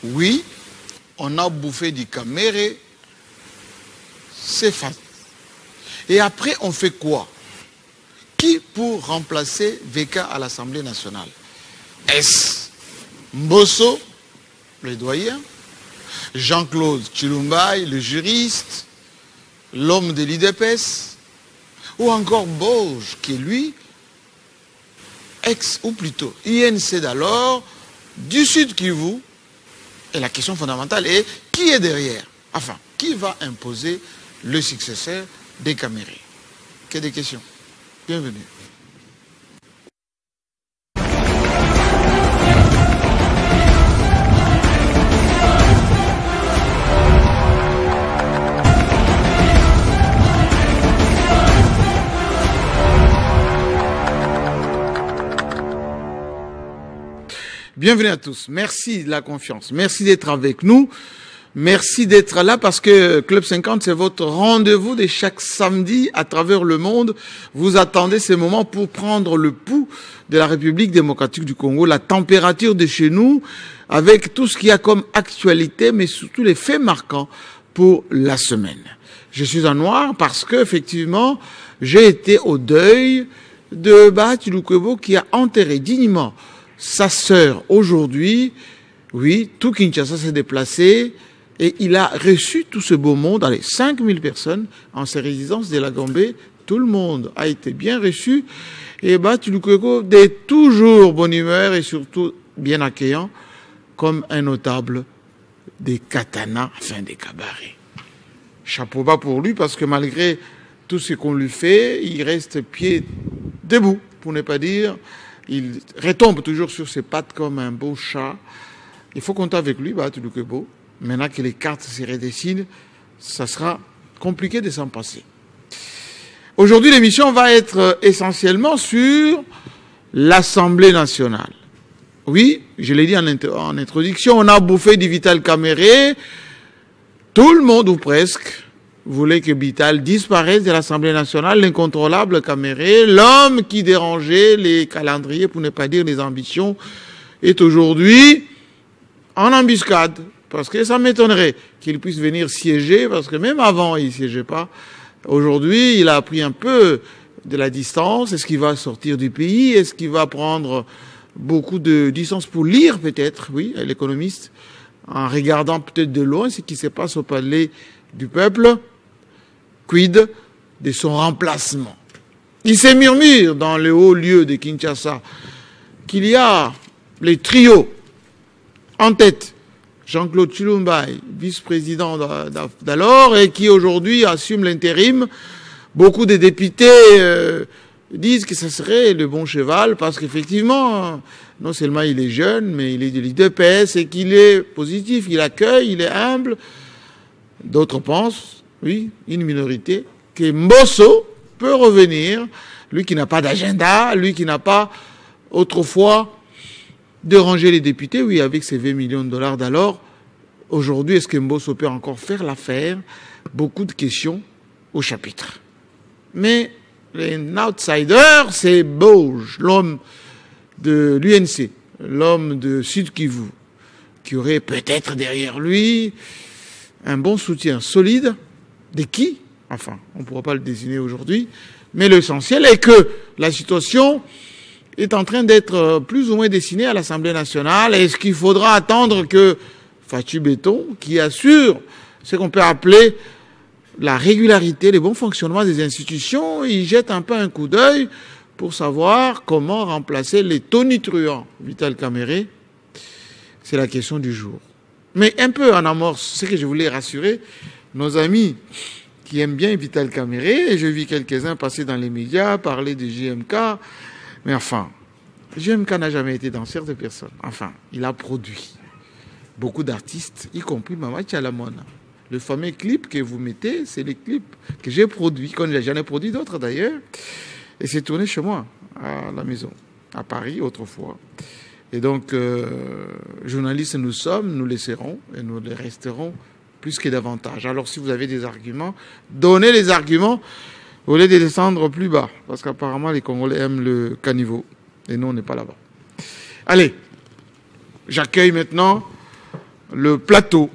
Oui, on a bouffé du Caméré, c'est facile. Et après, on fait quoi? Qui pour remplacer VK à l'Assemblée nationale? Est-ce Mbosso, le doyen, Jean-Claude Tshilumbaï, le juriste, l'homme de l'IDPS, ou encore Bauge, qui est lui, ou plutôt INC d'alors, du Sud Kivu? Et la question fondamentale est, qui est derrière? Enfin, qui va imposer le successeur des Caméré? Que des questions. Bienvenue. Bienvenue à tous. Merci de la confiance. Merci d'être avec nous. Merci d'être là parce que Club 50, c'est votre rendez-vous de chaque samedi à travers le monde. Vous attendez ces moments pour prendre le pouls de la République démocratique du Congo, la température de chez nous, avec tout ce qu'il y a comme actualité, mais surtout les faits marquants pour la semaine. Je suis en noir parce que, effectivement, j'ai été au deuil de Bahati Lukwebo qui a enterré dignement sa sœur aujourd'hui. Oui, tout Kinshasa s'est déplacé et il a reçu tout ce beau monde, allez, 5000 personnes en sa résidence de la Gambé. Tout le monde a été bien reçu. Et Bahati Lukwebo est toujours bonne humeur et surtout bien accueillant comme un notable des katanas, enfin des cabarets. Chapeau bas pour lui parce que malgré tout ce qu'on lui fait, il reste pied debout, pour ne pas dire. Il retombe toujours sur ses pattes comme un beau chat. Il faut compter avec lui, Bahati Lukwebo. Maintenant que les cartes se redessinent, ça sera compliqué de s'en passer. Aujourd'hui, l'émission va être essentiellement sur l'Assemblée nationale. Oui, je l'ai dit en introduction, on a bouffé du Vital Caméré. Tout le monde, ou presque, voulait que Vital disparaisse de l'Assemblée nationale, l'incontrôlable Caméré, l'homme qui dérangeait les calendriers, pour ne pas dire les ambitions, est aujourd'hui en embuscade. Parce que ça m'étonnerait qu'il puisse venir siéger, parce que même avant, il ne siégeait pas. Aujourd'hui, il a pris un peu de la distance. Est-ce qu'il va sortir du pays? Est-ce qu'il va prendre beaucoup de distance pour lire, peut-être, oui, l'économiste, en regardant peut-être de loin ce qui se passe au palais du peuple? Quid de son remplacement? Il se murmure dans le haut lieu de Kinshasa qu'il y a les trios en tête. Jean-Claude Tshilumbaï, vice-président d'alors, et qui aujourd'hui assume l'intérim. Beaucoup de députés disent que ce serait le bon cheval parce qu'effectivement, non seulement il est jeune, mais il est de l'IDPS et qu'il est positif, il accueille, il est humble. D'autres pensent, oui, une minorité, que Mbosso peut revenir, lui qui n'a pas d'agenda, lui qui n'a pas autrefois déranger les députés, oui, avec ses 20 millions de dollars d'alors. Aujourd'hui, est-ce que Mbosso peut encore faire l'affaire? Beaucoup de questions au chapitre. Mais l'outsider, c'est Bauge, l'homme de l'UNC, l'homme de Sud Kivu, qui aurait peut-être derrière lui un bon soutien solide. De qui? Enfin, on ne pourra pas le désigner aujourd'hui. Mais l'essentiel est que la situation est en train d'être plus ou moins dessinée à l'Assemblée nationale. Est-ce qu'il faudra attendre que Fatou Béton, qui assure ce qu'on peut appeler la régularité, le bon fonctionnement des institutions, il jette un peu un coup d'œil pour savoir comment remplacer les tonitruants Vital Caméré? C'est la question du jour. Mais un peu en amorce, ce que je voulais rassurer nos amis qui aiment bien Vital Caméré, et je vis quelques-uns passer dans les médias, parler de JMK, mais enfin, JMK n'a jamais été danseur de personne. Enfin, il a produit beaucoup d'artistes, y compris Mama Tchalamona. Le fameux clip que vous mettez, c'est les clips que j'ai produits, j'en ai produit d'autres d'ailleurs, et c'est tourné chez moi, à la maison, à Paris autrefois. Et donc, journalistes nous sommes, nous les serons, et nous les resterons plus que davantage. Alors si vous avez des arguments, donnez les arguments au lieu de descendre plus bas, parce qu'apparemment les Congolais aiment le caniveau, et nous on n'est pas là-bas. Allez, j'accueille maintenant le plateau,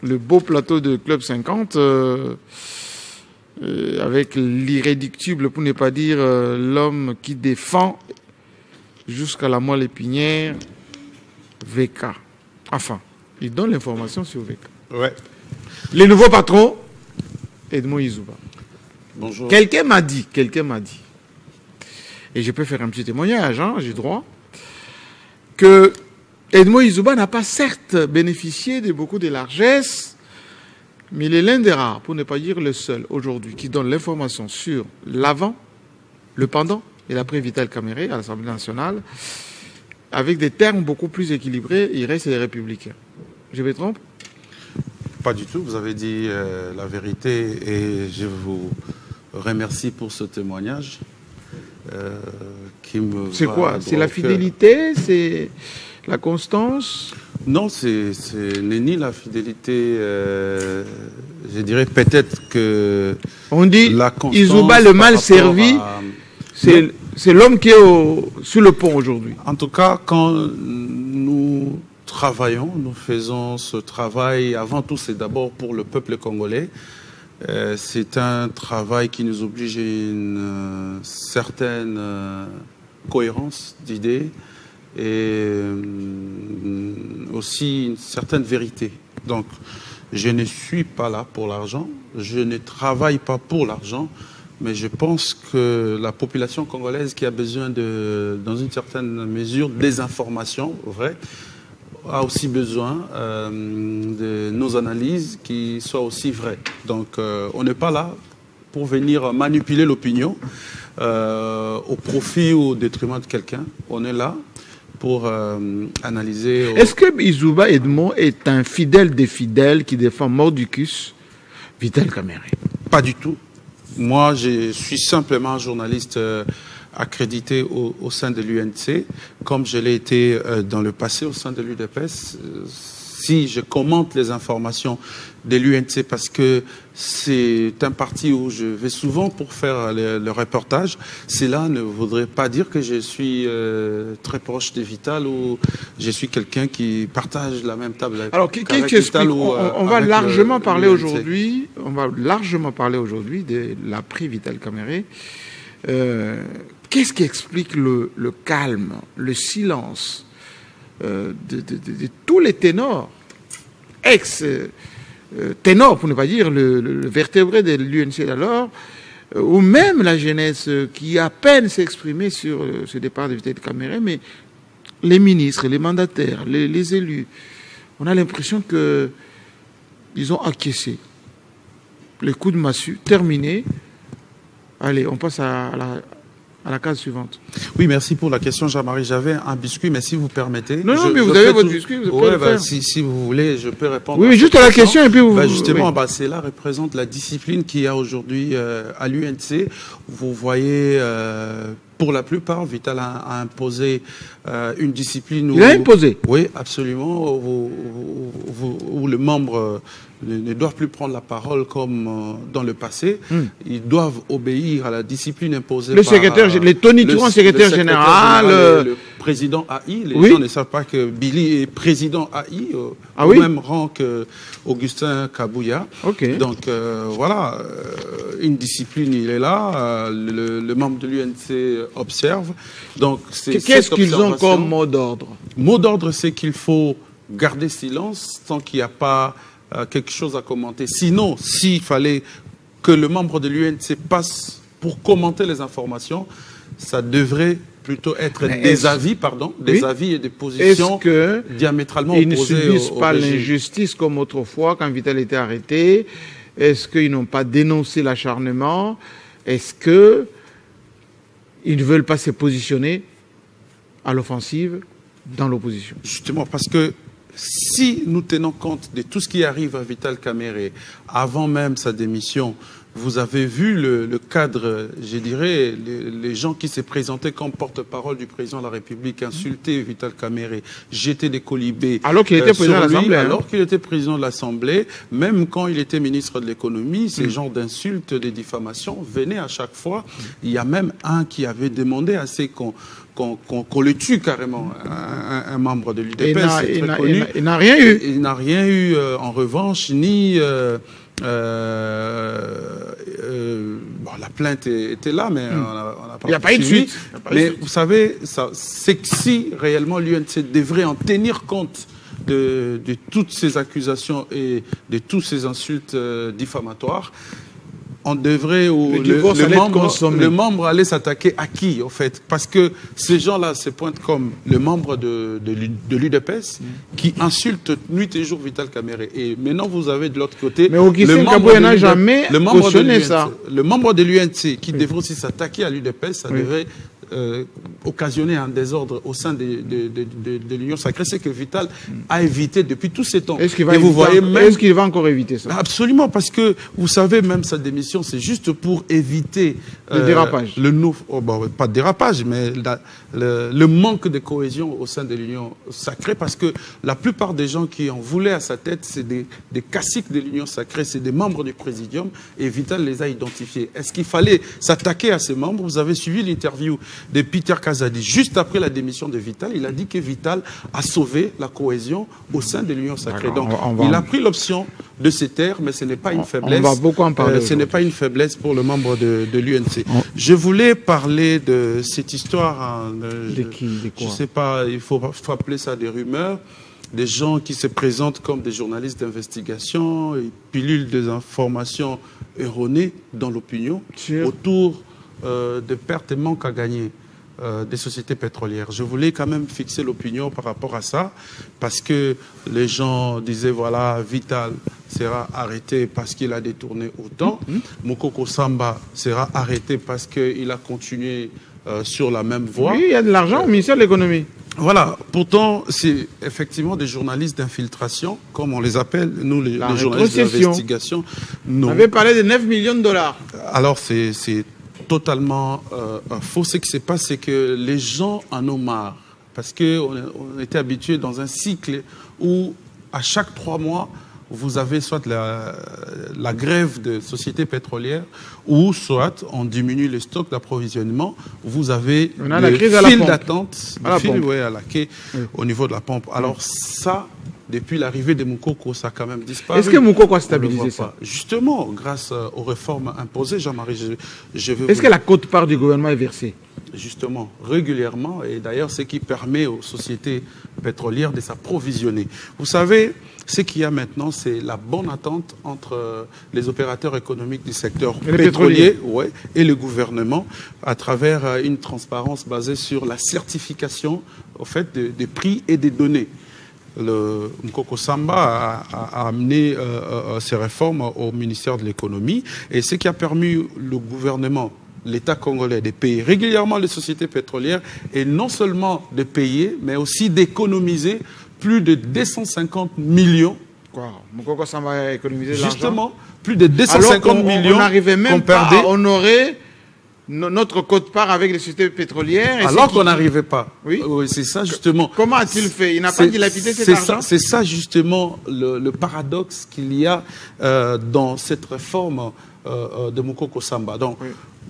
le beau plateau de Club 50, avec l'irréductible, pour ne pas dire l'homme qui défend jusqu'à la moelle épinière, VK. Enfin, il donne l'information sur VK. Ouais. Les nouveaux patrons, Edmond Izouba. Bonjour. Quelqu'un m'a dit, et je peux faire un petit témoignage, hein, j'ai droit, que Edmond Izouba n'a pas certes bénéficié de beaucoup de largesses, mais il est l'un des rares, pour ne pas dire le seul, aujourd'hui, qui donne l'information sur l'avant, le pendant et l'après Vital Kamerhe à l'Assemblée nationale, avec des termes beaucoup plus équilibrés. Il reste des républicains. Je me trompe? Pas du tout, vous avez dit la vérité et je vous remercie pour ce témoignage qui me... C'est quoi? C'est la fidélité? C'est la constance? Non, ce n'est ni la fidélité, je dirais peut-être que... On dit la constance Izouba le mal servi, c'est l'homme qui est sur le pont aujourd'hui. En tout cas, quand nous travaillons, nous faisons ce travail, avant tout c'est d'abord pour le peuple congolais. C'est un travail qui nous oblige à une certaine cohérence d'idées et aussi une certaine vérité. Donc, je ne suis pas là pour l'argent, je ne travaille pas pour l'argent, mais je pense que la population congolaise qui a besoin de, dans une certaine mesure, des informations vraies, a aussi besoin de nos analyses qui soient aussi vraies. Donc, on n'est pas là pour venir manipuler l'opinion au profit ou au détriment de quelqu'un. On est là pour analyser... Est-ce que Izouba Edmond est un fidèle des fidèles qui défend Mordicus Vital Kamerhe? Pas du tout. Moi, je suis simplement un journaliste accrédité au sein de l'UNC, comme je l'ai été dans le passé au sein de l'UDPS. Si je commente les informations de l'UNC parce que c'est un parti où je vais souvent pour faire le reportage, cela ne voudrait pas dire que je suis très proche de Vital ou je suis quelqu'un qui partage la même table. Alors, qui explique? On va largement parler aujourd'hui. On va largement parler aujourd'hui de l'après Vital Kamerhe. Qu'est-ce qui explique le calme, le silence de tous les ténors, ex-ténors, pour ne pas dire le vertébré de l'UNC d'alors, ou même la jeunesse qui à peine s'est exprimée sur ce départ de Vital Kamerhe, mais les ministres, les mandataires, les élus, on a l'impression qu'ils ont acquiescé. Les coups de massue, terminé. Allez, on passe à la case suivante. Oui, merci pour la question, Jean-Marie. J'avais un biscuit, mais si vous permettez... Non, mais vous avez votre biscuit, vous pouvez le faire. Si vous voulez, je peux répondre. Oui, juste à la question, et puis vous... Justement, cela représente la discipline qu'il y a aujourd'hui à l'UNC. Vous voyez... pour la plupart, Vital a imposé une discipline... Il a imposé? Oui, absolument, où les membres ne doivent plus prendre la parole comme dans le passé. Ils doivent obéir à la discipline imposée par... Les Tony Turan, secrétaire général... Le président AI. Les gens ne savent pas que Billy est président AI, au même rang qu'Augustin Kabouya. Okay. Donc, voilà, une discipline, il est là. Le membre de l'UNC observe. Donc, qu'est-ce qu'ils ont comme mot d'ordre? Mot d'ordre, c'est qu'il faut garder silence tant qu'il n'y a pas quelque chose à commenter. Sinon, s'il fallait que le membre de l'UNC passe pour commenter les informations, ça devrait plutôt être des avis, avis et des positions diamétralement opposées. Ils ne subissent pas l'injustice comme autrefois quand Vital était arrêté? Est-ce qu'ils n'ont pas dénoncé l'acharnement? Est-ce qu'ils ne veulent pas se positionner à l'offensive dans l'opposition? Justement, parce que si nous tenons compte de tout ce qui arrive à Vital Kamerhe avant même sa démission, vous avez vu le cadre, je dirais, les gens qui s'est présenté comme porte-parole du président de la République, insulter Vital Kamerhe, jeter des colibés. Alors qu'il était président de l'Assemblée. Alors qu'il était président de l'Assemblée, même quand il était ministre de l'économie, ces genres d'insultes, des diffamations venaient à chaque fois. Il y a même un qui avait demandé à ce qu'on le tue carrément, un membre de l'UDPS. Il n'a rien eu. Il n'a rien eu, en revanche, ni... la plainte était là, mais on n'a pas. Il n'y a pas eu de suite. Mais vous savez, c'est que si réellement l'UNC devrait en tenir compte de toutes ces accusations et de toutes ces insultes diffamatoires, on devrait, le membre allait s'attaquer à qui, en fait? Parce que ces gens-là se pointent comme le membre de l'UDPS qui insulte nuit et jour Vital Kamerhe. Et maintenant, vous avez de l'autre côté... Mais Augustin Kaboué n'a jamais cautionné ça. Le membre de l'UNC qui devrait aussi s'attaquer à l'UDPS, ça devrait... occasionner un désordre au sein de l'Union sacrée, c'est que Vital a évité depuis tous ces temps. Est-ce qu'il va encore éviter ça? Absolument, parce que vous savez, même sa démission, c'est juste pour éviter le dérapage. Pas de dérapage, mais le manque de cohésion au sein de l'Union sacrée, parce que la plupart des gens qui en voulaient à sa tête, c'est des caciques de l'Union sacrée, c'est des membres du Présidium, et Vital les a identifiés. Est-ce qu'il fallait s'attaquer à ces membres? Vous avez suivi l'interview de Peter Kazadi. Juste après la démission de Vital, il a dit que Vital a sauvé la cohésion au sein de l'Union sacrée. Donc, il a pris l'option de se taire, mais ce n'est pas une faiblesse. On va beaucoup en parler. Ce n'est pas une faiblesse pour le membre de l'UNC. Je voulais parler de cette histoire. De quoi? Je ne sais pas, il faut appeler ça des rumeurs. Des gens qui se présentent comme des journalistes d'investigation et pilulent des informations erronées dans l'opinion autour de pertes et manques à gagner des sociétés pétrolières. Je voulais quand même fixer l'opinion par rapport à ça, parce que les gens disaient, voilà, Vital sera arrêté parce qu'il a détourné autant, Mokoko Samba sera arrêté parce qu'il a continué sur la même voie. Oui, il y a de l'argent au ministère de l'économie. Voilà, pourtant, c'est effectivement des journalistes d'infiltration, comme on les appelle, nous, les journalistes d'investigation. On avait parlé de 9 millions de dollars. Alors, c'est totalement faux. Ce qui se passe, c'est que les gens en ont marre. Parce qu'on était habitué dans un cycle où, à chaque 3 mois, vous avez soit la grève de sociétés pétrolières, ou soit on diminue les stocks d'approvisionnement. Vous avez le fil d'attente, à la quai, au niveau de la pompe. Alors ça, depuis l'arrivée de Moukoko, ça a quand même disparu. Est-ce que Moukoko a stabilisé ça? Justement, grâce aux réformes imposées, Jean-Marie, je veux... Est-ce que la quote-part du gouvernement est versée? Justement, régulièrement, et d'ailleurs, ce qui permet aux sociétés pétrolières de s'approvisionner. Vous savez, ce qu'il y a maintenant, c'est la bonne attente entre les opérateurs économiques du secteur pétrolier et le gouvernement, à travers une transparence basée sur la certification au fait, des prix et des données. Le Mokoko Samba a amené ces réformes au ministère de l'économie, et ce qui a permis le gouvernement, l'État congolais, de payer régulièrement les sociétés pétrolières, et non seulement de payer, mais aussi d'économiser plus de 250 millions. Quoi? Mokoko Samba a économisé de l'argent? Justement, plus de 250 millions. On n'arrivait même pas à honorer notre quote-part avec les sociétés pétrolières. Alors qu'on n'arrivait pas. Oui, c'est ça justement. Comment a-t-il fait? Il n'a pas dilapidé cet argent? C'est ça justement le paradoxe qu'il y a dans cette réforme de Mokoko Samba. Donc,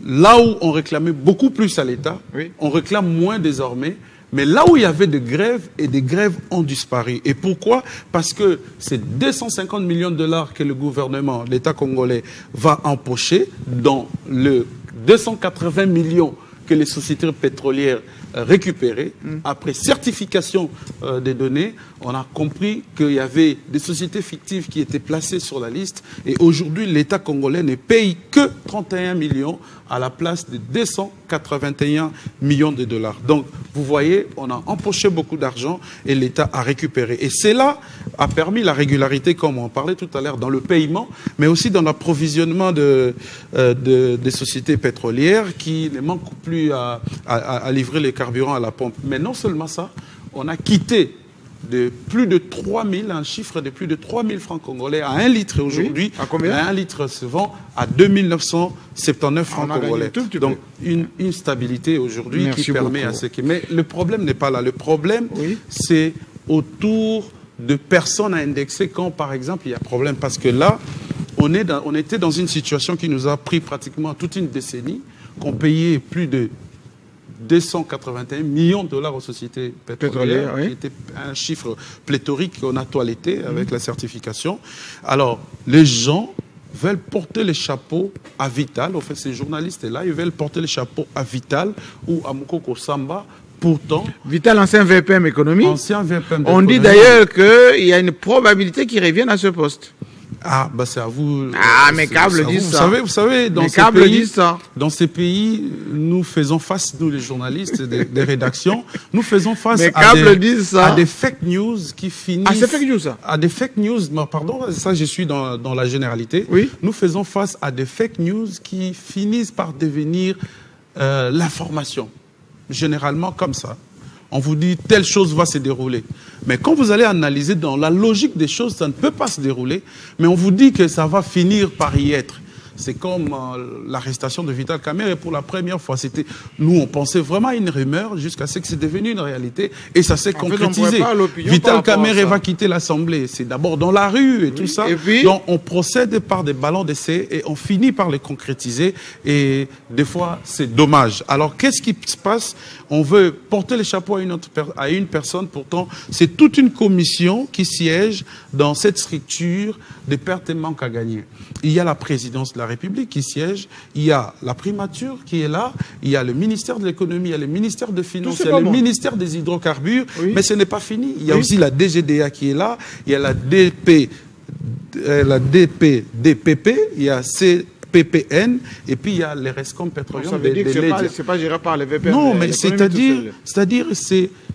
là où on réclamait beaucoup plus à l'État, on réclame moins désormais. Mais là où il y avait des grèves, et des grèves ont disparu. Et pourquoi? Parce que c'est 250 millions de dollars que le gouvernement, l'État congolais, va empocher dans le 280 millions que les sociétés pétrolières récupérées. Après certification des données, on a compris qu'il y avait des sociétés fictives qui étaient placées sur la liste. Et aujourd'hui, l'État congolais ne paye que 31 millions à la place de 281 millions de dollars. Donc, vous voyez, on a empoché beaucoup d'argent et l'État a récupéré. Et cela a permis la régularité, comme on parlait tout à l'heure, dans le paiement, mais aussi dans l'approvisionnement des sociétés pétrolières qui ne manquent plus à livrer les carburants à la pompe. Mais non seulement ça, on a quitté de plus de 3 000, un chiffre de plus de 3 000 francs congolais à 1 litre aujourd'hui. À combien? 1 litre se vend à 2 979 francs congolais. Donc une stabilité aujourd'hui qui permet à ce qui... Mais le problème n'est pas là. Le problème, c'est autour de personnes à indexer quand, par exemple, il y a problème. Parce que là, on était dans une situation qui nous a pris pratiquement toute une décennie, qu'on payait plus de 281 millions de dollars aux sociétés pétrolières, qui était un chiffre pléthorique qu'on a toiletté avec la certification. Alors, les gens veulent porter les chapeaux à Vital. En fait, ces journalistes-là, ils veulent porter les chapeaux à Vital ou à Mukoko Samba. Pourtant, Vital, ancien VPM économie. Ancien VPM on dit d'ailleurs qu'il y a une probabilité qu'il revienne à ce poste. Ah, bah c'est à vous. Ah, mes câbles disent ça. Vous savez, dans ces pays, nous faisons face, nous les journalistes des rédactions, nous faisons face à des fake news qui finissent... Ah, c'est fake news, ça? À des fake news, non, pardon, ça je suis dans la généralité. Oui. Nous faisons face à des fake news qui finissent par devenir l'information. Généralement comme ça. On vous dit telle chose va se dérouler. Mais quand vous allez analyser dans la logique des choses, ça ne peut pas se dérouler. Mais on vous dit que ça va finir par y être. C'est comme l'arrestation de Vital Kamerhe. Et pour la première fois, nous, on pensait vraiment à une rumeur jusqu'à ce que c'est devenu une réalité. Et ça s'est concrétisé. Vital Kamerhe va quitter l'Assemblée. C'est d'abord dans la rue et tout ça. Et puis... Donc, on procède par des ballons d'essai et on finit par les concrétiser. Et des fois, c'est dommage. Alors, qu'est-ce qui se passe? On veut porter les chapeaux à une personne. Pourtant, c'est toute une commission qui siège dans cette structure des pertes et manques à gagner. Il y a la présidence de la République qui siège, il y a la primature qui est là, il y a le ministère de l'économie, il y a le ministère des finances, il y a le ministère des hydrocarbures, mais ce n'est pas fini. Il y a aussi la DGDA qui est là, il y a la DPP, il y a CPPN, et puis il y a les Rescom Petroleum. Ça veut dire que c'est pas géré par les VPN. Non, mais c'est-à-dire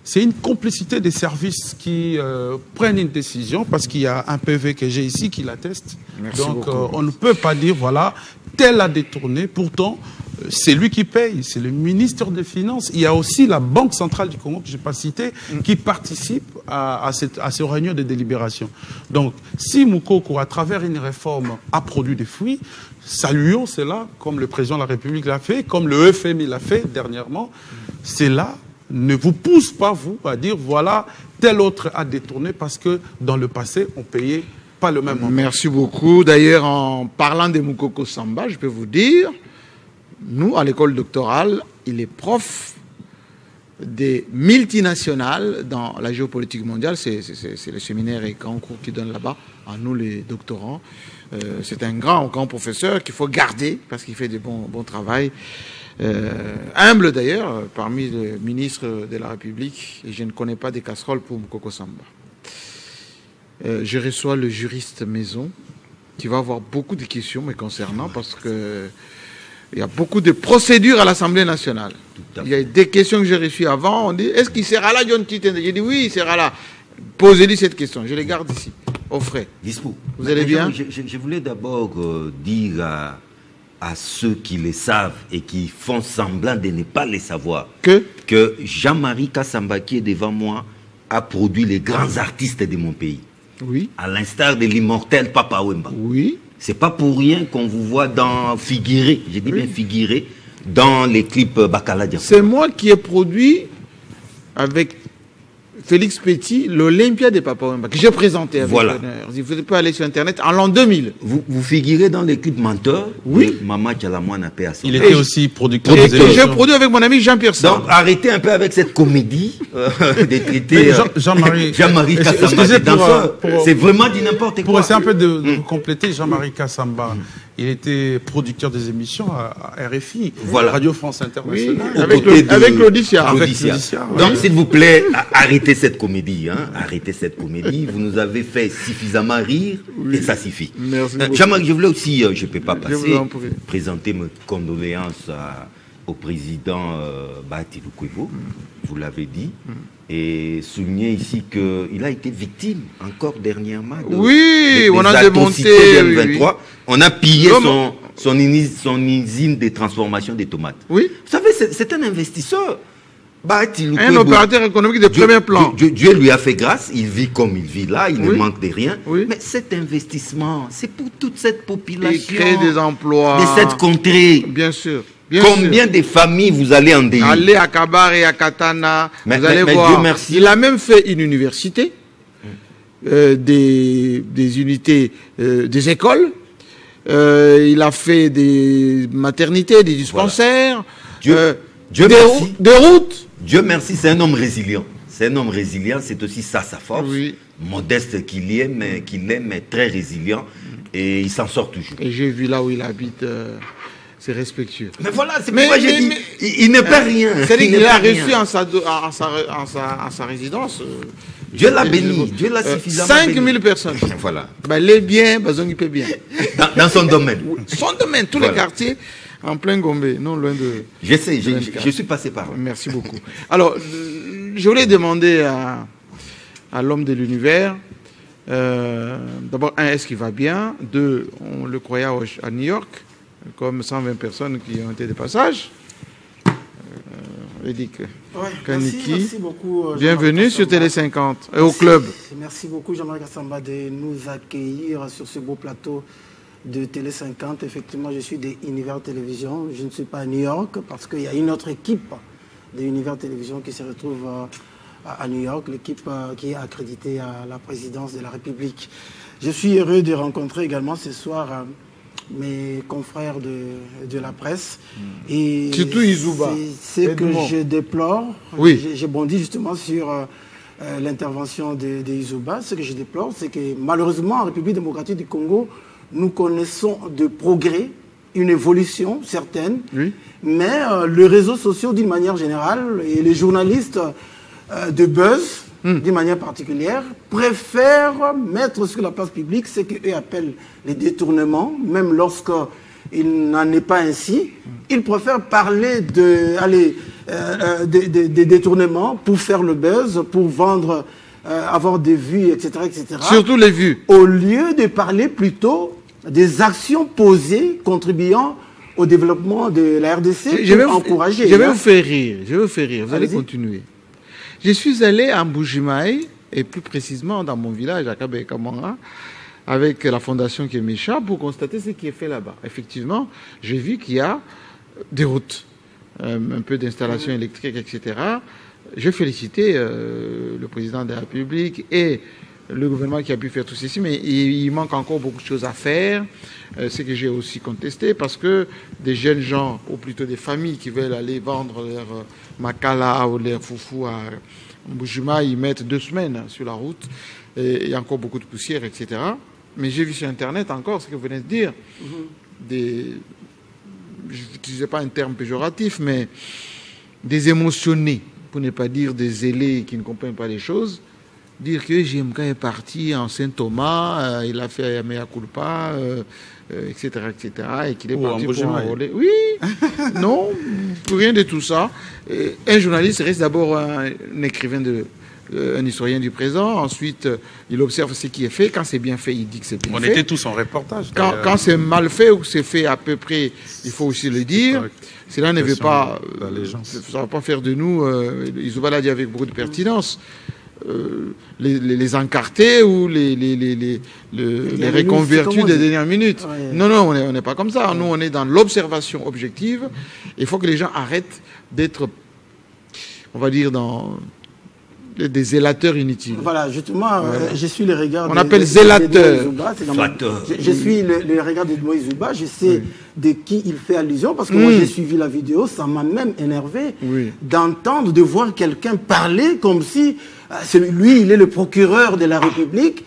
c'est une complicité des services qui prennent une décision, parce qu'il y a un PV que j'ai ici qui l'atteste. Donc on ne peut pas dire, voilà, tel a détourné. Pourtant, c'est lui qui paye, c'est le ministre des Finances. Il y a aussi la Banque centrale du Congo, que je n'ai pas cité, qui participe à ces réunions de délibération. Donc, si Mukoko, à travers une réforme, a produit des fruits, saluons cela, comme le président de la République l'a fait, comme le FMI l'a fait dernièrement. Cela ne vous pousse pas, vous, à dire, voilà, tel autre a détourné, parce que dans le passé, on payait pas le même montant. Merci beaucoup. D'ailleurs, en parlant de Mukoko Samba, je peux vous dire, nous, à l'école doctorale, il est prof des multinationales dans la géopolitique mondiale. C'est le séminaire et grands cours qui donne là-bas, à nous les doctorants. C'est un grand professeur qu'il faut garder parce qu'il fait du bon travail. Humble d'ailleurs, parmi les ministres de la République. Et je ne connais pas des casseroles pour Mukoko Samba. Je reçois le juriste maison qui va avoir beaucoup de questions me concernant parce que il y a beaucoup de procédures à l'Assemblée nationale. Il y a des questions que j'ai reçues avant. On dit, est-ce qu'il sera là, John Titen? J'ai dit, oui, il sera là. Posez-lui cette question. Je les garde ici, au frais. Dispo. Vous allez bien? Je voulais d'abord dire à ceux qui le savent et qui font semblant de ne pas les savoir que Jean-Marie Kassamba, qui est devant moi, a produit les grands artistes de mon pays. Oui. À l'instar de l'immortel Papa Wemba. Oui. C'est pas pour rien qu'on vous voit figurer, j'ai dit bien figurer, dans les clips Bakala Diapo. C'est moi qui ai produit avec Félix Petit l'Olympia de Papa Wemba, que j'ai présenté avec voilà. l'honneur. Vous pouvez aller sur Internet en l'an 2000. Vous figurez dans les clips Menteur. Oui. Maman Tchalamouane paix à son. Il était aussi producteur des émissions. J'ai produit avec mon ami Jean-Pierre Sarr. Donc arrêtez un peu avec cette comédie de traiter Jean-Marie Kassamba. C'est vraiment du n'importe quoi. Pour essayer un peu de compléter, Jean-Marie Kassamba, il était producteur des émissions à RFI, voilà. Radio France Internationale. Oui, avec l'Audicia. Donc s'il vous plaît, arrêtez cette comédie. Hein. Arrêtez cette comédie. Vous nous avez fait suffisamment rire et ça suffit. Jean-Marie, je voulais aussi, je ne peux pas passer, présenter mes condoléances au président Bahati Lukwebo, vous l'avez dit, et souligner ici qu'il a été victime encore dernièrement de on a démonté M23. On a pillé son usine de transformation des tomates. Oui. Vous savez, c'est un investisseur. Un opérateur économique de premier plan. Dieu lui a fait grâce, il vit comme il vit là, il ne manque de rien. Oui. Mais cet investissement, c'est pour toute cette population. Il crée des emplois. De cette contrée. Bien sûr. Combien de familles vous allez endeuiller? Allez à Kabar et à Katana, vous allez voir. Dieu merci. Il a même fait une université, des unités, des écoles. Il a fait des maternités, des dispensaires. Dieu merci. Des routes. Dieu merci, c'est un homme résilient. C'est un homme résilient, c'est aussi ça sa force. Oui. Modeste qu'il est, mais très résilient. Et il s'en sort toujours. Et j'ai vu là où il habite, c'est respectueux. Mais voilà, c'est pourquoi j'ai dit, il ne perd rien. C'est-à-dire qu'il a reçu en sa résidence. Dieu l'a béni, Dieu l'a suffisamment 5000 personnes. Voilà. Les biens, il peut bien. Dans son domaine. Son domaine, tous les quartiers. En plein Gombe, non loin de... Je sais, je suis passé par là. Merci beaucoup. Alors, je voulais demander à l'homme de l'univers, d'abord, est-ce qu'il va bien? Deux, on le croyait à New York, comme 120 personnes qui ont été de passage. Edic Kaniki, merci beaucoup. Bienvenue sur Télé 50 et au club. Merci beaucoup, Jean-Marc Kassamba, de nous accueillir sur ce beau plateau de Télé 50. Effectivement, je suis de Univers Télévision. Je ne suis pas à New York parce qu'il y a une autre équipe de Univers Télévision qui se retrouve à New York, l'équipe qui est accréditée à la présidence de la République. Je suis heureux de rencontrer également ce soir mes confrères de la presse. Et surtout Izouba. C'est que je déplore. Oui. J'ai bondi justement sur l'intervention de Izouba. Ce que je déplore, c'est que malheureusement, en République démocratique du Congo, nous connaissons de progrès, une évolution certaine, oui. Mais les réseaux sociaux d'une manière générale et les journalistes de buzz d'une manière particulière préfèrent mettre sur la place publique ce qu'eux appellent les détournements, même lorsqu'il n'en est pas ainsi. Ils préfèrent parler des détournements pour faire le buzz, pour vendre, avoir des vues, etc., etc. Surtout les vues. Au lieu de parler plutôt des actions posées contribuant au développement de la RDC pour encourager. Je vais vous faire rire, vous allez continuer. Je suis allé à Mbujimaï, et plus précisément dans mon village, à Kabé-Kamanga, avec la fondation Kemecha, pour constater ce qui est fait là-bas. Effectivement, j'ai vu qu'il y a des routes, un peu d'installations électriques, etc. Je félicite le président de la République et le gouvernement qui a pu faire tout ceci, mais il manque encore beaucoup de choses à faire. Ce que j'ai aussi contesté, parce que des jeunes gens, ou plutôt des familles qui veulent aller vendre leur makala ou leur foufou à Mbujimaï, ils mettent 2 semaines sur la route, et il y a encore beaucoup de poussière, etc. Mais j'ai vu sur Internet encore ce que vous venez de dire, je n'utilisais pas un terme péjoratif, mais des émotionnés, pour ne pas dire des zélés qui ne comprennent pas les choses, dire que JMK est parti en Saint-Thomas, il a fait un mea culpa, etc., et qu'il est parti pour enrôler. Oui, non, pour rien de tout ça. Un journaliste reste d'abord un écrivain, un historien du présent. Ensuite, il observe ce qui est fait. Quand c'est bien fait, il dit que c'est bien fait. On était tous en reportage. Quand c'est mal fait ou que c'est fait à peu près, il faut aussi le dire. Cela ne veut pas... ça ne va pas faire de nous... Izouba l'a dit avec beaucoup de pertinence. Les encartés ou les reconvertis des dernières minutes. Ouais. Non, on n'est pas comme ça. Nous, on est dans l'observation objective. Il faut que les gens arrêtent d'être, on va dire, dans des zélateurs inutiles. Voilà, justement, je suis le regard... On appelle zélateur. Je suis le regard de Moïse Zouba. Je sais de qui il fait allusion, parce que moi, j'ai suivi la vidéo. Ça m'a même énervé d'entendre, de voir quelqu'un parler comme si... lui, il est le procureur de la République.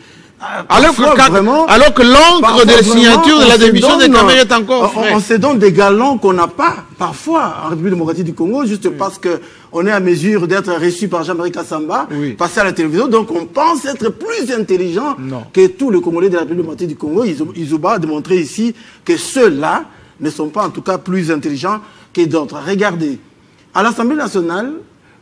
Alors que l'encre de la signature de la démission des caméras est encore frais. On se donne des galons qu'on n'a pas, parfois, en République démocratique du Congo, juste parce qu'on est à mesure d'être reçu par Jean-Marie Kassamba, passer à la télévision. Donc, on pense être plus intelligent que tous les Congolais de la République démocratique du Congo. Izouba a démontré ici que ceux-là ne sont pas, en tout cas, plus intelligents que d'autres. Regardez, à l'Assemblée nationale,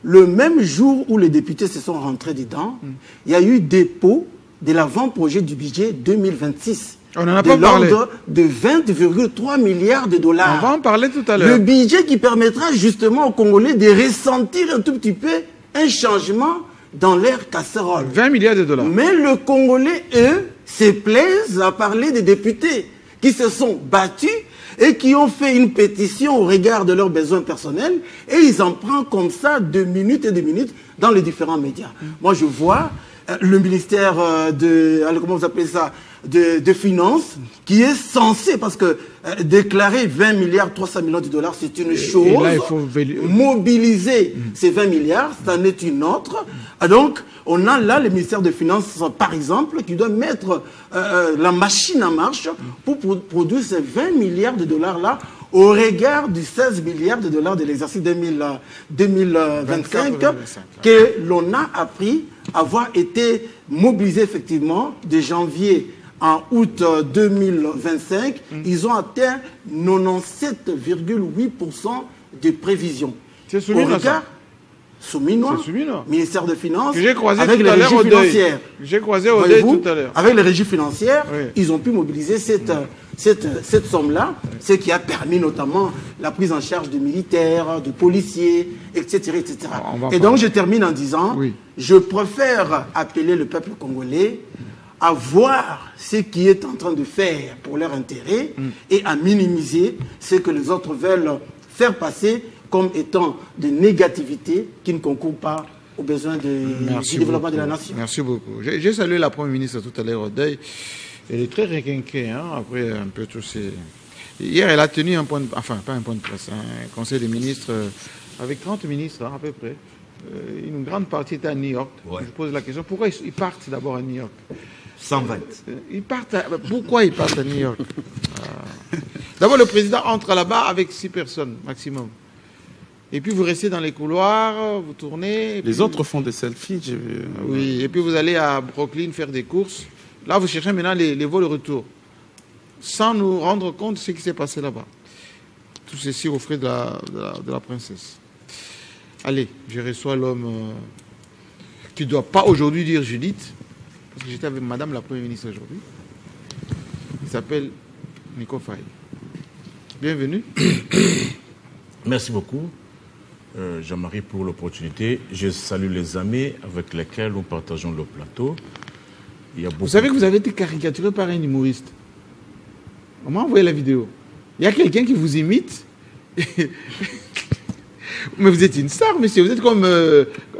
le même jour où les députés se sont rentrés dedans, il y a eu dépôt de l'avant-projet du budget 2026. On n'en a pas parlé. De l'ordre de 20,3 milliards de dollars. On va en parler tout à l'heure. Le budget qui permettra justement aux Congolais de ressentir un tout petit peu un changement dans leur casserole. 20 milliards de dollars. Mais le Congolais, eux, se plaisent à parler des députés qui se sont battus et qui ont fait une pétition au regard de leurs besoins personnels, et ils en prennent comme ça 2 minutes et 2 minutes dans les différents médias. Moi, je vois le ministère comment vous appelez ça, de Finances, qui est censé, parce que déclarer 20 milliards 300 millions de dollars, c'est une chose. Et là, il faut mobiliser ces 20 milliards, c'en est une autre. Donc, on a là le ministère de Finances, par exemple, qui doit mettre la machine en marche pour produire ces 20 milliards de dollars-là au regard du 16 milliards de dollars de l'exercice 2025 que l'on a appris avoir été mobilisé effectivement de janvier en août 2025. Ils ont atteint 97,8% de prévisions. C'est soumis à ça. Souminois, ministère de Finances, j'ai croisé avec tout les à l'heure régies financières. J'ai croisé au deuil tout à l'heure. Avec les régies financières, oui. Ils ont pu mobiliser cette somme-là, ce qui a permis notamment la prise en charge de militaires, de policiers, etc. etc. Et donc je termine en disant, je préfère appeler le peuple congolais à voir ce qui est en train de faire pour leur intérêt et à minimiser ce que les autres veulent faire passer comme étant de négativité qui ne concourent pas aux besoins du développement de la nation. Merci beaucoup. J'ai salué la Première ministre tout à l'heure au deuil. Elle est très requinquée, hein, après un peu tous ces... Hier, elle a tenu un point de... Enfin, pas un point de presse, un conseil des ministres avec 30 ministres, hein, à peu près. Une grande partie était à New York. Ouais. Je pose la question, pourquoi ils partent d'abord à New York? 120. Pourquoi ils partent à New York? D'abord, le président entre là-bas avec 6 personnes maximum. Et puis vous restez dans les couloirs, vous tournez. Les autres font des selfies, j'ai vu. Oui, et puis vous allez à Brooklyn faire des courses. Là, vous cherchez maintenant les vols retour, sans nous rendre compte de ce qui s'est passé là-bas. Tout ceci au frais de la princesse. Allez, je reçois l'homme qui ne doit pas aujourd'hui dire Judith, parce que j'étais avec Madame la Première ministre aujourd'hui. Il s'appelle Nico Faye. Bienvenue. Merci beaucoup, Jean-Marie, pour l'opportunité. Je salue les amis avec lesquels nous partageons le plateau. Vous savez que vous avez été caricaturé par un humoriste. On m'a envoyé la vidéo. Il y a quelqu'un qui vous imite. Mais vous êtes une star, monsieur. Vous êtes comme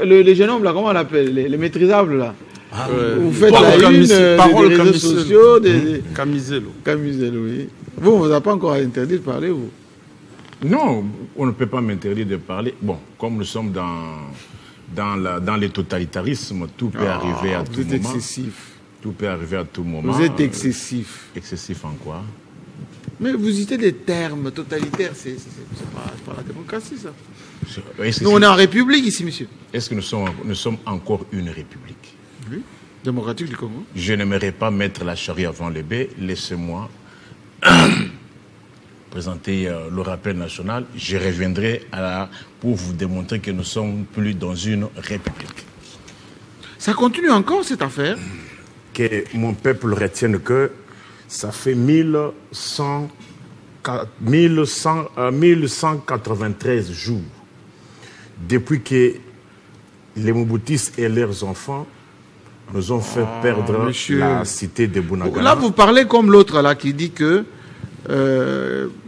les jeunes hommes, là, comment on l'appelle, les maîtrisables, là. Ah, vous faites la une des réseaux sociaux. Camiselo. Camiselo, oui. Vous, on ne vous a pas encore interdit de parler, vous? Non, on ne peut pas m'interdire de parler. Bon, comme nous sommes dans les totalitarismes, tout peut arriver à tout moment. Vous êtes excessif. Tout peut arriver à tout moment. Vous êtes excessif. Excessif en quoi? Mais vous citez des termes totalitaires, c'est pas la démocratie, ça. Nous, on est en république ici, monsieur. Est-ce que nous sommes encore une république? Oui, démocratique du Congo. Je n'aimerais pas mettre la charrue avant les bœufs. Laissez-moi présenter le rappel national. Je reviendrai pour vous démontrer que nous ne sommes plus dans une république. Ça continue encore, cette affaire? Que mon peuple retienne que ça fait 1193 jours depuis que les Mobutistes et leurs enfants nous ont fait perdre la cité de Bunagana. Là, vous parlez comme l'autre là qui dit que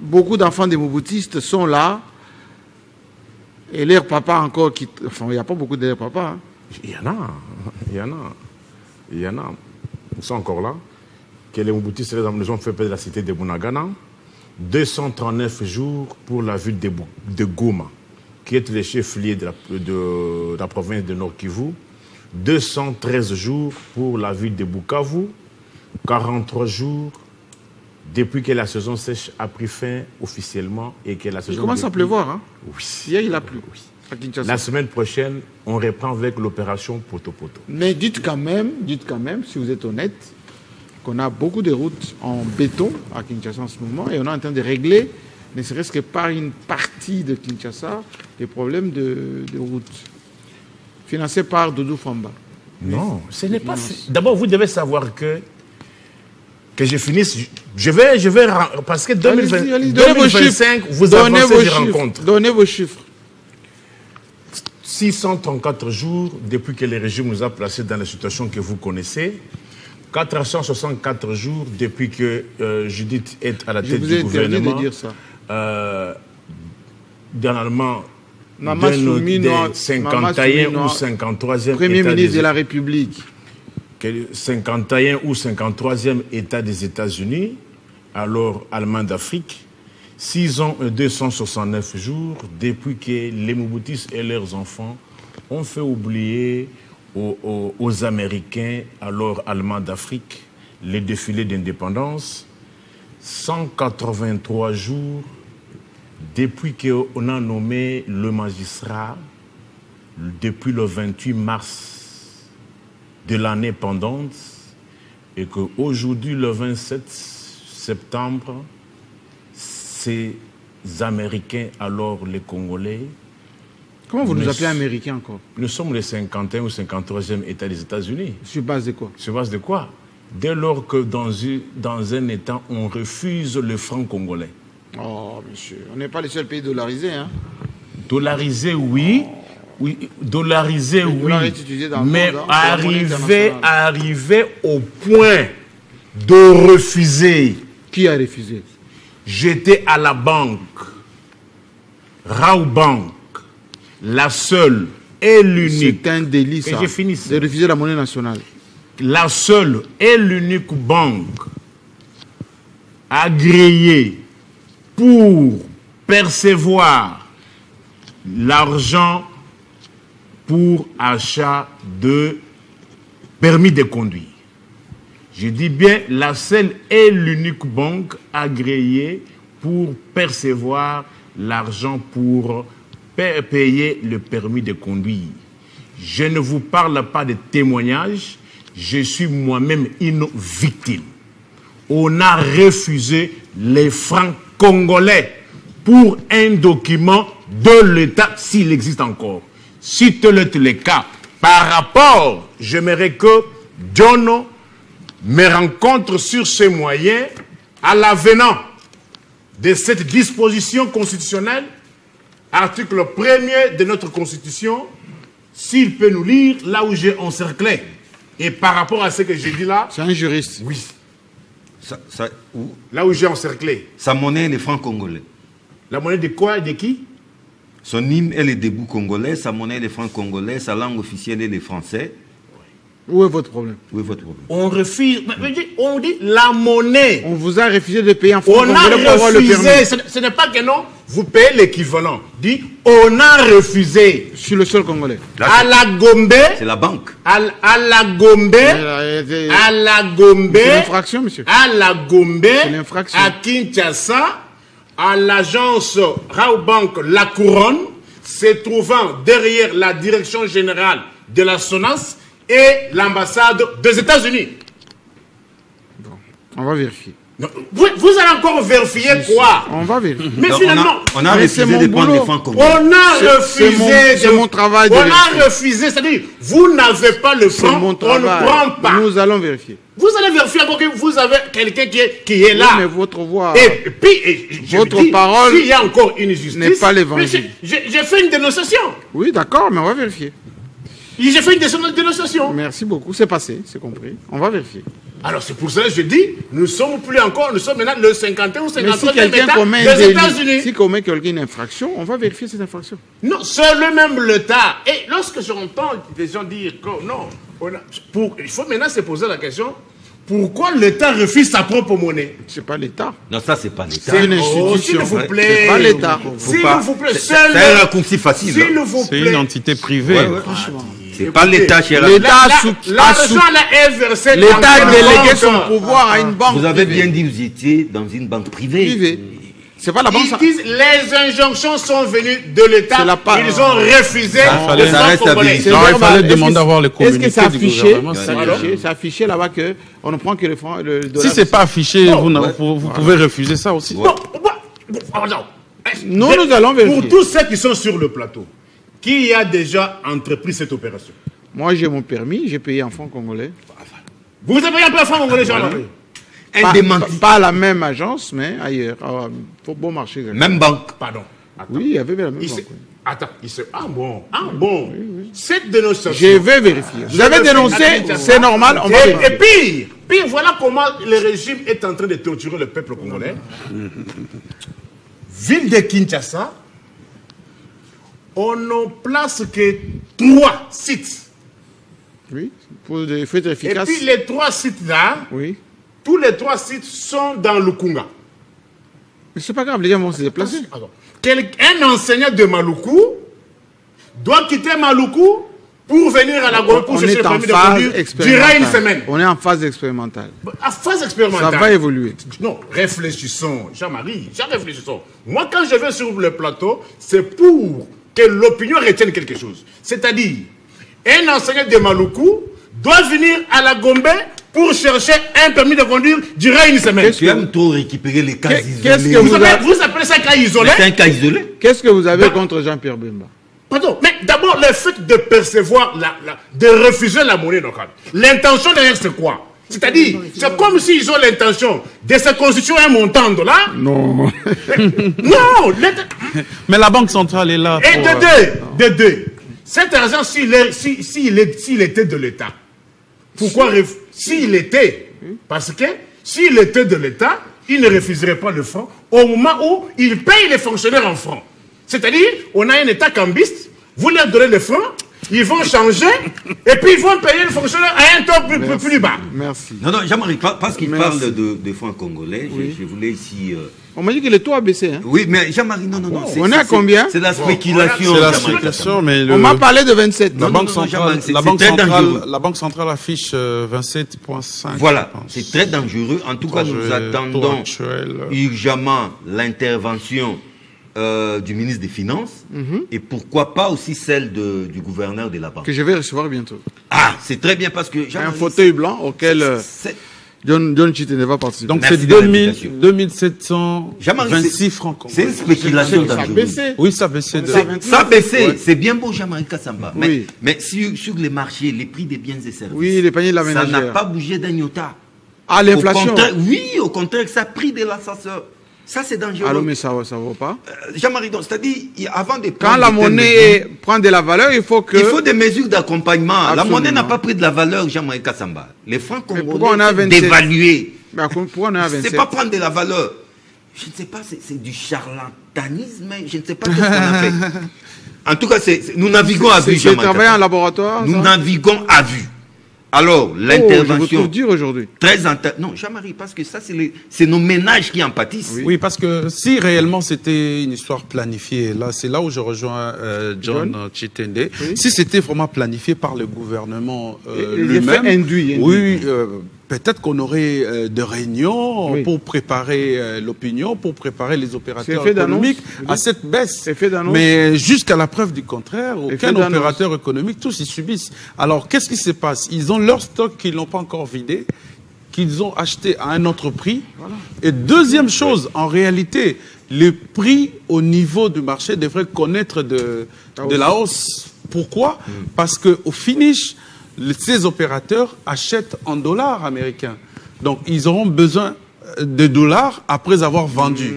beaucoup d'enfants des Mobutistes sont là et leurs papas encore qui... Enfin, il n'y a pas beaucoup de leurs papas. Hein. Il y en a. Ils sont encore là. Que les Mobutistes nous ont fait perdre la cité de Bunagana. 239 jours pour la ville de Goma, qui est le chef-lieu de la province de Nord Kivu. 213 jours pour la ville de Bukavu. 43 jours depuis que la saison sèche a pris fin officiellement et que la saison... Il commence à pleuvoir, hein? Oui. Hier, il a plu. Oui. La semaine prochaine, on reprend avec l'opération Poto-Poto. Mais dites quand même, si vous êtes honnête, qu'on a beaucoup de routes en béton à Kinshasa en ce moment et on est en train de régler, ne serait-ce que par une partie de Kinshasa, les problèmes de routes financés par Doudou Famba. Non, ce n'est pas... D'abord, vous devez savoir que que je finisse. Je vais parce que 2025, vous avancez des rencontres. Donnez vos chiffres. 634 jours depuis que le régime nous a placés dans la situation que vous connaissez. 464 jours depuis que Judith est à la tête du gouvernement. De dire ça. Dernièrement, des 51 ou 53e Premier ministre de la République. 51 ou 53e État des États-Unis, alors allemand d'Afrique. 6 ans et 269 jours depuis que les Mobutus et leurs enfants ont fait oublier aux Américains, alors allemands d'Afrique, les défilés d'indépendance. 183 jours depuis qu'on a nommé le magistrat, depuis le 28 mars de l'année pendante, et qu'aujourd'hui, le 27 septembre, ces Américains, alors les Congolais... Comment vous nous appelez Américains encore? Nous sommes les 51 ou 53e État des États-Unis. Sur base de quoi? Sur base de quoi? Dès lors que dans un État, on refuse le franc congolais. Oh, monsieur, on n'est pas les seuls pays dollarisés, hein? Dollarisés, oui. Oui, dollarisé, oui. Mais arriver au point de refuser. Qui a refusé? J'étais à la banque, Raobank, la seule et l'unique. C'est un délit, ça. Et j'ai fini. De refuser la monnaie nationale. La seule et l'unique banque agréée pour percevoir l'argent pour achat de permis de conduire. Je dis bien la seule et l'unique banque agréée pour percevoir l'argent pour payer le permis de conduire. Je ne vous parle pas de témoignages, je suis moi-même une victime. On a refusé les francs congolais pour un document de l'État s'il existe encore. Si tel est le cas, par rapport, j'aimerais que Jono me rencontre sur ce moyen à l'avenant de cette disposition constitutionnelle, article 1er de notre Constitution, s'il peut nous lire là où j'ai encerclé. Et par rapport à ce que j'ai dit là... C'est un juriste. Oui. Où? Là où j'ai encerclé. Sa monnaie est le franc congolais. La monnaie de quoi et de qui? Son hymne est le debout congolais, sa monnaie est le franc congolais, sa langue officielle est le français. Où est votre problème? Où est votre problème? On refuse, on dit la monnaie. On vous a refusé de payer en franc congolais pour avoir le permis. Ce n'est pas que non, vous payez l'équivalent. Dit, on a refusé. Sur le sol congolais. À la Gombe. C'est la banque. À la Gombe. À la Gombe. C'est l'infraction, monsieur. À la Gombe. C'est l'infraction. À Kinshasa. À l'agence Raobank La Couronne, se trouvant derrière la direction générale de la SONAS et l'ambassade des États-Unis. Bon, on va vérifier. Non, vous allez encore vérifier quoi? On va vérifier. Mais donc finalement, on a refusé de prendre les francs congolais. On a refusé. C'est mon travail de vérifier. On a refusé, c'est-à-dire, vous n'avez pas le franc, on ne prend pas. Nous allons vérifier. Vous allez vérifier encore que vous avez quelqu'un qui est là. Oui, mais votre voix, et puis, votre parole, s'il y a encore une justice, n'est pas l'évangile. J'ai fait une dénonciation. Oui, d'accord, mais on va vérifier. J'ai fait une dénonciation. Merci beaucoup, c'est passé, c'est compris. On va vérifier. Alors c'est pour cela que je dis, nous sommes maintenant le 51 ou 53e État des États-Unis. Si commet quelqu'un une infraction, on va vérifier cette infraction. Non, c'est le même l'État. Et lorsque j'entends des gens dire que non, il faut maintenant se poser la question, pourquoi l'État refuse sa propre monnaie? C'est pas l'État. Non, ça c'est pas l'État. C'est une institution. S'il vous plaît. C'est pas l'État. S'il vous plaît. C'est un raccourci facile. S'il vous plaît. C'est une entité privée. Ouais. Franchement. C'est pas l'État, cher ami. L'argent est versé. L'État a délégué son pouvoir à une banque. Vous avez bien dit, vous étiez dans une banque privée. C'est pas la banque. Ils disent les injonctions sont venues de l'État. Ils ont refusé. Il fallait demander à voir les communiqués. Est-ce que c'est affiché? C'est affiché là-bas qu'on ne prend que le franc. Si c'est pas affiché, vous pouvez refuser ça aussi. Nous allons vérifier. Pour tous ceux qui sont sur le plateau, qui a déjà entrepris cette opération? Moi, j'ai mon permis, j'ai payé en francs congolais. Vous avez payé un peu en francs congolais, Jean-Marie? Un démenti. Pas la même agence, mais ailleurs. Pour bon marché. Même banque. Pardon. Attends. Oui, il y avait la même banque. Attends, ah bon. Oui. Cette dénonciation. Je vais vérifier. Vous avez dénoncé, c'est normal. On va et pire, voilà comment le régime est en train de torturer le peuple congolais. Ville de Kinshasa, on ne place que 3 sites. Oui, pour des fêtes efficaces. Et puis les 3 sites-là, oui. Tous les 3 sites sont dans le Kunga. Mais c'est pas grave, les gens vont se déplacer. Un enseignant de Maluku doit quitter Maluku pour venir à la Gombe pour chercher le permis de conduire durant une semaine. On est en phase expérimentale. En phase expérimentale. Ça va évoluer. Non, réfléchissons, Jean-Marie, réfléchissons. Moi, quand je vais sur le plateau, c'est pour que l'opinion retienne quelque chose. C'est-à-dire, un enseignant de Maluku doit venir à la Gombe pour chercher un permis de conduire durant une semaine. Tu aimes trop récupérer les cas isolés. Vous appelez ça cas isolé? C'est un cas isolé. Qu'est-ce que vous avez contre Jean-Pierre Bemba? Pardon, mais d'abord, le fait de percevoir, de refuser la monnaie locale. L'intention derrière, c'est quoi? C'est-à-dire, c'est comme s'ils ont l'intention de se constituer un montant de dollars. Non. Non. Mais la Banque centrale est là. Et de deux. Cet argent, s'il était de l'État, pourquoi s'il était? Parce que s'il était de l'État, il ne refuserait pas le franc au moment où il paye les fonctionnaires en francs. C'est-à-dire, on a un État cambiste, vous leur donnez le franc, ils vont changer, et puis ils vont payer les fonctionnaires à un taux plus bas. Merci. Non, Jean-Marie, parce qu'il parle de francs congolais, oui. je voulais ici... On m'a dit que le taux a baissé. Hein? Oui, mais Jean-Marie, non. On est à combien? C'est la spéculation. C'est la spéculation, mais... On m'a parlé de 27. La Banque centrale affiche 27,5. Voilà, c'est très dangereux. En tout cas, nous attendons urgemment l'intervention du ministre des Finances et pourquoi pas aussi celle du gouverneur de la banque. Que je vais recevoir bientôt. Ah, c'est très bien parce que... Un fauteuil blanc auquel... John Chitene va participer. Donc c'est 2726 francs. C'est une spéculation ça a baissé. Oui, ça a baissé. Ça a baissé. Ouais. C'est bien beau, Jean-Marie Kassamba. Oui. Mais sur les marchés, les prix des biens et services, oui, les paniers de la ménagère, ça n'a pas bougé d'un iota. Ah, l'inflation. Oui, au contraire, ça a pris de l'ascenseur. Ça, c'est dangereux. Alors, mais ça ne va pas. Jean-Marie, c'est-à-dire, avant de quand la monnaie prend de la valeur, il faut que... Il faut des mesures d'accompagnement. Absolument. La monnaie n'a pas pris de la valeur, Jean-Marie Kassamba. Les francs congolais dévalués. Pourquoi on est à 27? C'est pas prendre de la valeur. Je ne sais pas, c'est du charlatanisme. Je ne sais pas ce qu'on a fait. En tout cas, nous naviguons à vue, Jean-Marie. J'ai travaillé en laboratoire. Nous naviguons à vue. Alors, l'intervention... je vous dire aujourd'hui. Non, Jean-Marie, parce que ça, c'est nos ménages qui en pâtissent. Oui, parce que si réellement c'était une histoire planifiée, là, c'est là où je rejoins John Chitende. Oui. Si c'était vraiment planifié par le gouvernement lui-même... induit. Oui, peut-être qu'on aurait des réunions pour préparer l'opinion, pour préparer les opérateurs économiques à cette baisse. Mais jusqu'à la preuve du contraire, aucun opérateur économique, tous ils subissent. Alors, qu'est-ce qui se passe? Ils ont leur stock qu'ils n'ont pas encore vidé, qu'ils ont acheté à un autre prix. Voilà. Et deuxième chose, en réalité, les prix au niveau du marché devraient connaître de la hausse. Pourquoi? Parce qu'au finish, ces opérateurs achètent en dollars américains. Donc, ils auront besoin de dollars après avoir vendu.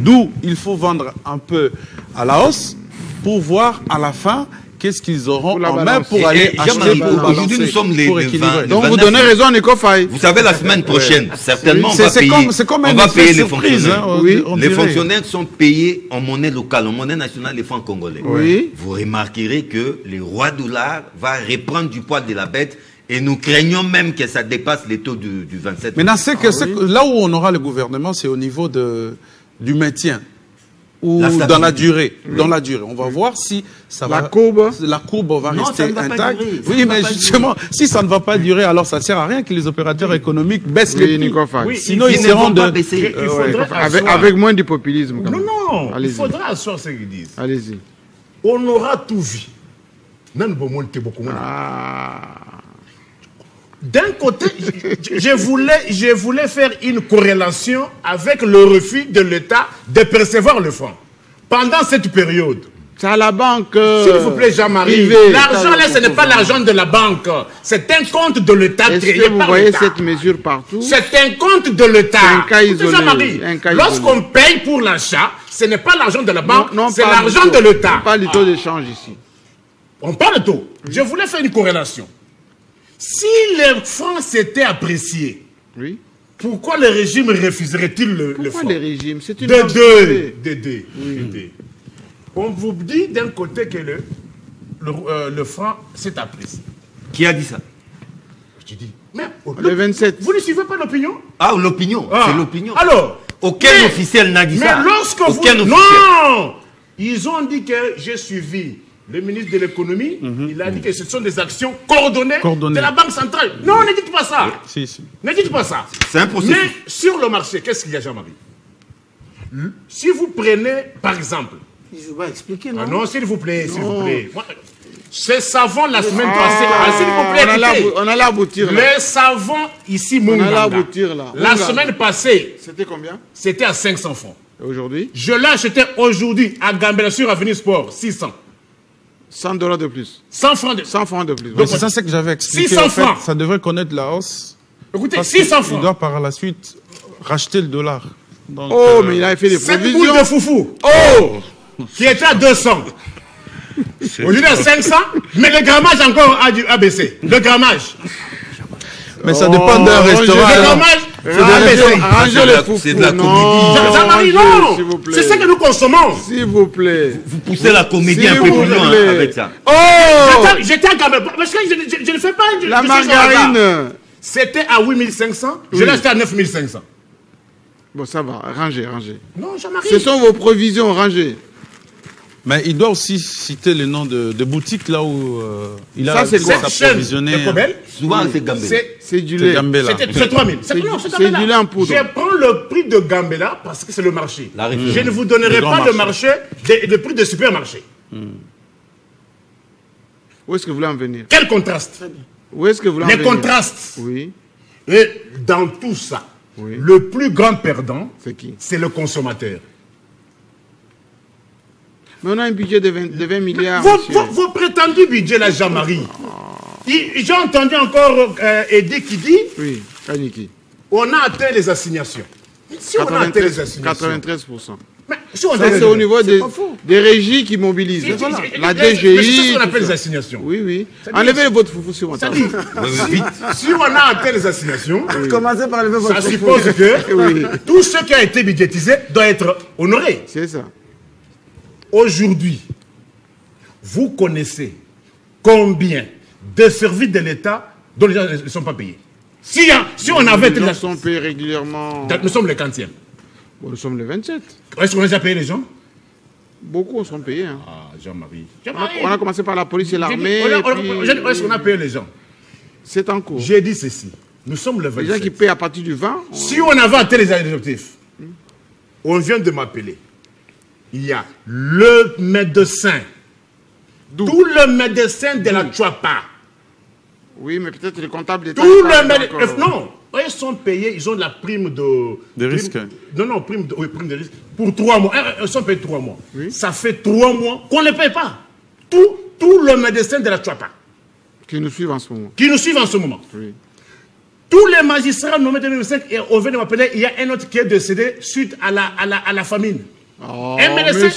D'où il faut vendre un peu à la hausse pour voir à la fin qu'est-ce qu'ils auront en main pour aller acheter pour balancer. Aujourd'hui, nous sommes les 20. Donc, vous donnez raison, Nico Faye. Vous savez, la semaine prochaine, certainement, on va payer les fonctionnaires. Les fonctionnaires sont payés en monnaie locale, en monnaie nationale, les francs congolais. Oui. Vous remarquerez que le roi dollar va reprendre du poil de la bête et nous craignons même que ça dépasse les taux du 27. Maintenant, là où on aura le gouvernement, c'est au niveau du maintien. Ou dans la durée. Dans la durée. On va voir si ça va... La courbe va rester intacte. Oui, mais justement, si ça ne va pas durer, alors ça ne sert à rien que les opérateurs économiques baissent les prix. Oui, sinon, ils seront de... baisser. Avec moins du populisme. Non, il faudra asseoir ce qu'ils disent. Allez-y. On aura tout vu. D'un côté, je voulais faire une corrélation avec le refus de l'État de percevoir le franc. Pendant cette période, C'est à la banque. S'il vous plaît, Jean-Marie. L'argent là, ce n'est pas l'argent de la banque. C'est un compte de l'État créé par l'État. Vous voyez cette mesure partout? C'est un compte de l'État. Un cas isolé. Jean-Marie, lorsqu'on paye pour l'achat, ce n'est pas l'argent de la banque, c'est l'argent de l'État. On parle du taux d'échange ici. On parle de taux. Je voulais faire une corrélation. Si les francs s'étaient appréciés, oui. Pourquoi le régime refuserait-il le franc? Pourquoi les régimes? C'est une deux. On vous dit d'un côté que le franc s'est apprécié. Qui a dit ça? Je dis, mais le 27. Vous ne suivez pas l'opinion? Ah, l'opinion. C'est l'opinion. Alors, aucun officiel n'a dit ça. Mais lorsque aucun non, ils ont dit que j'ai suivi le ministre de l'économie. Il a dit que ce sont des actions coordonnées de la Banque centrale. Non, ne dites pas ça. Ne dites pas ça. C'est un processus. Mais sur le marché, qu'est-ce qu'il y a, Jean-Marie? Si vous prenez, par exemple... Je vais expliquer, non? Non, s'il vous plaît, s'il vous plaît. Ce savon, la semaine passée, s'il vous plaît, on allait aboutir là. Le savon ici, Munganga, on allait aboutir là. La semaine passée, c'était combien? C'était à 500 francs. Et aujourd'hui? Je l'ai acheté aujourd'hui à Gambela sur Avenue Sport, 600. $100 de plus. 100 francs de plus. Donc c'est ça que j'avais expliqué. 600 francs. Ça devrait connaître la hausse. Écoutez, 600 francs. Il doit par la suite racheter le dollar. Donc, mais il avait fait des provisions. Cette boule de foufou. Qui était à 200. Aujourd'hui à 500, mais le grammage encore a baissé. Le grammage. Mais ça dépend d'un restaurant. Le grammage a baissé. C'est de la comédie. Jean-Marie, non. C'est ça que nous consommons. S'il vous plaît. Vous poussez la comédie un peu plus loin avec ça. J'étais à Gambela. Parce que je ne fais pas... La margarine. C'était à 8500. Je l'ai acheté à 9500. Bon, ça va. Rangez. Non, Jean-Marie. Ce sont vos provisions, rangées. Mais il doit aussi citer le nom de boutique là où il a s'approvisionné. Souvent, c'est Gambela. C'est du lait. C'est 3000. C'est du lait en poudre. Je prends le prix de Gambela parce que c'est le marché. Je ne vous donnerai pas le marché, le prix de supermarché. Où est-ce que vous voulez en venir? Quel contraste? Où est-ce que vous voulez en venir? Les contrastes. Oui. Et dans tout ça, le plus grand perdant, c'est qui? C'est le consommateur. Mais on a un budget de 20 milliards. Vos prétendus budgets, là, Jean-Marie. J'ai entendu encore Eddy qui dit... Oui, Kaniki. On a atteint les assignations. Si 93%. On a atteint les assignations... 93%. Mais si ça, c'est au niveau des régies qui mobilisent. La DGI... C'est ce qu'on appelle les assignations. Oui. Enlevez votre foufou sur mon table. Si on a atteint les assignations... Commencez par lever votre foufou. Ça suppose que tout ce qui a été budgétisé doit être honoré. C'est ça. Aujourd'hui, vous connaissez combien de services de l'État dont les gens ne sont pas payés? Si on avait... Les gens sont payés régulièrement. Nous sommes le 40e. Bon, nous sommes le 27. Est-ce qu'on a déjà payé les gens? Beaucoup sont payés. Hein. Ah, Jean-Marie. On a commencé par la police et l'armée. Est-ce qu'on a payé les gens? C'est en cours. J'ai dit ceci. Nous sommes le 27. Les gens qui payent à partir du 20. Si on avait atteint les objectifs, on vient de m'appeler. Il y a le médecin. Tout le médecin de la Chouapa. Oui, mais peut-être les comptables d'État. Tout le médecin. Non, ils sont payés, ils ont la prime de risque. Non, prime de risque. Pour 3 mois. Ils sont payés 3 mois. Oui. Ça fait 3 mois qu'on ne les paye pas. Tout le médecin de la Chouapa. Qui nous suivent en ce moment. Oui. Tous les magistrats nommés en 2005, on vient de m'appeler, il y a un autre qui est décédé suite à la famine. Un médecin,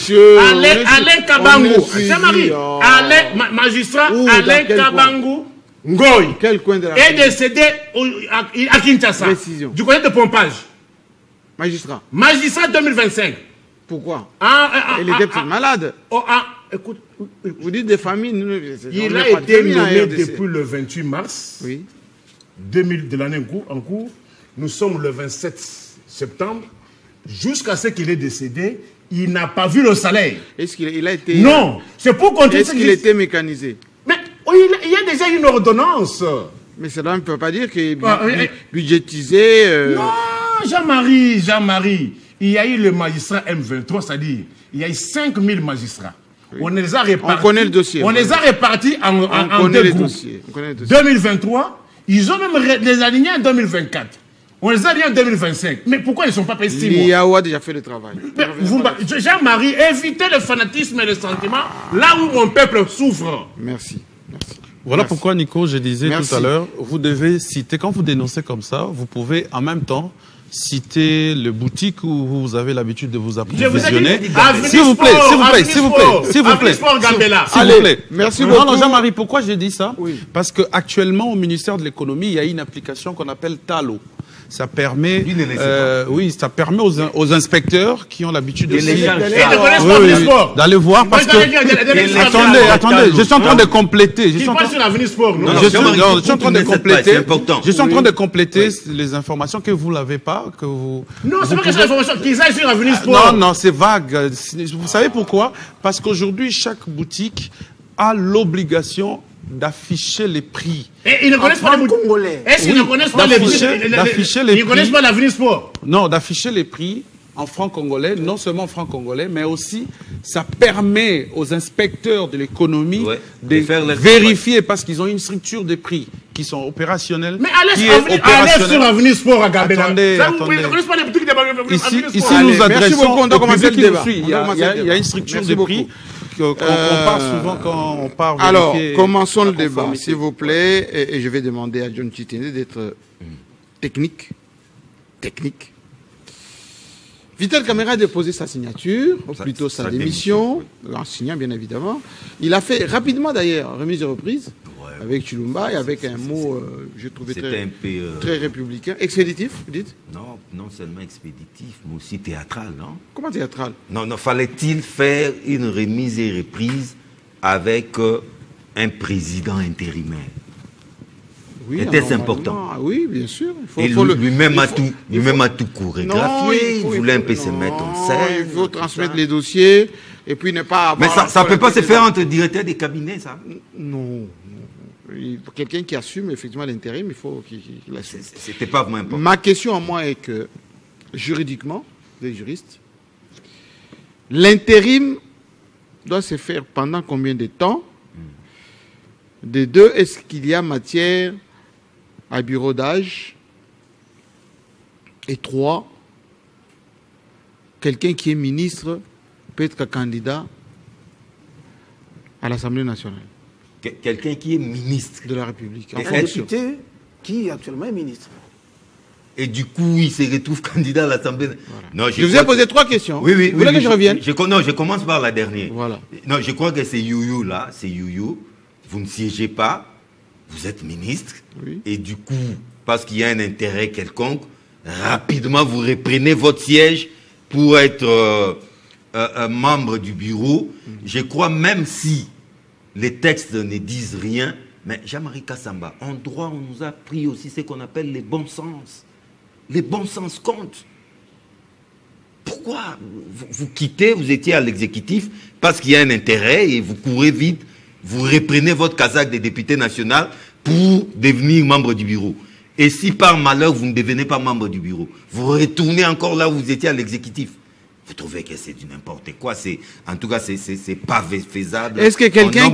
Alain Kabangou, Jean-Marie, magistrat Alain Kabangou Ngoy est décédé à Kinshasa, du côté de pompage. Magistrat 2025. Pourquoi? Il était peut-être malade. Écoute, vous dites des familles. Il a été nommé depuis le 28 mars 2000 de l'année en cours. Nous sommes le 27 septembre. Jusqu'à ce qu'il est décédé, il n'a pas vu le salaire. Est-ce qu'il a été... Non, c'est pour continuer. Est-ce qu'il était mécanisé? Mais il y a déjà une ordonnance. Mais cela ne peut pas dire qu'il est budgétisé... Non, Jean-Marie, il y a eu le magistrat M23, c'est-à-dire, il y a eu 5000 magistrats. Oui. On les a répartis. On connaît le dossier. On les a répartis en deux groupes. 2023, ils ont même les alignés en 2024. On les a dit en 2025. Mais pourquoi ils ne sont pas payés 6 mois? L'IAO a déjà fait le travail. Jean-Marie, évitez le fanatisme et le sentiment là où mon peuple souffre. Merci. Voilà pourquoi, Nico, je disais tout à l'heure, vous devez citer, quand vous dénoncez comme ça, vous pouvez en même temps citer le boutique où vous avez l'habitude de vous approvisionner. S'il vous plaît. Merci beaucoup. Non, Jean-Marie, pourquoi j'ai dit ça? Parce qu'actuellement, au ministère de l'économie, il y a une application qu'on appelle Talo. Ça permet, ça permet aux inspecteurs qui ont l'habitude de d'aller voir parce que attendez, je suis en train de compléter. Je suis en train de compléter les informations que vous n'avez pas, que vous. Non, c'est pas que c'est l'information qu'ils aillent sur Avenir Sport. Non, c'est vague. Vous savez pourquoi? Parce qu'aujourd'hui, chaque boutique a l'obligation d'afficher les prix. Et ils ne connaissent pas les Congolais. Est-ce qu'ils ne connaissent pas les prix? Ils ne connaissent pas l'Avenir Sport. Non, d'afficher les prix en francs congolais, non seulement en francs congolais, mais aussi ça permet aux inspecteurs de l'économie de vérifier parce qu'ils ont une structure de prix qui sont opérationnels. Mais allez sur Avenir Sport à Gambela. Attendez. Ils ne connaissent pas les boutiques de Ici, nous adressons au public qui nous suit. Il y a une structure de prix. On parle souvent quand on parle. Alors, commençons le débat, s'il vous plaît, et je vais demander à John Chitene d'être technique. Vital Kamerhe a déposé sa signature, ou plutôt sa démission, en signant bien évidemment. Il a fait rapidement d'ailleurs, remise de reprise, avec Chilumba et avec un mot, je trouvais très républicain. Expéditif, vous dites? Non seulement expéditif, mais aussi théâtral, non? Comment théâtral? Non, fallait-il faire une remise et reprise avec un président intérimaire? Oui, était-ce important? Oui, bien sûr. Lui-même a tout chorégraphié, il voulait un peu se mettre en scène. Il faut transmettre les dossiers et puis ne pas avoir... Mais ça ne peut pas se faire entre directeurs des cabinets, ça? Non. Quelqu'un qui assume effectivement l'intérim, il faut qu'il assume. C'était pas vraiment important. Ma question à moi est que, juridiquement, les juristes, l'intérim doit se faire pendant combien de temps? De deux, est-ce qu'il y a matière à bureaudage? Et trois, quelqu'un qui est ministre peut être candidat à l'Assemblée nationale. Quelqu'un qui est ministre de la République. Un député qui actuellement est ministre. Et du coup, il se retrouve candidat à l'Assemblée. Voilà. Je vous ai posé 3 questions. Oui. Vous voulez que je revienne? Je commence par la dernière. Voilà. Non, je crois que c'est Youyou là. C'est Youyou. Vous ne siégez pas. Vous êtes ministre. Oui. Et du coup, parce qu'il y a un intérêt quelconque, rapidement, vous reprenez votre siège pour être membre du bureau. Je crois même si les textes ne disent rien, mais Jean-Marie Kassamba, en droit, on nous a appris aussi ce qu'on appelle les bons sens. Les bons sens comptent. Pourquoi vous quittez, vous étiez à l'exécutif, parce qu'il y a un intérêt et vous courez vite, vous reprenez votre casaque de député national pour devenir membre du bureau. Et si par malheur, vous ne devenez pas membre du bureau, vous retournez encore là où vous étiez à l'exécutif. Vous trouvez que c'est du n'importe quoi. En tout cas, c'est pas faisable. Est-ce que quelqu'un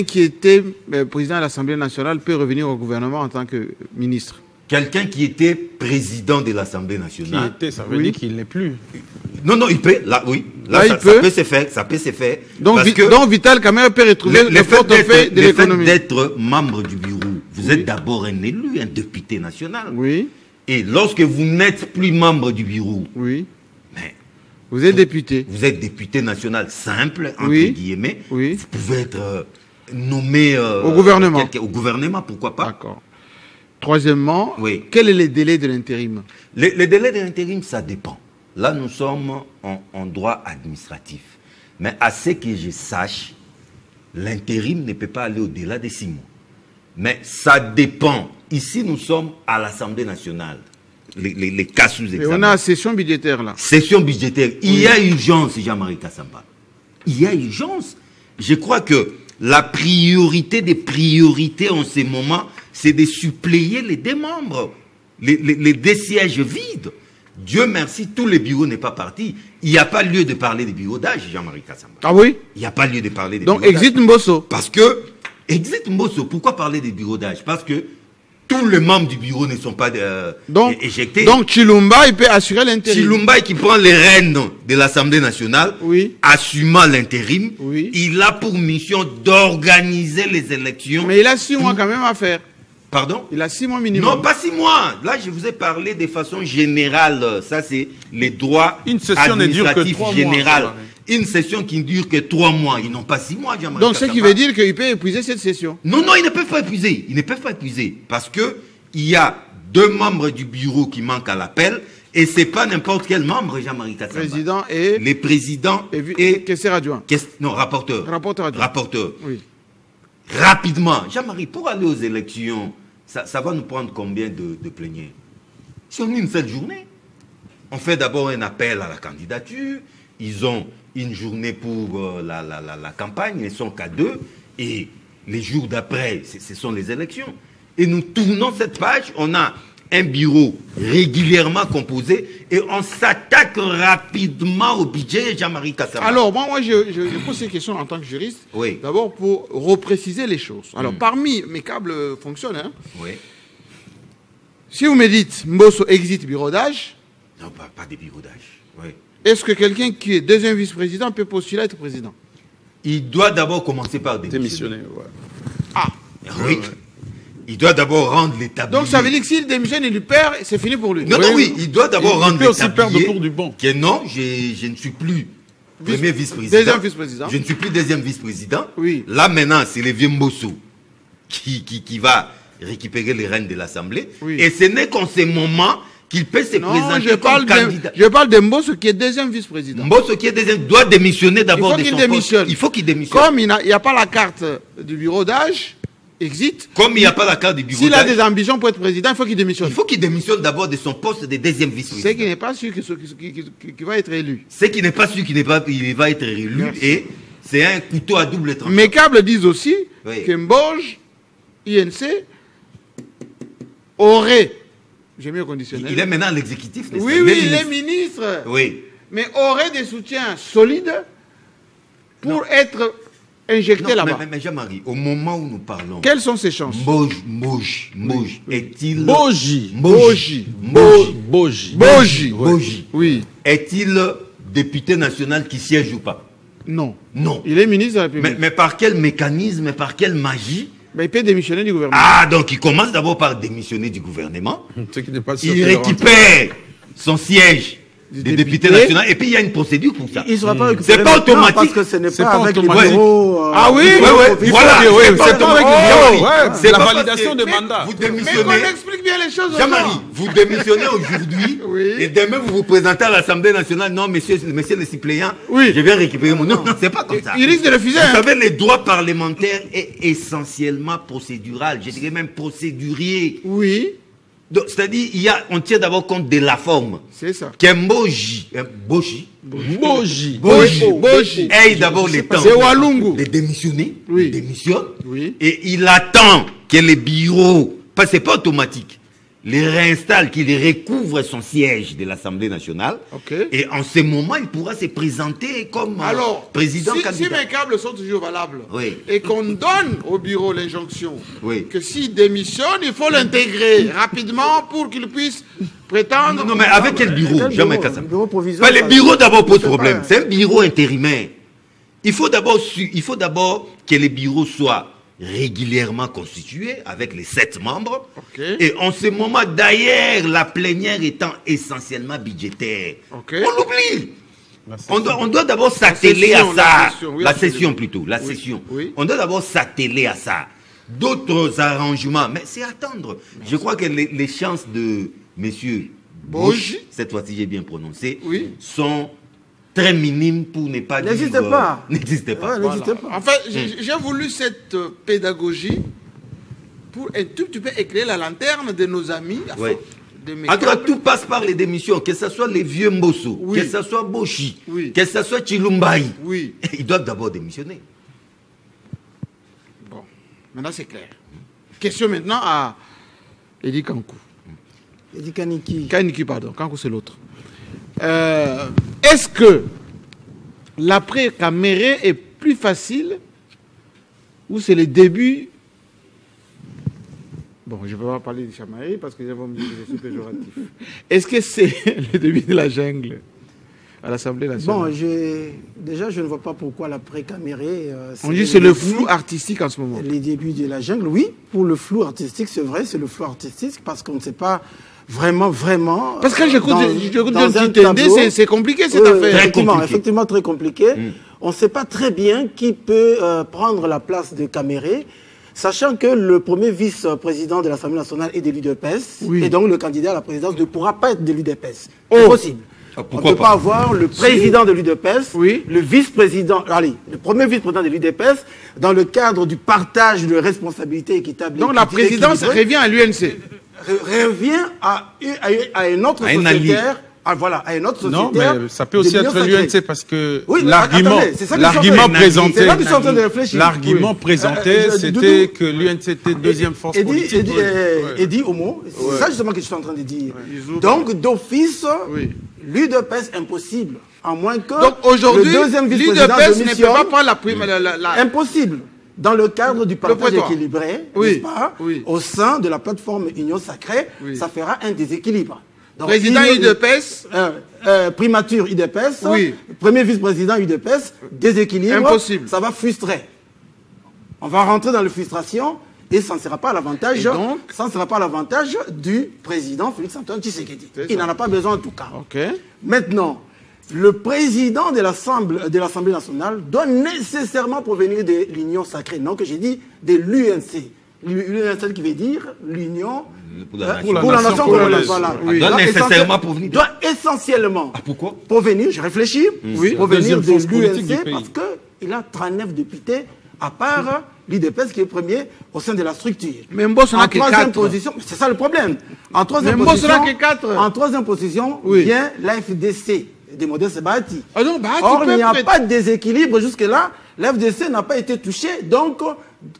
qui était président de l'Assemblée nationale peut revenir au gouvernement en tant que ministre? Quelqu'un qui était président de l'Assemblée nationale. Qui était, ça veut dire qu'il n'est plus. Non, il peut. Là, oui. Là, ça peut se faire. Ça peut se faire. Donc Vital Kamerhe peut retrouver le portefeuille de l'économie. Le fait d'être membre du bureau, vous êtes d'abord un élu, un député national. Oui. Et lorsque vous n'êtes plus membre du bureau, oui. Vous êtes député. Vous êtes député national simple, entre guillemets. Oui. Vous pouvez être nommé au gouvernement. Au gouvernement, pourquoi pas. D'accord. Troisièmement, quel est le délai de l'intérim? Le délai de l'intérim, ça dépend. Là, nous sommes en droit administratif. Mais à ce que je sache, l'intérim ne peut pas aller au-delà de 6 mois. Mais ça dépend. Ici, nous sommes à l'Assemblée nationale. Les cas sous examen. Et on a la session budgétaire là. Session budgétaire. Il y a urgence, Jean-Marie Kassamba. Il y a urgence. Je crois que la priorité des priorités en ce moment, c'est de suppléer les 2 membres, les 2 sièges vides. Dieu merci, tous les bureaux n'est pas parti. Il n'y a pas lieu de parler des bureaudages, Jean-Marie Kassamba. Ah oui? Il n'y a pas lieu de parler des bureaudages. Donc, exit Mbosso. Parce que, exit Mbosso, pourquoi parler des bureaudages? Parce que tous les membres du bureau ne sont pas éjectés. Donc Chilumba, il peut assurer l'intérim. Chilumba qui prend les rênes de l'Assemblée nationale, assumant l'intérim, il a pour mission d'organiser les élections. Mais il a 6 mois quand même à faire. Pardon? Il a 6 mois minimum. Non, pas 6 mois. Là, je vous ai parlé de façon générale. Ça, c'est les droits administratifs généraux. Une session qui ne dure que 3 mois. Ils n'ont pas 6 mois, Jean-Marie. Donc, ce qui veut dire qu'ils peuvent épuiser cette session. Non, ils ne peuvent pas épuiser. Ils ne peuvent pas épuiser. Parce qu'il y a 2 membres du bureau qui manquent à l'appel. Et ce n'est pas n'importe quel membre, Jean-Marie Kassamba. Président et... Les présidents et... Questeur adjoint. Non, rapporteur. Rapporteur. Oui. Rapidement. Jean-Marie, pour aller aux élections, ça va nous prendre combien de plénières? Si on a une seule journée, on fait d'abord un appel à la candidature. Ils ont une journée pour la campagne, ils ne sont qu'à 2. Et les jours d'après, ce sont les élections. Et nous tournons cette page, on a un bureau régulièrement composé et on s'attaque rapidement au budget, Jean-Marie Kassamba. Alors, moi je pose ces questions en tant que juriste. Oui. D'abord pour repréciser les choses. Alors, parmi mes câbles fonctionnent. Hein, oui. Si vous me dites Mbosso exit bureau d'âge. Non, pas de bureau d'âge. Oui. Est-ce que quelqu'un qui est 2e vice-président peut postuler à être président? Il doit d'abord commencer par démissionner. Ah. Oui. Il doit d'abord rendre les tabliers. Donc ça veut dire que s'il démissionne, il lui perd, c'est fini pour lui. Non, oui, il doit d'abord rendre les tabliers. Il peut aussi perdre autour du banc. Que non, je ne suis plus premier vice-président. 2e vice-président. Je ne suis plus 2e vice-président. Oui. Là maintenant, c'est le vieux Mbosso qui va récupérer les rênes de l'Assemblée. Oui. Et ce n'est qu'en ce moment qu'il peut se présenter comme candidat. Je parle de Mbosso qui est 2e vice-président. Mbosso qui est 2e doit démissionner d'abord de son poste. Il faut qu'il démissionne. Comme il n'y a pas la carte du bureau d'âge, exit. Comme il n'y a pas la carte du bureau d'âge. S'il a des ambitions pour être président, il faut qu'il démissionne. Il faut qu'il démissionne d'abord de son poste de 2e vice-président. C'est qu'il n'est pas sûr qu'il va être élu. C'est qu'il n'est pas sûr qu'il va être élu. Merci. Et c'est un couteau à double tranchant. Mes câbles disent aussi que Mboj, INC, aurait... J'ai mis au conditionnel. Il est maintenant l'exécutif. Oui, il est ministre. Oui. Mais aurait des soutiens solides pour être injecté là-bas. Mais Jean-Marie, au moment où nous parlons... Quelles sont ses chances? Mboj, est-il... Boji. Oui. Est-il député national qui siège ou pas? Non. Non. Il est ministre de la République. Mais par quel mécanisme, par quelle magie? Il peut démissionner du gouvernement. Ah, donc il commence d'abord par démissionner du gouvernement. Il récupère son siège de député national et puis il y a une procédure pour ça. Il ne sera pas c'est pas automatique. Parce que ce n'est pas avec le bureau. Ah oui, voilà. C'est pas avec le bureau. C'est la validation des mandats. Vous démissionnez. Mais qu'on explique bien les choses. Jean-Marie, vous démissionnez aujourd'hui et demain vous vous présentez à l'Assemblée nationale. Non, monsieur le suppléant, je viens récupérer mon... Non, c'est pas comme ça. Il risque de refuser. Vous savez, les droits parlementaires est essentiellement procédural. Je dirais même procédurier. Oui. C'est-à-dire, on tient d'abord compte de la forme. C'est ça. Boji ait d'abord le temps de démissionner. Oui. Il démissionne. Oui. Et il attend que les bureaux, parce que c'est pas automatique, les réinstalle, qu'il recouvre son siège de l'Assemblée nationale. Okay. Et en ce moment, il pourra se présenter comme président candidat. Si mes câbles sont toujours valables et qu'on donne au bureau l'injonction que s'il démissionne, il faut l'intégrer rapidement pour qu'il puisse prétendre... Non, mais avec quel bureau? Jamais qu'à ça. Le bureau d'abord pose problème. C'est un bureau intérimaire. Il faut d'abord que les bureaux soient régulièrement constitué avec les 7 membres. Et en ce moment, d'ailleurs, la plénière étant essentiellement budgétaire, on l'oublie. On doit d'abord s'atteler à ça. La session plutôt. On doit d'abord s'atteler à ça. D'autres arrangements, mais c'est attendre. Je crois que les chances de monsieur Boji, cette fois-ci j'ai bien prononcé, sont très minime pour ne pas dire... N'existe pas. N'existe pas. Voilà. En fait, j'ai voulu cette pédagogie pour un tout petit peu éclairer la lanterne de nos amis. En tout cas, tout passe par les démissions, que ce soit les vieux Mbosso, que ce soit Boshi, que ce soit Chilumbaï. Ils doivent d'abord démissionner. Bon, maintenant c'est clair. Question maintenant à Edi Kankou. Edi Kaniki. Kaniki, pardon. Kankou, c'est l'autre. Est-ce que l'après-Caméré est plus facile ou c'est le début Bon, je ne peux pas parler de chamaillerie parce que je vais me dire que je suis péjoratif. Est-ce que c'est le début de la jungle à l'Assemblée nationale? Bon, déjà, je ne vois pas pourquoi la pré-camérée... On dit que c'est le flou artistique en ce moment. Les débuts de la jungle, oui. Pour le flou artistique, c'est vrai, c'est le flou artistique parce qu'on ne sait pas vraiment... Parce que j'écoute un petit TND, c'est compliqué cette affaire. Effectivement, très compliqué. On ne sait pas très bien qui peut prendre la place de Caméré, sachant que le premier vice-président de l'Assemblée nationale est de l'UDPS, et donc le candidat à la présidence ne pourra pas être de l'UDPS. C'est possible. On ne peut pas avoir le président de l'UDPS, le vice-président, le premier vice-président de l'UDPS, dans le cadre du partage de responsabilités équitables. Donc la présidence revient à l'UNC. Revient à un autre sociétaire. Voilà, à une autre sociétaire. Non, mais ça peut aussi être l'UNC parce que l'argument présenté, c'était que l'UNC était deuxième force politique. Et dit au mot, c'est ça justement que je suis en train de dire. Donc, d'office, l'UDPS impossible. À moins que le deuxième vice-président ne peut pas prendre la prime. Impossible. Dans le cadre du partage équilibré, n'est-ce pas, au sein de la plateforme Union Sacrée, ça fera un déséquilibre. Donc, président UDPS, primature UDPS, premier vice-président UDPS, déséquilibre, impossible. Ça va frustrer. On va rentrer dans la frustration et ça ne sera pas à l'avantage. Ça ne sera pas à l'avantage du président Félix-Antoine Tshisekedi. Il n'en a pas besoin en tout cas. Maintenant, le président de l'Assemblée nationale doit nécessairement provenir de l'Union sacrée, non que j'ai dit de l'UNC. L'UNC qui veut dire l'Union pour la nation congolaise. Doit nécessairement provenir. Doit essentiellement provenir, je réfléchis, provenir de l'UNC parce qu'il a 39 députés à part l'IDPS qui est premier au sein de la structure. Mais Mbosso n'a que 4. Position, c'est ça le problème. En troisième position vient l'AFDC des modèles Sebahati. Or, il n'y a pas de déséquilibre jusque-là. L'AFDC n'a pas été touché. Donc,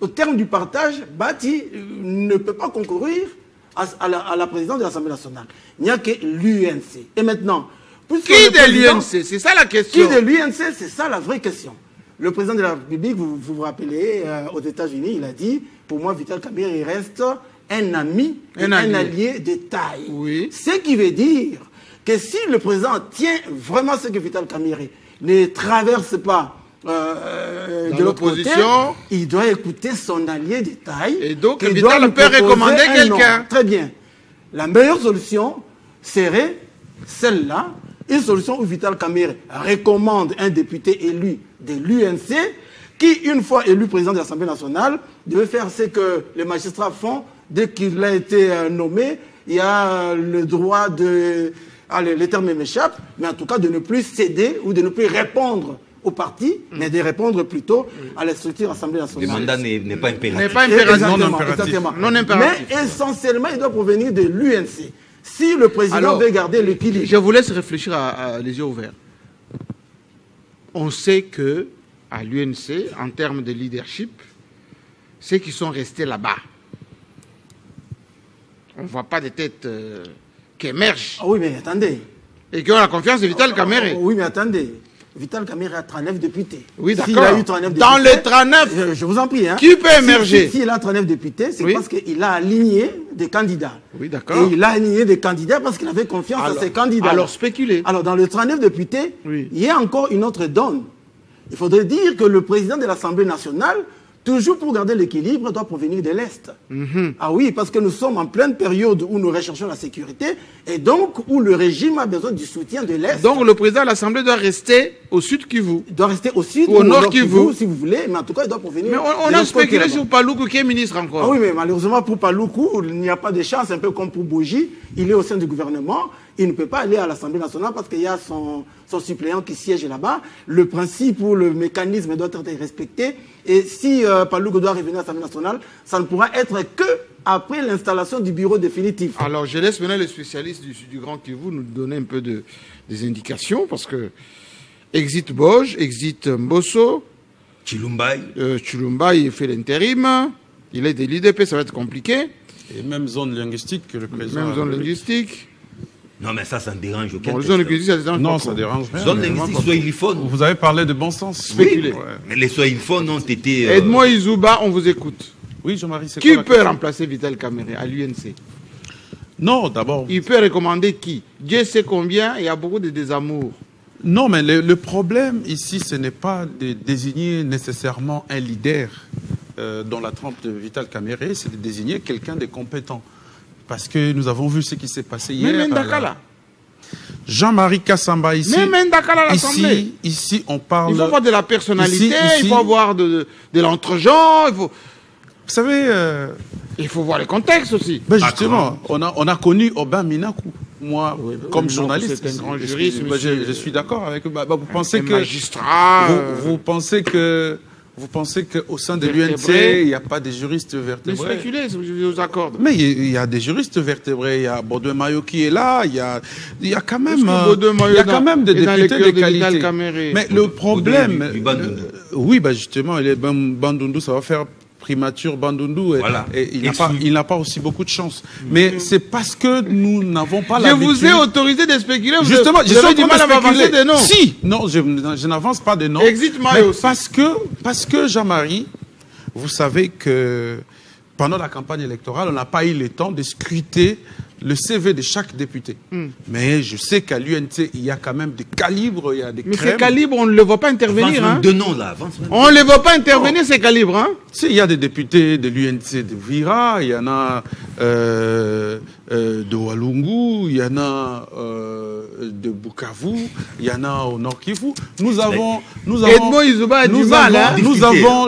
au terme du partage, Bahati ne peut pas concourir à la présidence de l'Assemblée nationale. Il n'y a que l'UNC. Et maintenant, qui de l'UNC? C'est ça la question. Qui de l'UNC? C'est ça la vraie question. Le président de la République, vous vous rappelez, aux États-Unis, il a dit, pour moi, Vital Kamerhe, il reste un ami, un allié de taille. Ce qui veut dire que si le président tient vraiment ce que Vital Kamerhe ne traverse pas de l'autre côté, il doit écouter son allié de taille. Et donc, Vital peut recommander quelqu'un. Très bien. La meilleure solution serait celle-là, une solution où Vital Kamerhe recommande un député élu de l'UNC qui, une fois élu président de l'Assemblée nationale, devait faire ce que les magistrats font dès qu'il a été nommé. Il y a le droit de... Allez, les termes m'échappent, mais en tout cas de ne plus céder ou de ne plus répondre au parti, mais de répondre plutôt à la structure Assemblée nationale. Le mandat n'est pas impératif. N'est pas impératif. Non impératif. Mais essentiellement, il doit provenir de l'UNC. Si le président veut garder l'équilibre... Je vous laisse réfléchir les yeux ouverts. On sait que à l'UNC, en termes de leadership, ceux qui sont restés là-bas, on ne voit pas de têtes qui émergent. Oui, mais attendez. Et qui ont la confiance de Vital Kamerhe. Oui, mais attendez. Vital Kamerhe a 39 députés. Oui, d'accord. S'il a eu 39 députés, dans les 39, je vous en prie. Qui peut émerger? S'il a 39 députés, c'est parce qu'il a aligné des candidats. Oui, d'accord. Et il a aligné des candidats parce qu'il avait confiance à ses candidats. Alors, spéculer. Alors, dans les 39 députés, il y a encore une autre donne. Il faudrait dire que le président de l'Assemblée nationale, toujours pour garder l'équilibre, doit provenir de l'Est. Ah oui, parce que nous sommes en pleine période où nous recherchons la sécurité et donc où le régime a besoin du soutien de l'Est. Donc le président de l'Assemblée doit rester au sud Kivu. Il doit rester au sud ou au nord Kivu, si vous voulez, mais en tout cas, il doit provenir. Mais on a spéculé sur Paloukou qui est ministre encore. Ah oui, mais malheureusement pour Paloukou, il n'y a pas de chance, un peu comme pour Boji. Il est au sein du gouvernement. Il ne peut pas aller à l'Assemblée nationale parce qu'il y a son suppléant qui siège là-bas. Le principe ou le mécanisme doit être respecté. Et si Paloukou doit revenir à l'Assemblée nationale, ça ne pourra être que après l'installation du bureau définitif. Alors, je laisse maintenant les spécialistes du Grand Kivu nous donner un peu des indications parce que exit Boj, exit Mbosso. Chilumbai. Chilumbai fait l'intérim. Il est de l'IDP, ça va être compliqué. Et même zone linguistique que le président. Même zone linguistique. Non, mais ça ne dérange aucun. Bon, zone linguistique, ça dérange non, ça dérange rien. Zone linguistique, swahiliphone. Vous avez parlé de bon sens. Spéculer. Oui, mais les swahiliphones ont été... Edmond Izouba, on vous écoute. Oui, Jean-Marie, c'est qui peut remplacer Vital Kamerhe à l'UNC? Non, d'abord... Il peut recommander qui? Dieu sait combien, il y a beaucoup de désamour. Non, mais le problème ici, ce n'est pas de désigner nécessairement un leader dans la trempe de Vital Kamerhe, c'est de désigner quelqu'un de compétent. Parce que nous avons vu ce qui s'est passé hier. Mais Ndakala. Jean-Marie Kassamba ici. Même Ndakala à l'Assemblée. Ici, on parle... Il faut voir de la personnalité, il faut avoir de l'entre-gens, il faut... Vous savez... il faut voir les contextes aussi. Ben justement, on a connu Aubin Minakou. Moi, oui, comme journaliste, c'est un grand juriste. Je suis d'accord avec vous. Vous pensez que... magistrat... Vous pensez qu'au sein de l'UNC, il n'y a pas de juristes vertébrés? Mais spéculez, je vous accorde. Mais il y a des juristes vertébrés. Il y a Baudouin Mayo qui est là. Il y a quand même, des députés de qualité. Mais le problème... oui, bah justement, Bandundu, ça va faire primature Bandundu. Voilà. Et il n'a pas aussi beaucoup de chance. Mais c'est parce que nous n'avons pas l'habitude... Je vous ai autorisé de spéculer. Justement, je suis du mal à m'avancer des noms. Si, non, je n'avance pas de noms. Exit Mayo aussi. Parce que Jean-Marie, vous savez que pendant la campagne électorale, on n'a pas eu le temps de scruter le CV de chaque député. Mais je sais qu'à l'UNC, il y a quand même des calibres, il y a des crèmes. Mais ces calibres, on ne les voit pas intervenir. Avance de nom, là. On ne les voit pas intervenir, ces calibres. Hein. Si, il y a des députés de l'UNC de Vira, il y en a de Walungu, il y en a de Bukavu, il y en a au Nord Kivu. Edmond Izuba a du mal.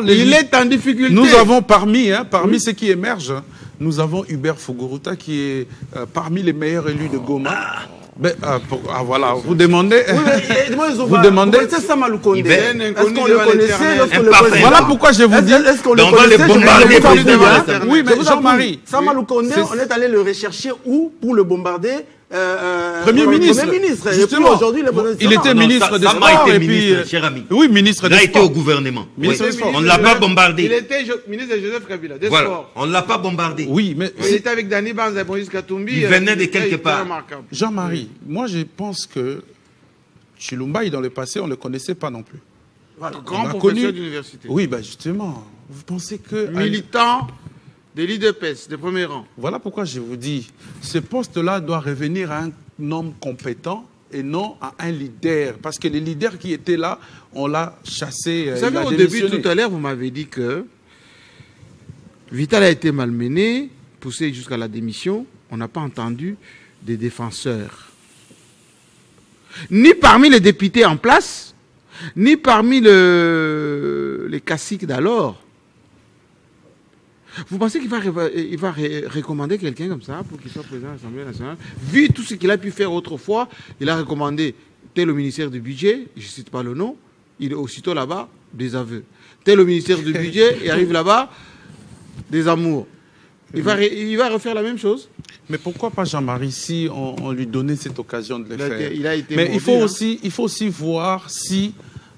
Il est en difficulté. Nous avons parmi ceux qui émergent, nous avons Hubert Fuguruta qui est parmi les meilleurs élus de Goma. Voilà, vous demandez... vous demandez... Est-ce qu'on le connaissait lorsque le président... Voilà pourquoi je vous dis... Est-ce qu'on le connaissait? Oui, mais Jean-Marie... Samalou Kondé, on est allé le rechercher où pour le bombarder? Premier ministre. Justement, aujourd'hui, il était ministre des Sports et puis... cher ami. Oui, ministre des Sports. Il a été au gouvernement. On ne l'a pas bombardé. Il était ministre de Joseph Kabila, des Sports. On ne l'a pas bombardé. Oui, mais... Il était avec Dani Banza, Moïse Katumbi. Il venait de quelque part. Jean-Marie, moi je pense que Chilumbaï, dans le passé, on ne le connaissait pas non plus. Grand professeur d'université. Oui, bah justement. Vous pensez que... Militant... des l'IDPS, de premier rang. Voilà pourquoi je vous dis, ce poste-là doit revenir à un homme compétent et non à un leader. Parce que les leaders qui étaient là, on l'a chassé. Vous savez, au début, tout à l'heure, vous m'avez dit que Vital a été malmené, poussé jusqu'à la démission. On n'a pas entendu des défenseurs. Ni parmi les députés en place, ni parmi les caciques d'alors. Vous pensez qu'il va recommander quelqu'un comme ça pour qu'il soit président de l'Assemblée nationale? Vu tout ce qu'il a pu faire autrefois, il a recommandé tel au ministère du budget, je ne cite pas le nom, il est aussitôt là-bas, des aveux. Tel au ministère du budget, il arrive là-bas, des amours. Il va refaire la même chose? Mais pourquoi pas Jean-Marie si on lui donnait cette occasion de le faire? Il a été mais mordu, il faut aussi voir si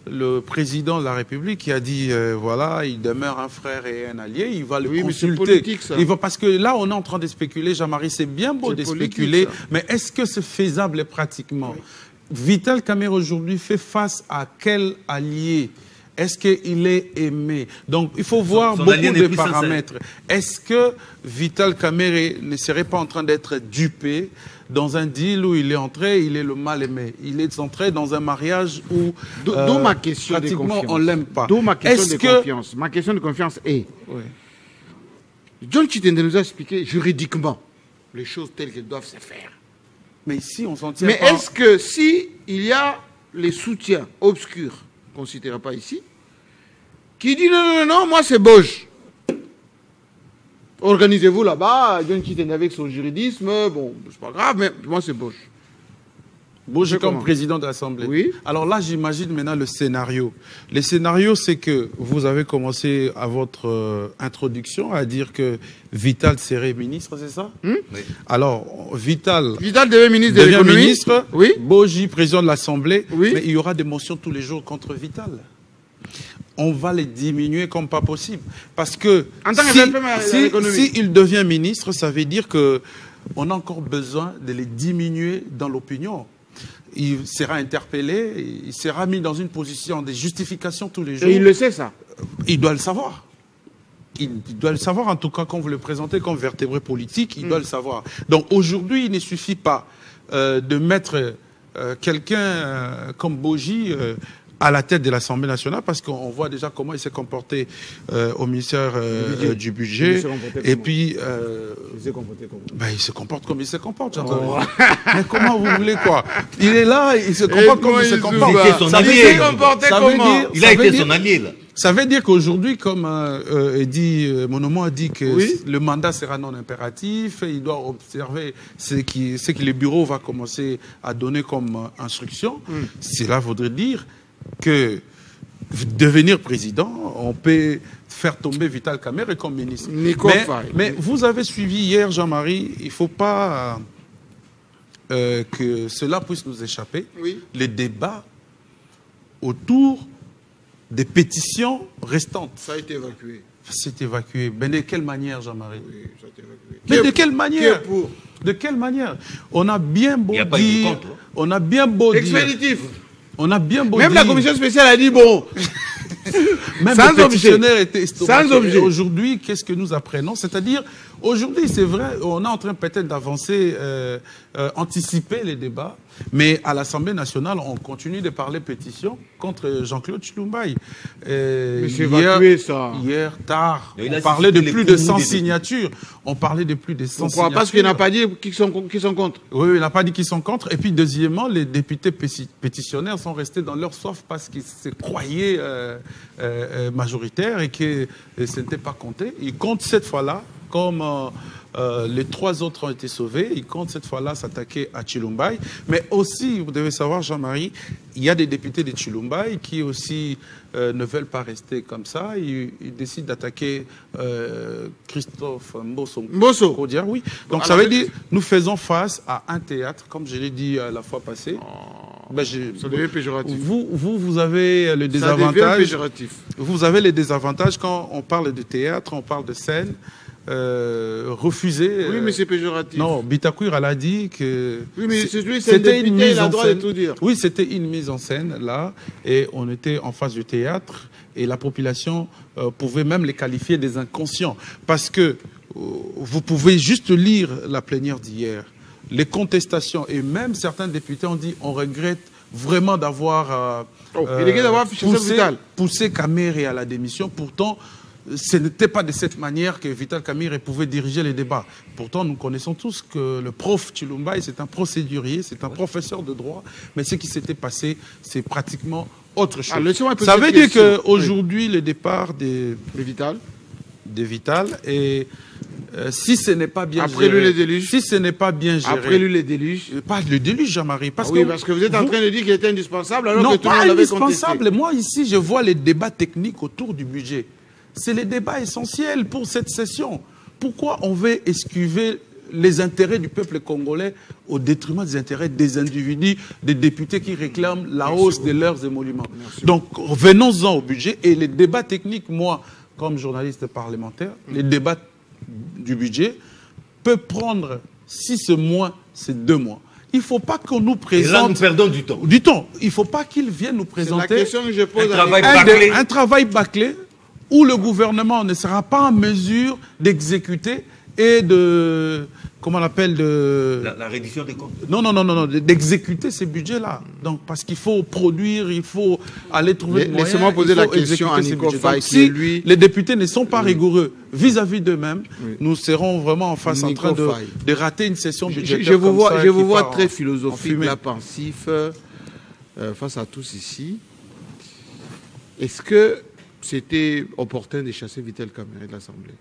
le président de la République qui a dit voilà, il demeure un frère et un allié, il va le consulter. Mais c'est politique, ça. Parce que là, on est en train de spéculer, Jean-Marie, c'est bien beau de spéculer, mais est-ce que c'est faisable pratiquement? Vital Kamerhe aujourd'hui fait face à quel allié? Est-ce qu'il est aimé? Donc, il faut voir beaucoup de paramètres. Est-ce que Vital Kamerhe ne serait pas en train d'être dupé dans un deal où il est entré, il est le mal aimé? Il est entré dans un mariage où d'où ma question pratiquement de confiance. On l'aime pas. D'où ma question de confiance. Ma question de confiance est... Oui. John Chitende nous a expliqué juridiquement les choses telles qu'elles doivent se faire. Mais ici, on s'en tient pas. Mais est-ce que si il y a les soutiens obscurs, qu'on ne citera pas ici, qui dit non, moi c'est Boge. Organisez-vous là-bas, John Chitende avec son juridisme, bon, c'est pas grave, mais moi c'est Boge. Boge comme président de l'Assemblée. Oui. Alors là, j'imagine maintenant le scénario. Le scénario, c'est que vous avez commencé à votre introduction à dire que Vital serait ministre, c'est ça? Oui. Alors, Vital devient ministre de l'économie. Oui. Boji, président de l'Assemblée. Oui. Mais il y aura des motions tous les jours contre Vital. On va les diminuer comme pas possible. Parce que si il devient ministre, ça veut dire qu'on a encore besoin de les diminuer dans l'opinion. Il sera interpellé, il sera mis dans une position de justification tous les jours. Et il le sait, ça? Il doit le savoir. Il doit le savoir, en tout cas, quand vous le présentez comme vertébré politique, il doit le savoir. Donc aujourd'hui, il ne suffit pas de mettre quelqu'un comme Boji à la tête de l'Assemblée nationale, parce qu'on voit déjà comment il s'est comporté au ministère du budget. Et puis... il s'est comporté comment? Ben, il se comporte comme il se comporte, j'entends. Mais comment vous voulez quoi? Il est là, il se comporte comme il se comporte. Il a été son allié, là. Ça veut dire qu'aujourd'hui, comme Monomo a dit que le mandat sera non impératif, il doit observer ce que le bureau va commencer à donner comme instruction. Cela voudrait dire que devenir président, on peut faire tomber Vital Kamerhe comme ministre. Mais vous avez suivi hier, Jean-Marie, il ne faut pas que cela puisse nous échapper. Les débats autour des pétitions restantes. Ça a été évacué. C'est évacué. Mais de quelle manière, Jean-Marie? Oui, ça a été évacué. Mais de quelle manière? Qui est pour? De quelle manière? On a bien beau dire... On a bien beau dire... Expéditif. On a bien beau Même la commission spéciale a dit bon. Même le pétitionnaire était estomaqué. Sans objet. Aujourd'hui, qu'est-ce que nous apprenons? C'est-à-dire, aujourd'hui, c'est vrai, on est en train peut-être d'avancer, anticiper les débats, mais à l'Assemblée nationale, on continue de parler pétition contre Jean-Claude Tshilombaï. Mais c'est évacué, ça. Hier, tard, on parlait de plus de 100 signatures. On parlait de plus de 100 signatures. Parce qu'il n'a pas dit qu'ils sont contre. Oui, il n'a pas dit qu'ils sont contre. Et puis, deuxièmement, les députés pétitionnaires sont restés dans leur soif parce qu'ils se croyaient majoritaires et que ce n'était pas compté. Ils comptent cette fois-là, comme les 3 autres ont été sauvés, ils comptent cette fois-là s'attaquer à Tshilombaï. Mais aussi, vous devez savoir, Jean-Marie, il y a des députés de Tshilombaï qui aussi ne veulent pas rester comme ça. Ils décident d'attaquer Christophe Mbosso. Oui. Donc ça veut dire nous faisons face à un théâtre, comme je l'ai dit la fois passée. Ça devient péjoratif. Vous avez le désavantage. Ça devient péjoratif. Vous avez les désavantages quand on parle de théâtre, on parle de scène. Refuser. Oui, mais c'est péjoratif. Non, Bitakour, elle a dit que. Oui, mais c'était une mise en scène. De tout dire. Oui, c'était une mise en scène, là, et on était en face du théâtre, et la population pouvait même les qualifier des inconscients. Parce que vous pouvez juste lire la plénière d'hier. Les contestations, et même certains députés ont dit on regrette vraiment d'avoir poussé Kamerhe à la démission. Pourtant, ce n'était pas de cette manière que Vital Kamerhe pouvait diriger les débats. Pourtant, nous connaissons tous que le prof Tshilombaï, c'est un procédurier, c'est un professeur de droit, mais ce qui s'était passé, c'est pratiquement autre chose. Ça veut dire qu'aujourd'hui, le départ de Vital, et si ce n'est pas bien après géré... lui les déluges. Si ce n'est pas bien géré... Après lui les déluges. Pas le déluge, Jean-Marie. Parce que vous êtes en train de dire qu'il était indispensable alors non, que tout le monde l'avait contesté. Non, pas indispensable. Moi, ici, je vois les débats techniques autour du budget. C'est les débats essentiels pour cette session. Pourquoi on veut esquiver les intérêts du peuple congolais au détriment des intérêts des individus, des députés qui réclament la hausse de leurs émoluments? Donc, venons-en au budget. Et les débats techniques, moi, comme journaliste parlementaire, les débats du budget peuvent prendre, si c'est moins, c'est 2 mois. Il ne faut pas qu'on nous présente... Et là, nous perdons du temps. Du temps. Il ne faut pas qu'ils viennent nous présenter... C'est la question que je pose un travail bâclé où le gouvernement ne sera pas en mesure d'exécuter et de... Comment on appelle la reddition des comptes. Non, d'exécuter ces budgets-là. Donc, parce qu'il faut produire, il faut aller trouver des moyens. Laissez-moi poser la question à Nico Faye. Si les députés ne sont pas rigoureux vis-à-vis d'eux-mêmes, nous serons vraiment en face en train de rater une session budgétaire. Je vous vois très philosophique, là, pensif, face à tous ici. Est-ce que c'était opportun de chasser Vital Kamerhe de l'Assemblée?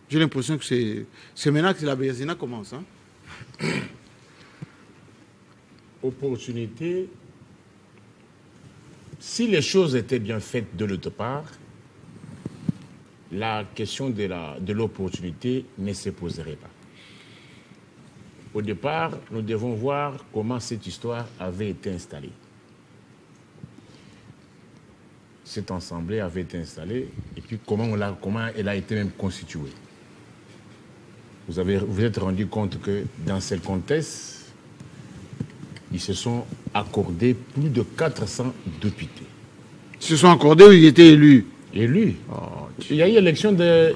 J'ai l'impression que c'est maintenant que la Béazina commence. Hein? Opportunité. Si les choses étaient bien faites de l'autre part, la question de l'opportunité ne se poserait pas. Au départ, nous devons voir comment cette histoire avait été installée. Cette assemblée avait été installée et puis comment elle a été même constituée. Vous êtes rendu compte que dans ce contexte, ils se sont accordés plus de 400 députés. Ils se sont accordés ou ils étaient élus? Élu. Il y a eu élection de...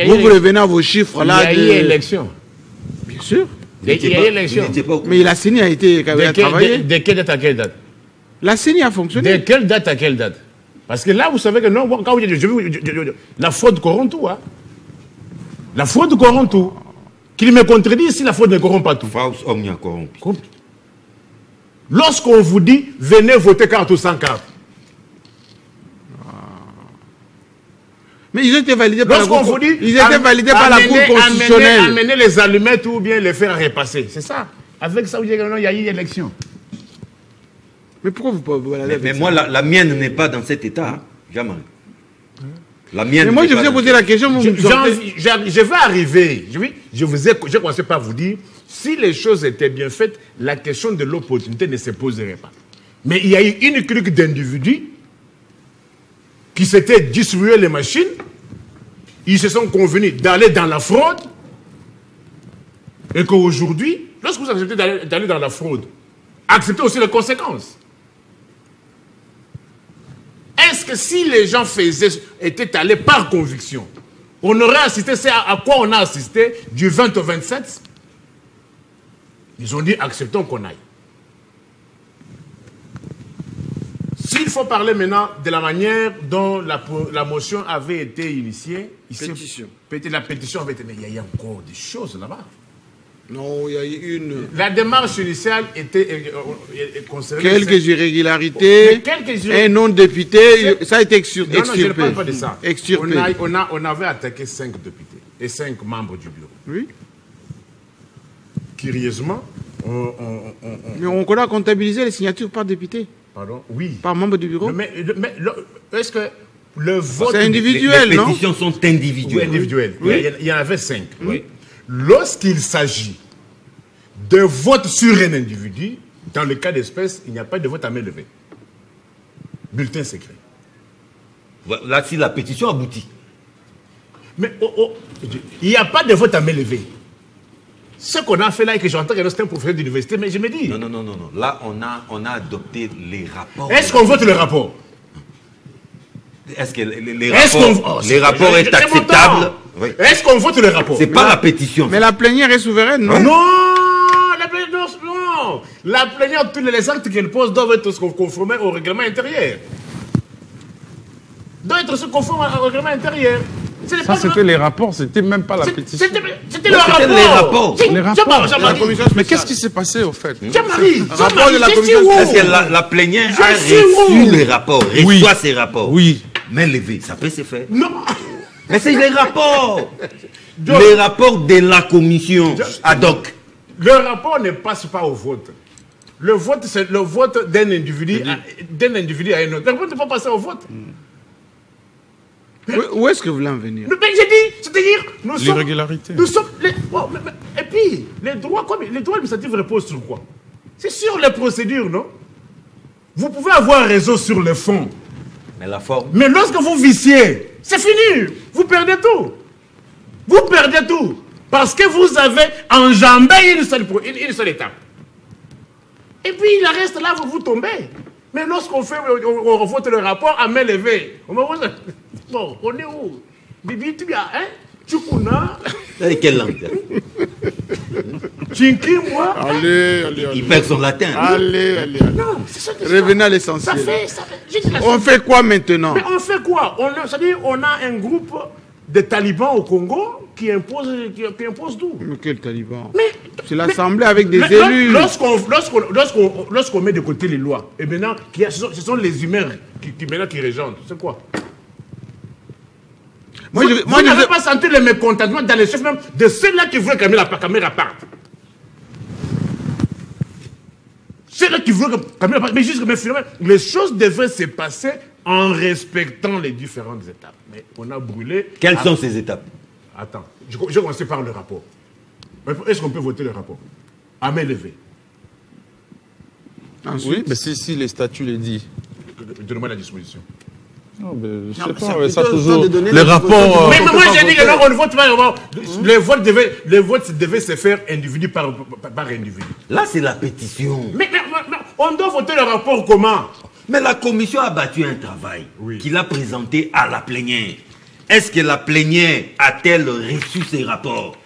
Vous revenez à vos chiffres là. Il y a eu élection. Bien sûr. Il y a eu élection. Mais la CENI a été travaillée. De quelle date à quelle date? La CENI a fonctionné. De quelle date à quelle date? Parce que là, vous savez que non, quand vous dites, la fraude corrompt tout. Hein. La fraude corrompt tout. Qu'il me contredit si la fraude ne corrompt pas tout. Fausse omnia corrompu. Lorsqu'on vous dit, venez voter carte ou sans carte. Mais ils ont été validés par la Cour constitutionnelle. Amener les allumettes ou bien les faire repasser. C'est ça. Avec ça, vous dites que non, il y a eu élection. Mais pourquoi vous pouvez Mais moi, la mienne n'est pas dans cet état, hein. Jamais. La mienne. Mais moi, je vous ai posé la question. Je vais arriver. J'ai commencé par vous dire, si les choses étaient bien faites, la question de l'opportunité ne se poserait pas. Mais il y a eu une clique d'individus qui s'étaient distribué les machines. Ils se sont convenus d'aller dans la fraude. Et qu'aujourd'hui, lorsque vous acceptez d'aller dans la fraude, acceptez aussi les conséquences. Est-ce que si les gens étaient allés par conviction, on aurait assisté, c'est à quoi on a assisté du 20 au 27? Ils ont dit acceptons qu'on aille. S'il faut parler maintenant de la manière dont la motion avait été initiée, la pétition avait été... Mais il y a encore des choses là-bas. Non, il y a eu une... La démarche initiale était concernée... Quelques irrégularités, un non-député, ça a été extirpé. Non, je ne parle pas de ça. Extirpé. On avait attaqué 5 députés et 5 membres du bureau. Oui. Curieusement, mais on a comptabilisé les signatures par député. Pardon? Oui. Par membre du bureau. Mais est-ce que le vote... C'est individuel, non? Les pétitions sont individuelles. Oui, individuelles. Oui. Il y en avait 5. Oui. Lorsqu'il s'agit de vote sur un individu, dans le cas d'espèce, il n'y a pas de vote à main levée. Bulletin secret. Là, si la pétition aboutit. Mais il n'y a pas de vote à main levée. Ce qu'on a fait là et que j'entends que c'est un professeur d'université, mais je me dis... Non. Là, on a adopté les rapports. Est-ce qu'on vote le rapport? Est-ce que les rapports est acceptable? Oui. Est-ce qu'on vote le rapport? C'est pas la pétition. Mais la plénière est souveraine, non? Non, la plénière, tous les actes qu'elle pose doivent être conformés au règlement intérieur. Doivent être conformes au règlement intérieur. Ça, c'était les rapports, c'était même pas la pétition. C'était le rapport. Les rapports. Mais qu'est-ce qui s'est passé, au fait? Jean-Marie, est-ce que la plénière a reçu les rapports, reçoit ces rapports? Oui. Mais levé, ça peut se faire. Non. Mais c'est les rapports. Les rapports de la commission ad hoc. Le rapport ne passe pas au vote. Le vote, c'est le vote d'un individu à un autre. Le vote ne peut pas passer au vote. Où est-ce que vous voulez en venir? Mais j'ai dit, c'est-à-dire, nous sommes... L'irrégularité. Et puis, les droits administratifs reposent sur quoi? C'est sur les procédures, non? Vous pouvez avoir raison sur le fond. Mais la forme... Mais lorsque vous viciez, c'est fini. Vous perdez tout. Vous perdez tout. Parce que vous avez enjambé une seule étape. Et puis, il reste là, vous tombez. Mais lorsqu'on vote le rapport à main levée, bon, on est où? Bibi, tu as, hein? Chukuna. Quelle langue? Chinki, moi. Allez. Il perd son latin. Allez. Non, c'est ça. Revenez à l'essentiel. On fait quoi maintenant? Mais on fait quoi? C'est-à-dire, on a un groupe de talibans au Congo qui impose tout. Mais quel taliban? C'est l'Assemblée avec des élus. Lorsqu'on met de côté les lois, et maintenant, ce sont les humains qui régent. C'est quoi? Vous n'avez pas senti le mécontentement dans les chefs même de ceux-là qui voulaient que la caméra parte. Ceux-là qui voulaient que la caméra parte. Mais juste que finalement, les choses devraient se passer en respectant les différentes étapes. Mais on a brûlé... Quelles sont ces étapes? Attends, je vais commencer par le rapport. Est-ce qu'on peut voter le rapport? À main levée. Ensuite, oui, mais si les statuts les disent. Donne-moi la disposition. Non, mais je sais pas, ça toujours... Les rapports... Mais moi j'ai dit que non, on ne vote pas. Le vote devait se faire individu par individu. Là, c'est la pétition. Mais on doit voter le rapport comment? Mais la commission a battu un travail qu'il a présenté à la plénière. Est-ce que la plénière a-t-elle reçu ces rapports?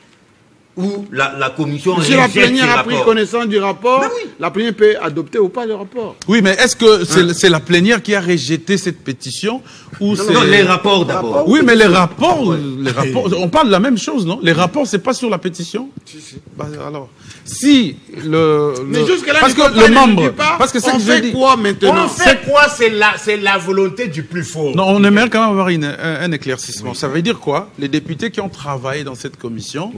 Ou la commission rejette ces rapports? Si la plénière a pris connaissance du rapport, la plénière peut adopter ou pas le rapport. Oui, mais est-ce que c'est la plénière qui a rejeté cette pétition ou non, les rapports d'abord. Oui, mais les rapports, on parle de la même chose, non? Les rapports, c'est pas sur la pétition? Si. Bah, alors, si mais jusque-là, parce que le membre, parce que on fait quoi maintenant? On fait quoi? C'est la volonté du plus fort. Non, on aimerait quand même avoir un éclaircissement. Ça veut dire quoi? Les députés qui ont travaillé dans cette commission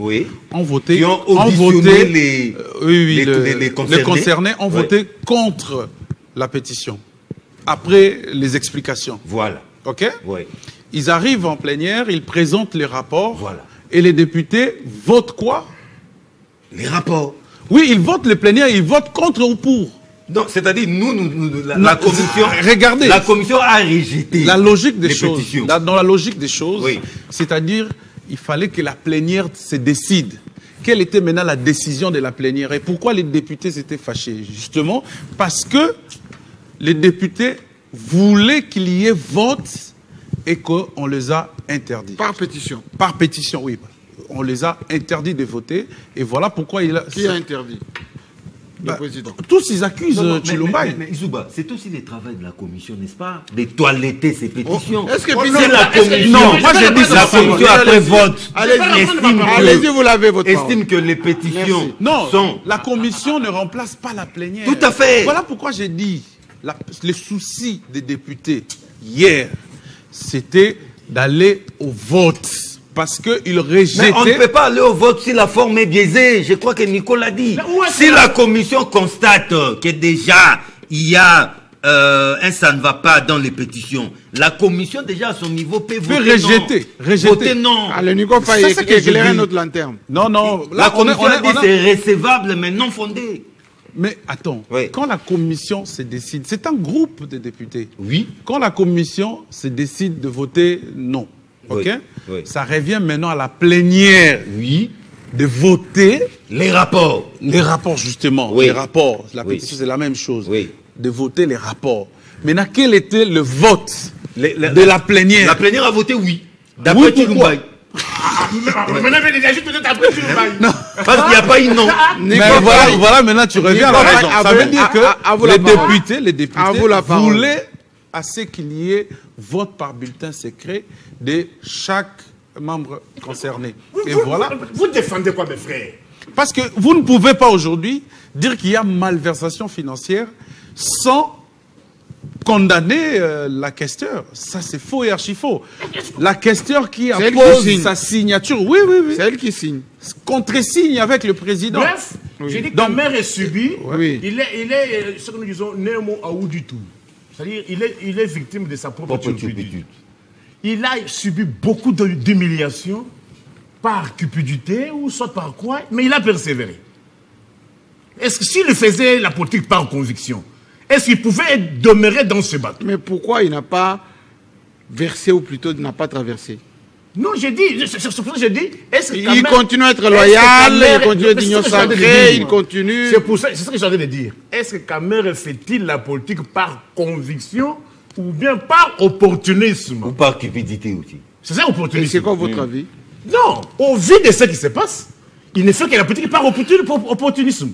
ont voté, qui ont auditionné les concernés ont voté contre la pétition. Après les explications. Voilà. OK? Oui. Ils arrivent en plénière, ils présentent les rapports. Voilà. Et les députés votent quoi? Les rapports. Oui, ils votent les plénières, ils votent contre ou pour. Non, c'est-à-dire, la commission... Regardez. La commission a rejeté la logique des choses. Pétitions. Dans la logique des choses, c'est-à-dire, il fallait que la plénière se décide. Quelle était maintenant la décision de la plénière? Et pourquoi les députés s'étaient fâchés? Justement, parce que les députés voulaient qu'il y ait vote et qu'on les a interdits. Par pétition? Par pétition, oui. On les a interdits de voter. Et voilà pourquoi il a... Qui a interdit? Le président. Tous ils accusent Tshilomba. Mais Isouba, c'est aussi le travail de la commission, n'est-ce pas? De toiletter ces pétitions. Est-ce que la commission... Non, moi j'ai dit la commission après vote. Allez-y, vous l'avez votre estime que les pétitions sont... La commission ne remplace pas la plénière. Tout à fait. Voilà pourquoi j'ai dit les soucis des députés hier, c'était d'aller au vote. Parce qu'ils rejetaient... Mais on ne peut pas aller au vote si la forme est biaisée. Je crois que Nicolas dit. Si la commission constate que déjà il y a un ça ne va pas dans les pétitions, la commission déjà à son niveau peut voter rejeter. Voter non. Alors Nicolas, il faut éclairer notre lanterne. Non. La commission a dit c'est recevable mais non fondé. Mais attends, quand la commission se décide, c'est un groupe de députés. Oui. Quand la commission se décide de voter non, ça revient maintenant à la plénière de voter les rapports. Les rapports, justement. Les rapports. La pétition, c'est la même chose. De voter les rapports. Maintenant, quel était le vote de la plénière? La plénière a voté oui. D'après Tshilomba. Maintenant, il ajoute peut-être après Tshilomba. Non, parce qu'il n'y a pas eu non. Mais voilà, maintenant tu reviens à la raison. Ça veut dire que les députés voulaient à ce qu'il y ait vote par bulletin secret de chaque membre concerné. Et voilà. Vous défendez quoi, mes frères? Parce que vous ne pouvez pas aujourd'hui dire qu'il y a malversation financière sans condamner la questeur. Ça, c'est faux et archi-faux. La questeur qui appose sa signature, oui. C'est elle qui signe. Contre-signe avec le président. Bref, j'ai dit que la mère est subie. Il est, ce que nous disons, Némo Aou du tout. C'est-à-dire, il est victime de sa propre turpitude. Il a subi beaucoup d'humiliations par cupidité ou soit par quoi, mais il a persévéré. Est-ce que s'il faisait la politique par conviction, est-ce qu'il pouvait demeurer dans ce bateau? Mais pourquoi il n'a pas versé ou plutôt n'a pas traversé? Non, j'ai dit, c'est pour ça que j'ai dit, est-ce que il continue à être loyal, il continue à être d'union sacrée, il continue... C'est pour ça, c'est ce que j'ai envie de dire. Est-ce que Kamerhe fait-il la politique par conviction ou bien par opportunisme? Ou par cupidité aussi. C'est ça, opportunisme. Et c'est quoi votre avis? Non, au vu de ce qui se passe, il ne fait que la politique par opportunisme.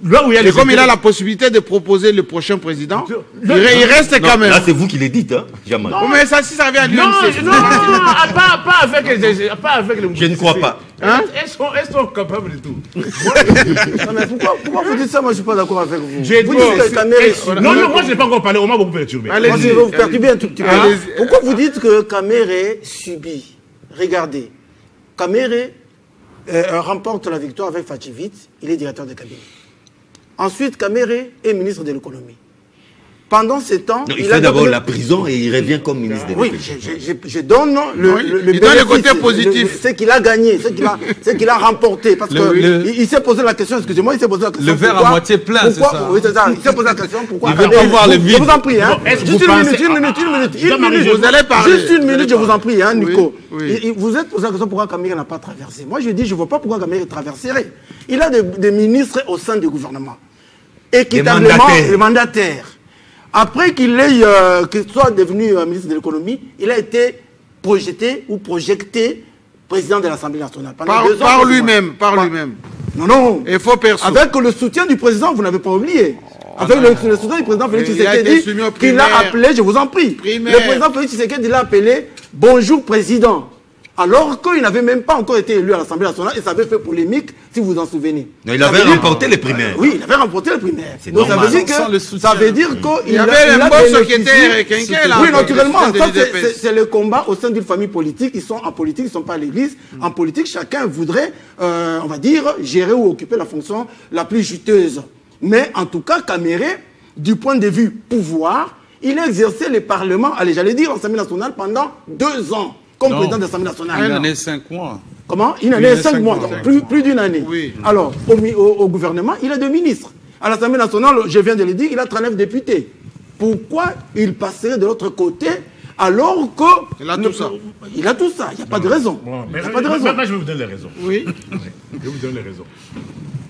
Là où il y a comme il a la possibilité de proposer le prochain président, il reste quand même. Là, c'est vous qui le dites, hein, Jamal. Non, mais ça, si ça revient à lui, non, pas avec les... Je ne crois pas. Hein? Elles sont capables de tout. Non, mais pourquoi vous dites ça? Moi, je ne suis pas d'accord avec vous. Vous dites que Kamerhe... Non, moi, je n'ai pas encore parlé. On m'a beaucoup perturbé. Moi, je vais vous perturber un tout petit peu. Pourquoi vous dites que Kamerhe subit? Regardez. Kamerhe remporte la victoire avec Fachivit. Il est directeur de cabinet. Ensuite, Kamerhe est ministre de l'économie. Pendant ce temps... Non, il fait d'abord la prison et il revient comme ministre de l'économie. Oui, je donne le côté positif. Ce qu'il a gagné, ce qu'il a remporté. Parce qu'il s'est posé la question, excusez-moi, il s'est posé la question. Le verre à moitié plein, c'est ça? Oui, c'est ça. Il s'est posé la question, pourquoi... Il veut pas voir le vide. Je vous en prie, hein. Juste une minute. Vous allez parler. Juste une minute, je vous en prie, hein, Nico. Vous êtes posé la question pourquoi Kamerhe n'a pas traversé. Moi, je dis, je ne vois pas pourquoi Kamerhe traverserait. Il a des ministres au sein du gouvernement. Équitablement, les mandataires. Après qu'il soit devenu ministre de l'économie, il a été projeté ou projecté président de l'Assemblée nationale. Par lui-même. Non. Il faut perso. Avec le soutien du président, vous n'avez pas oublié. Avec le soutien du président Félix Tshisekedi, qu'il a appelé, je vous en prie. Le président Félix Tshisekedi l'a appelé « Bonjour président ». Alors qu'il n'avait même pas encore été élu à l'Assemblée nationale et ça avait fait polémique, si vous vous en souvenez. Non, il avait remporté les primaires. Oui, il avait remporté les primaires. Donc ça veut dire qu'il avait un boss qui était quinquet là. Oui, naturellement, c'est le combat au sein d'une famille politique. Ils sont en politique, ils ne sont pas à l'église. En politique, chacun voudrait, on va dire, gérer ou occuper la fonction la plus juteuse. Mais en tout cas, Kamere, du point de vue pouvoir, il a exercé le Parlement, allez, j'allais dire, l'Assemblée nationale pendant 2 ans. Comme président de l'Assemblée nationale. Une année, 5 mois. Comment? Une année, 5 mois. Plus d'une année. Oui. Alors, au gouvernement, il a 2 ministres. À l'Assemblée nationale, je viens de le dire, il a 39 députés. Pourquoi il passerait de l'autre côté alors que... Il a tout ça. Il a tout ça. Il n'y a pas de raison. Bon, il n'y a pas de raison. Moi, je vais vous donner les raisons. Oui. Je vais vous donner les raisons.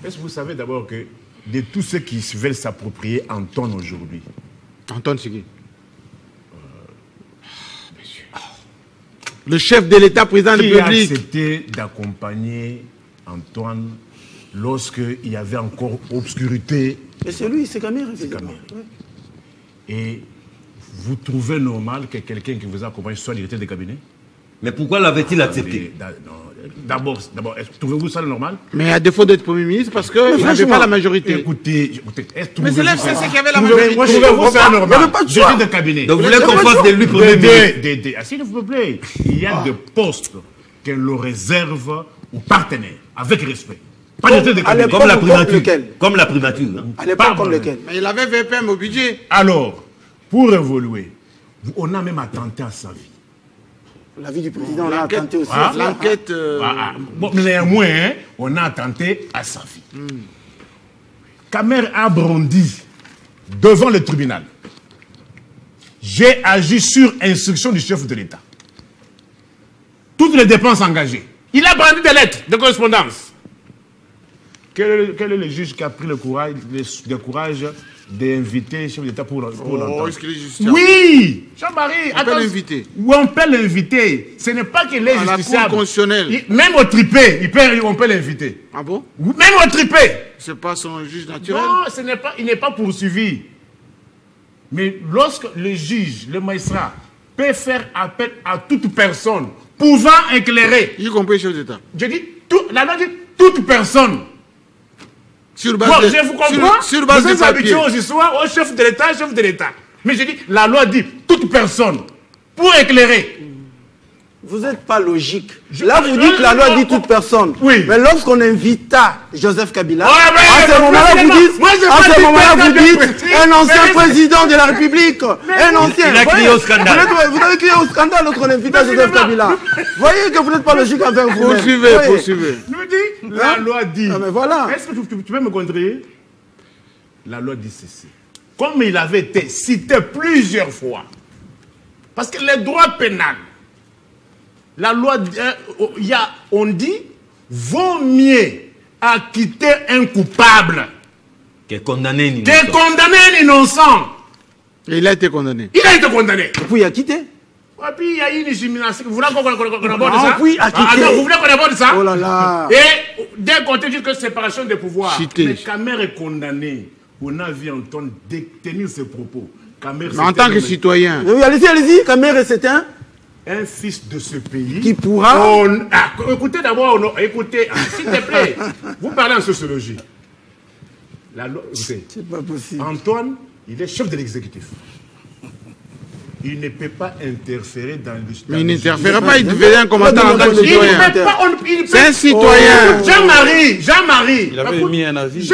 Est-ce que vous savez d'abord que de tous ceux qui veulent s'approprier Anton aujourd'hui... Anton, c'est qui? Le chef de l'État, président de la République. Qui a accepté d'accompagner Antoine lorsqu'il y avait encore obscurité? Et c'est lui, c'est Kamere. Et vous trouvez normal que quelqu'un qui vous accompagne soit directeur de cabinet? Mais pourquoi l'avait-il accepté? D'abord, trouvez-vous ça normal? Mais à défaut d'être Premier ministre, parce qu'il n'avait pas la majorité. Écoutez, mais c'est l'FCC qui avait la majorité. Trouvez-vous ça normal? Directeur de cabinet. Donc vous voulez qu'on fasse de lui Premier ministre? S'il vous plaît, il y a des postes qu'elle le réserve aux partenaires, avec respect. Pas directeur de cabinet. Comme la primature. À l'époque, comme lequel? Mais il avait VPM au budget. Alors, pour évoluer, on a même attenté à sa vie. La vie du président, on a attenté aussi. L'enquête... Bon, néanmoins, on a attenté à sa vie. Kamere a brandi devant le tribunal. J'ai agi sur instruction du chef de l'État. Toutes les dépenses engagées. Il a brandi des lettres de correspondance. Quel est le juge qui a pris le courage d'inviter le chef d'État pour l'entendre? Est-ce qu'il est justiciable? Oui! Jean-Marie, on peut l'inviter. Oui, on peut l'inviter. Ce n'est pas qu'il est justiciable. La Cour constitutionnelle. Même au tripé, on peut l'inviter. Ah bon? Même au tripé. C'est pas son juge naturel? Non, il n'est pas poursuivi. Mais lorsque le juge, le magistrat, peut faire appel à toute personne pouvant éclairer. Y compris le chef d'État. Je dis, la loi dit toute personne. Sur base je vous comprends. Sur base vous êtes habitués aux histoires, au chef de l'État. Mais je dis, la loi dit toute personne pour éclairer. Vous n'êtes pas logique. Là, vous dites que la loi dit toute personne. Oui. Mais lorsqu'on invita Joseph Kabila, à ce moment-là, vous dites un ancien président de la République. Un ancien. Il a crié au scandale. Vous avez crié au scandale lorsqu'on invita Joseph Kabila. Vous voyez que vous n'êtes pas logique avec vous. Poursuivez. Nous dit, la loi dit. Mais voilà. Est-ce que tu peux me contrer? La loi dit ceci. Comme il avait été cité plusieurs fois. Parce que les droits pénals, la loi, on dit, vaut mieux acquitter un coupable que condamner un innocent. Et il a été condamné. Il a été condamné. Et puis il a quitté. Et puis il y a une gymnastique. Vous voulez qu'on aborde ça? Oui, a quitté. Non, vous voulez qu'on aborde ça? Oh là là. Et d'un côté, juste que séparation des pouvoirs. Chité. Mais Kamere est condamné. On a vu Antoine détenir ses propos. Mais en tant que citoyen. Oui, allez-y. Kamere, c'est un fils de ce pays qui pourra... écoutez d'abord, écoutez, s'il te plaît, vous parlez en sociologie. C'est pas possible. Antoine, il est chef de l'exécutif. Il ne peut pas interférer dans le... Mais il n'interfère pas, il devient un combattant en tant que citoyen. C'est un citoyen. Jean-Marie. Il avait mis un avis.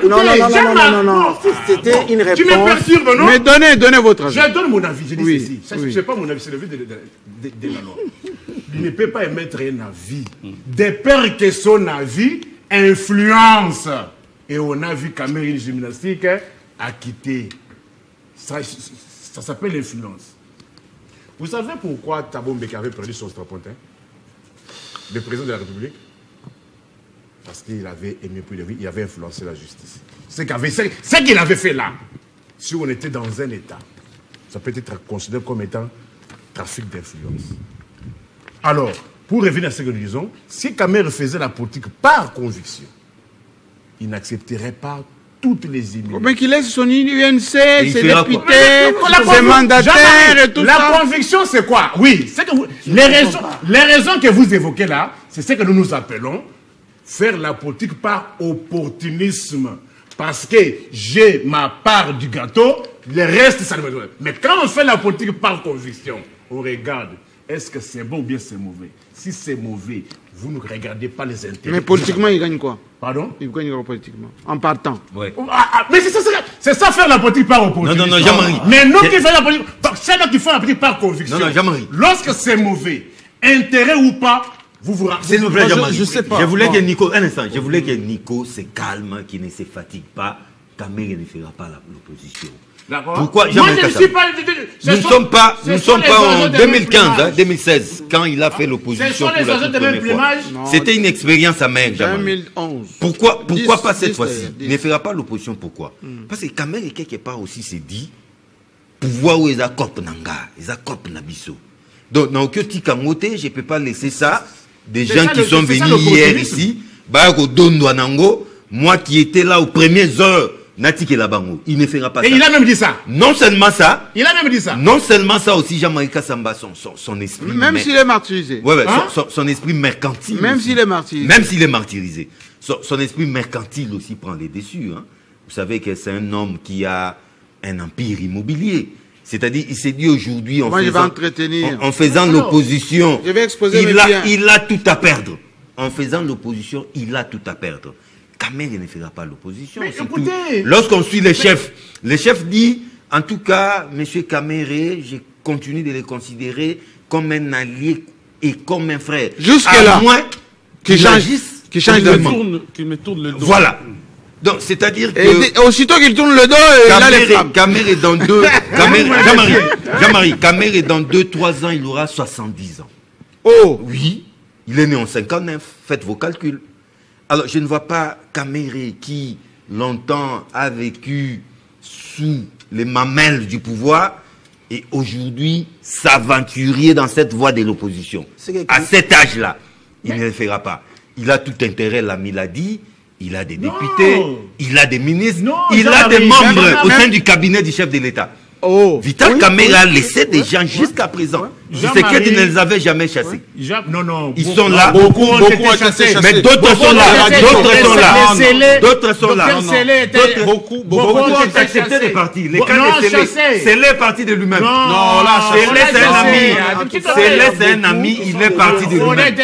Non. C'était une réponse. Tu me perturbes, non? Mais donnez votre avis. Je donne mon avis, je dis ceci. Ce n'est pas mon avis, c'est le avis de la loi. Il ne peut pas émettre un avis. De peur que son avis influence. Et on a vu Kamere, une gymnastique, a quitté. Ça s'appelle l'influence. Vous savez pourquoi Thabo Mbeki avait perdu son strapontin? Le président de la République? Parce qu'il avait aimé, il avait influencé la justice. Ce qu'il avait fait là, si on était dans un État, ça peut être considéré comme étant trafic d'influence. Alors, pour revenir à ce que nous disons, si Kamer faisait la politique par conviction, il n'accepterait pas toutes les immunités. Mais qu'il laisse son UNC, ses députés, ses mandataires et tout ça. La conviction, c'est quoi? Oui, c'est que les raisons que vous évoquez là, c'est ce que nous appelons faire la politique par opportunisme. Parce que j'ai ma part du gâteau, le reste, ça ne me donne. Mais quand on fait la politique par conviction, on regarde, est-ce que c'est bon ou bien c'est mauvais? Si c'est mauvais, vous ne regardez pas les intérêts. Mais politiquement, il gagne quoi? Pardon? Il gagne quoi politiquement? En partant. Ouais. Mais c'est ça faire la politique par opportunisme. Non, Jean-Marie. Mais nous qui faisons la politique, c'est là qui font la politique par conviction. Non, Jean-Marie. Lorsque c'est mauvais, intérêt ou pas, vous vous rappelez. Je sais pas. Je voulais que Nico, un instant, je voulais que Nico se calme, qu'il ne se fatigue pas. Kamer ne fera pas l'opposition. Pourquoi? Moi, je ne suis pas. Nous ne sommes pas en 2015, 2016, quand il a fait l'opposition pour la toute première fois. C'était une expérience amère. 2011. Pourquoi pas cette fois-ci? Il ne fera pas l'opposition. Pourquoi? Parce que Kamer, quelque part aussi, s'est dit pouvoir où ils accopent nanga, ils accopent nabiso. Donc, dans aucun petit camote, je ne peux pas laisser ça. Des gens qui sont venus hier ici, moi qui étais là aux premières heures, Natike Labango, il ne fera pas ça. Et il a même dit ça. Non seulement ça. Il a même dit ça. Non seulement ça aussi, Jean-Marie Kassamba, son esprit. Même s'il est martyrisé. Ouais, son esprit mercantile. Même s'il est martyrisé. Même s'il est martyrisé. Son esprit mercantile aussi prend les dessus. Hein. Vous savez que c'est un homme qui a un empire immobilier. C'est-à-dire, il s'est dit aujourd'hui, en faisant l'opposition, il a tout à perdre. En faisant l'opposition, il a tout à perdre. Kamer ne fera pas l'opposition. Lorsqu'on suit les chefs dit, en tout cas, M. Kamer, je continue de le considérer comme un allié et comme un frère. Jusque-là, à moins qu'il change de qu'il me tourne le dos. Voilà. Donc, c'est-à-dire que... aussitôt qu'il tourne le dos, il a les femmes. Kamer est dans Jean-Marie, Kamer est dans 2-3 ans, il aura 70 ans. Oh! Oui, il est né en 59, faites vos calculs. Alors, je ne vois pas Kamer qui, longtemps, a vécu sous les mamelles du pouvoir et aujourd'hui s'aventurer dans cette voie de l'opposition. À cet âge-là, il ne le fera pas. Il a tout intérêt, l'ami l'a dit. Il a des députés, il a des ministres, il a des membres au sein du cabinet du chef de l'État. Vital Kamer a laissé des gens jusqu'à présent. Je sais qu'il ne les avait jamais chassés. Non. Ils sont là. Beaucoup ont été chassés. Mais d'autres sont là. D'autres sont là. Beaucoup ont accepté de partir. Les cas de c'est les partis de lui-même. Non, là, c'est un ami, il est parti de lui-même.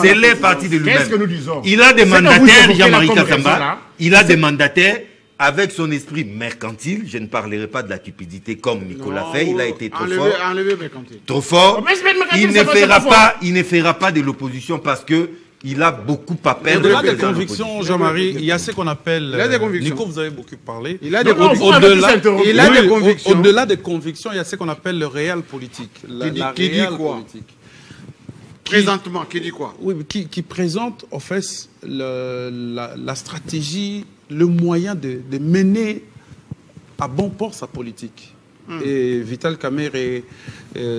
C'est les partis de lui-même. Qu'est-ce que nous disons? Il a des mandataires, Jean-Marie Kassamba. Il a des mandataires. Avec son esprit mercantile, je ne parlerai pas de la cupidité comme Nicolas fait, il a été trop fort. Trop fort. Il ne fera pas de l'opposition parce que il a beaucoup à perdre. Au-delà des convictions, Jean-Marie, il y a ce qu'on appelle... Nico, vous avez beaucoup parlé. Il a des convictions. Au-delà des convictions, il y a ce qu'on appelle le réel politique. Qui dit quoi? Présentement, qui dit quoi? Oui, qui présente, en fait, la stratégie, le moyen de mener à bon port sa politique. Et Vital Kamer,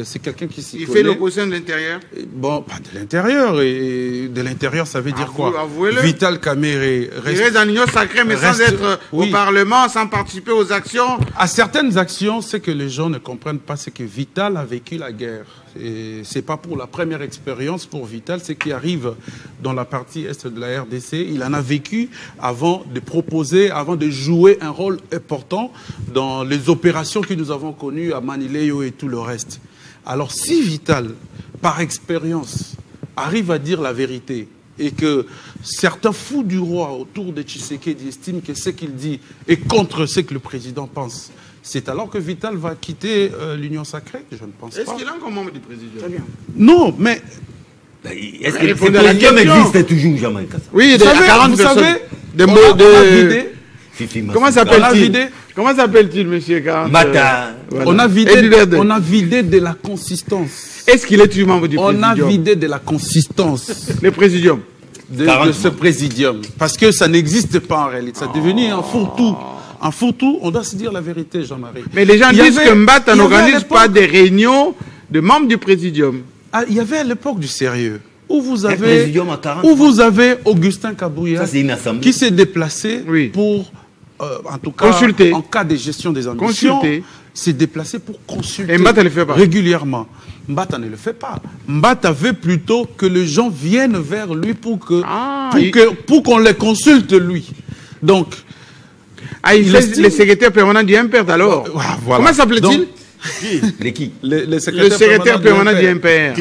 c'est quelqu'un qui s'y connaît. Il fait l'opposition de l'intérieur? Bon, pas de l'intérieur. Et de l'intérieur, ça veut dire quoi? Vital Kamer reste... Il reste dans l'union sacrée, mais sans être au Parlement, sans participer aux actions. À certaines actions, c'est que les gens ne comprennent pas, c'est que Vital a vécu la guerre. Et c'est pas pour la première expérience pour Vital, c'est qui arrive dans la partie est de la RDC. Il en a vécu avant de proposer, avant de jouer un rôle important dans les opérations que nous avons connues à Manileyo et tout le reste. Alors si Vital, par expérience, arrive à dire la vérité et que certains fous du roi autour de Tshisekedi estiment que ce qu'il dit est contre ce que le président pense, c'est alors que Vital va quitter l'Union sacrée? Je ne pense pas. Est-ce qu'il est encore membre du président? Très bien. Non, mais... Est-ce que le président existe toujours, Jean-Marie Kassamba? Oui, il y a 40 personnes. Comment s'appelle-t-il? Comment s'appelle-t-il, monsieur 40? Mata. Voilà. On a vidé de la consistance. Est-ce qu'il est toujours membre du présidium? On a vidé de la consistance. Le présidium? De ce présidium. Parce que ça n'existe pas en réalité. Ça est devenu un fourre-tout. En Foutou, on doit se dire la vérité, Jean-Marie. Mais les gens disent que Mbata n'organise pas des réunions de membres du Présidium. Ah, il y avait à l'époque du sérieux. Où vous avez Augustin Kabouya qui s'est déplacé pour, en tout cas, consulter. En cas de gestion des ambitions, s'est déplacé pour consulter. Et Mbata ne le fait pas. Régulièrement. Mbata ne le fait pas. Mbata veut plutôt que les gens viennent vers lui pour qu'on les consulte lui. Donc, il fait le secrétaire permanent du MPR alors. Voilà. Comment s'appelait-il? Le secrétaire permanent du MPR.